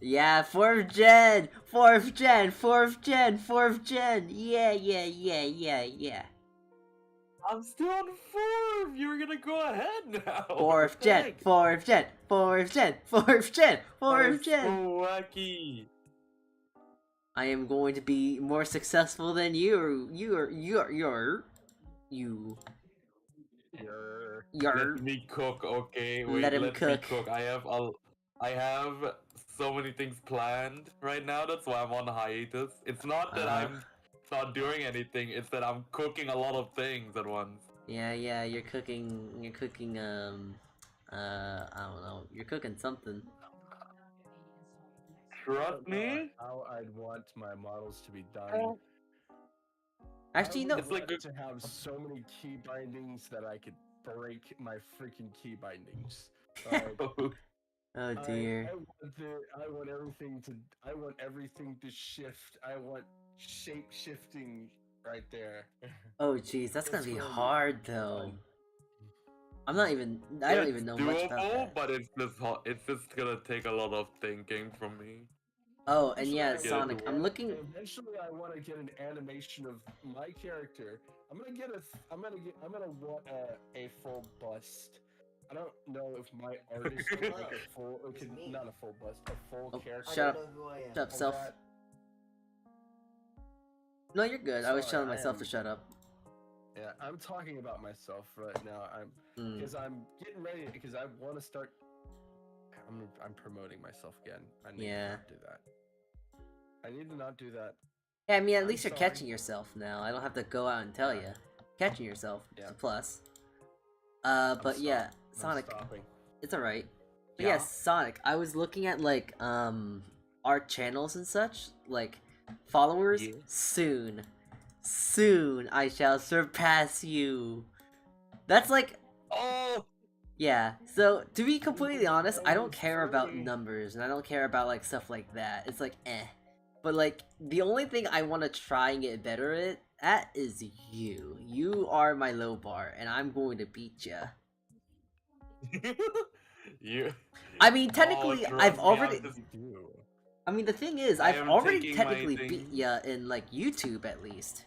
Yeah, 4th gen! 4th gen! 4th gen! 4th gen! Yeah. I'm still on 4th! You're gonna go ahead now! 4th gen! 4th gen! 4th gen! 4th gen! 4th gen! So wacky! I am going to be more successful than you. Let me cook, okay? Wait, Let him me cook. cook. I have so many things planned right now. That's why I'm on hiatus. It's not that I'm not doing anything. It's that I'm cooking a lot of things at once. Yeah, you're cooking, I don't know, you're cooking something. Trust me. How I'd want my models to be done. Actually, I no. would It's like want to have so many key bindings that I could break my freaking key bindings. Like, Oh dear. I want everything to shift. I want shape shifting right there. Oh jeez, that's gonna It's be gonna be hard though. fun. I don't even know much about doable, that. but it's just gonna take a lot of thinking from me. Oh, and Eventually, yeah, I wanna Sonic, get I'm an- looking. Eventually, I want to get an animation of my character. I'm gonna want a full bust. I don't know if my artist can make a full, not a full bust, a full Oh, character. shut up. Shut up, of self. that. No, you're good. I was Sorry, telling I myself am- to shut up. Yeah, I'm talking about myself right now. Mm. Because I'm getting ready because I want to start. I'm promoting myself again. I need Yeah. to not do that. I need to not do that. Yeah, I mean, at I'm least you're sorry. catching yourself now. I don't have to go out and tell you. Catching yourself is Yeah. a plus. I'm But yeah, I'm Sonic, stopping. it's alright. But Yeah. yeah, Sonic, I was looking at like our channels and such, like followers. Yeah. Soon I shall surpass you. That's like, Oh, yeah. So to be completely honest, I don't That care is about funny. numbers and I don't care about like stuff like that. It's like eh. But like the only thing I want to try and get better at is you. You are my low bar, and I'm going to beat you. you. I mean, Oh, technically, trust I've me, already. I'm just- I mean, the thing is, I I've am already taking my technically beat thing. ya in like YouTube at least,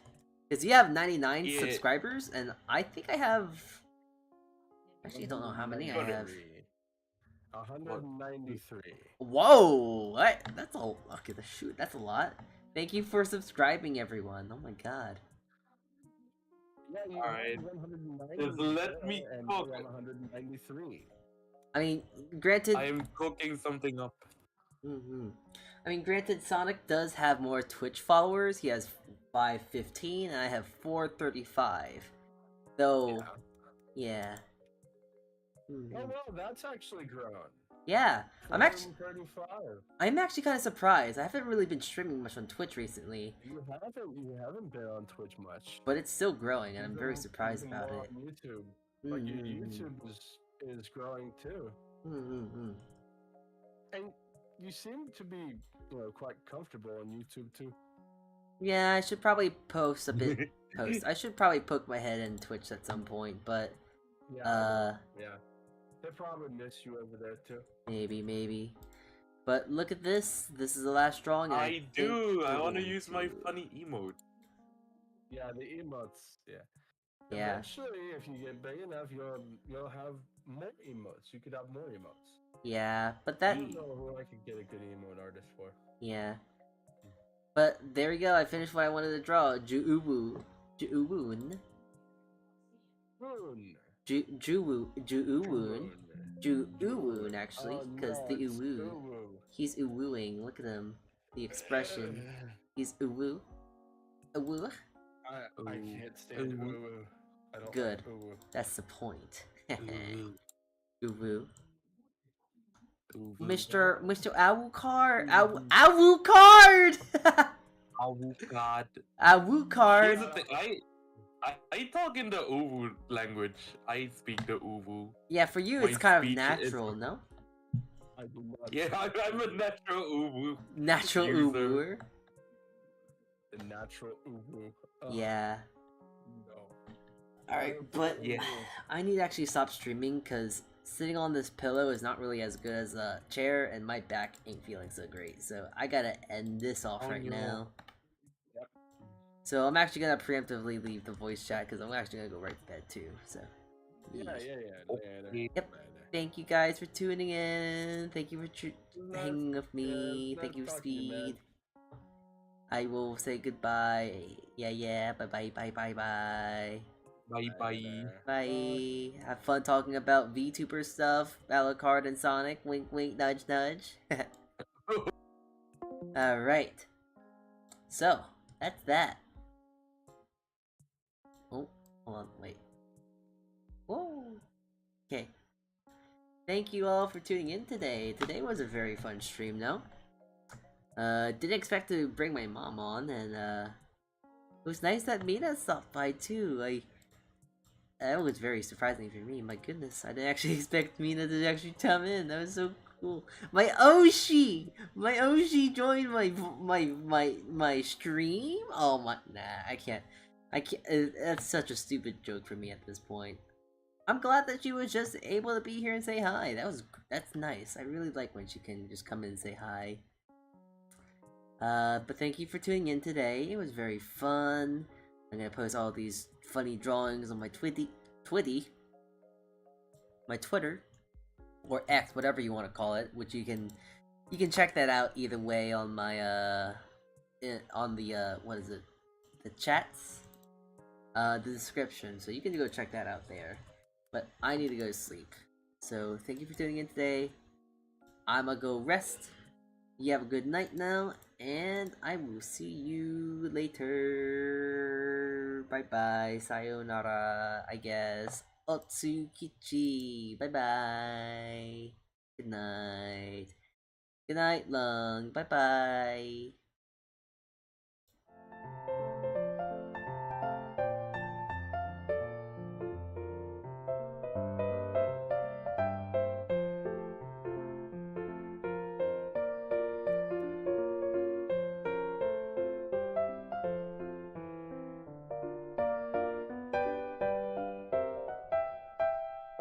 because you have 99 Yeah. subscribers, and I think I have. Actually, don't know how many I have. 193. Whoa! That's a okay. Shoot, that's a lot. Thank you for subscribing, everyone. Oh my god. Yeah, you Alright. had 190 Just let me and cook. you're on 193. I mean, granted. I am cooking something up. I mean, granted, Sonic does have more Twitch followers. He has 515, and I have 435. Though, yeah. Oh well, that's actually grown. Yeah, I'm actually 435. kind of surprised. I haven't really been streaming much on Twitch recently, You haven't been on Twitch much. but it's still growing, and I'm very Even- surprised even about more it. on YouTube. Like your Mhm. YouTube is growing too. Mhm. And you seem to be, quite comfortable on YouTube too. Yeah, I should probably post a bit. I should probably poke my head in Twitch at some point, but Yeah. Yeah. They probably miss you over there too. maybe. But look at this. This is the last drawing. And I do. think I we're want to going use my to- funny emote. Yeah, the emotes. Yeah. Yeah. Eventually, if you get big enough, you'll have more emotes. You could have more emotes. Yeah, but I that. don't know who I could get a good emote artist for. Yeah. But there we go. I finished what I wanted to draw. Juuwoon. Moon. Juuwoon, actually, Oh, because no, the it's uwu. Uwu. He's uwooing. Look at him. The expression. He's uwu. Uwu. I can't stand Uwu. Uwu. I don't Good. like Uwu. That's the point. Ooh, Uwu. ooh, Mr. Awukard. Awukard! Oh god. Awukard. Here's the thing. I talk in the Uwu language. I speak the Uwu. Yeah, for you My it's kind of speech is- natural, no? I do not. Yeah, I'm a natural Uwu. Natural User. Uwu. The natural Uwu. Ugh, Yeah. No. Alright, but Yeah. I need to actually stop streaming because sitting on this pillow is not really as good as a chair, and my back ain't feeling so great. So I gotta end this off Oh, right no. now. Yep. So I'm actually gonna preemptively leave the voice chat because I'm actually gonna go right to bed too. So Yeah. Okay. Yep. Thank you guys for tuning in. Thank you for hanging with me. Thank you, Speed. I will say goodbye. Yeah. Bye. Bye bye. Bye. Have fun talking about VTuber stuff, Alucard and Sonic. Wink, nudge, nudge. Alright. So, that's that. Oh, hold on, wait. Whoa. Okay. Thank you all for tuning in today. Today was a very fun stream, no? Didn't expect to bring my mom on, and it was nice that Mina stopped by too. Like, that was very surprising for me. My goodness, I didn't actually expect Mina to actually come in. That was so cool. My Oshi joined my stream. Oh my, nah, I can't. That's such a stupid joke for me at this point. I'm glad that she was just able to be here and say hi. That's nice. I really like when she can just come in and say hi. But thank you for tuning in today. It was very fun. I'm gonna post all these funny drawings on my my Twitter, or X, whatever you want to call it. Which you can check that out either way on my on the what is it, the chats, the description. So you can go check that out there. But I need to go to sleep. So thank you for tuning in today. I'ma go rest. You have a good night now, and I will see you later. Bye bye. Sayonara, I guess. Otsukichi. Bye bye. Good night. Good night, Lung. Bye bye.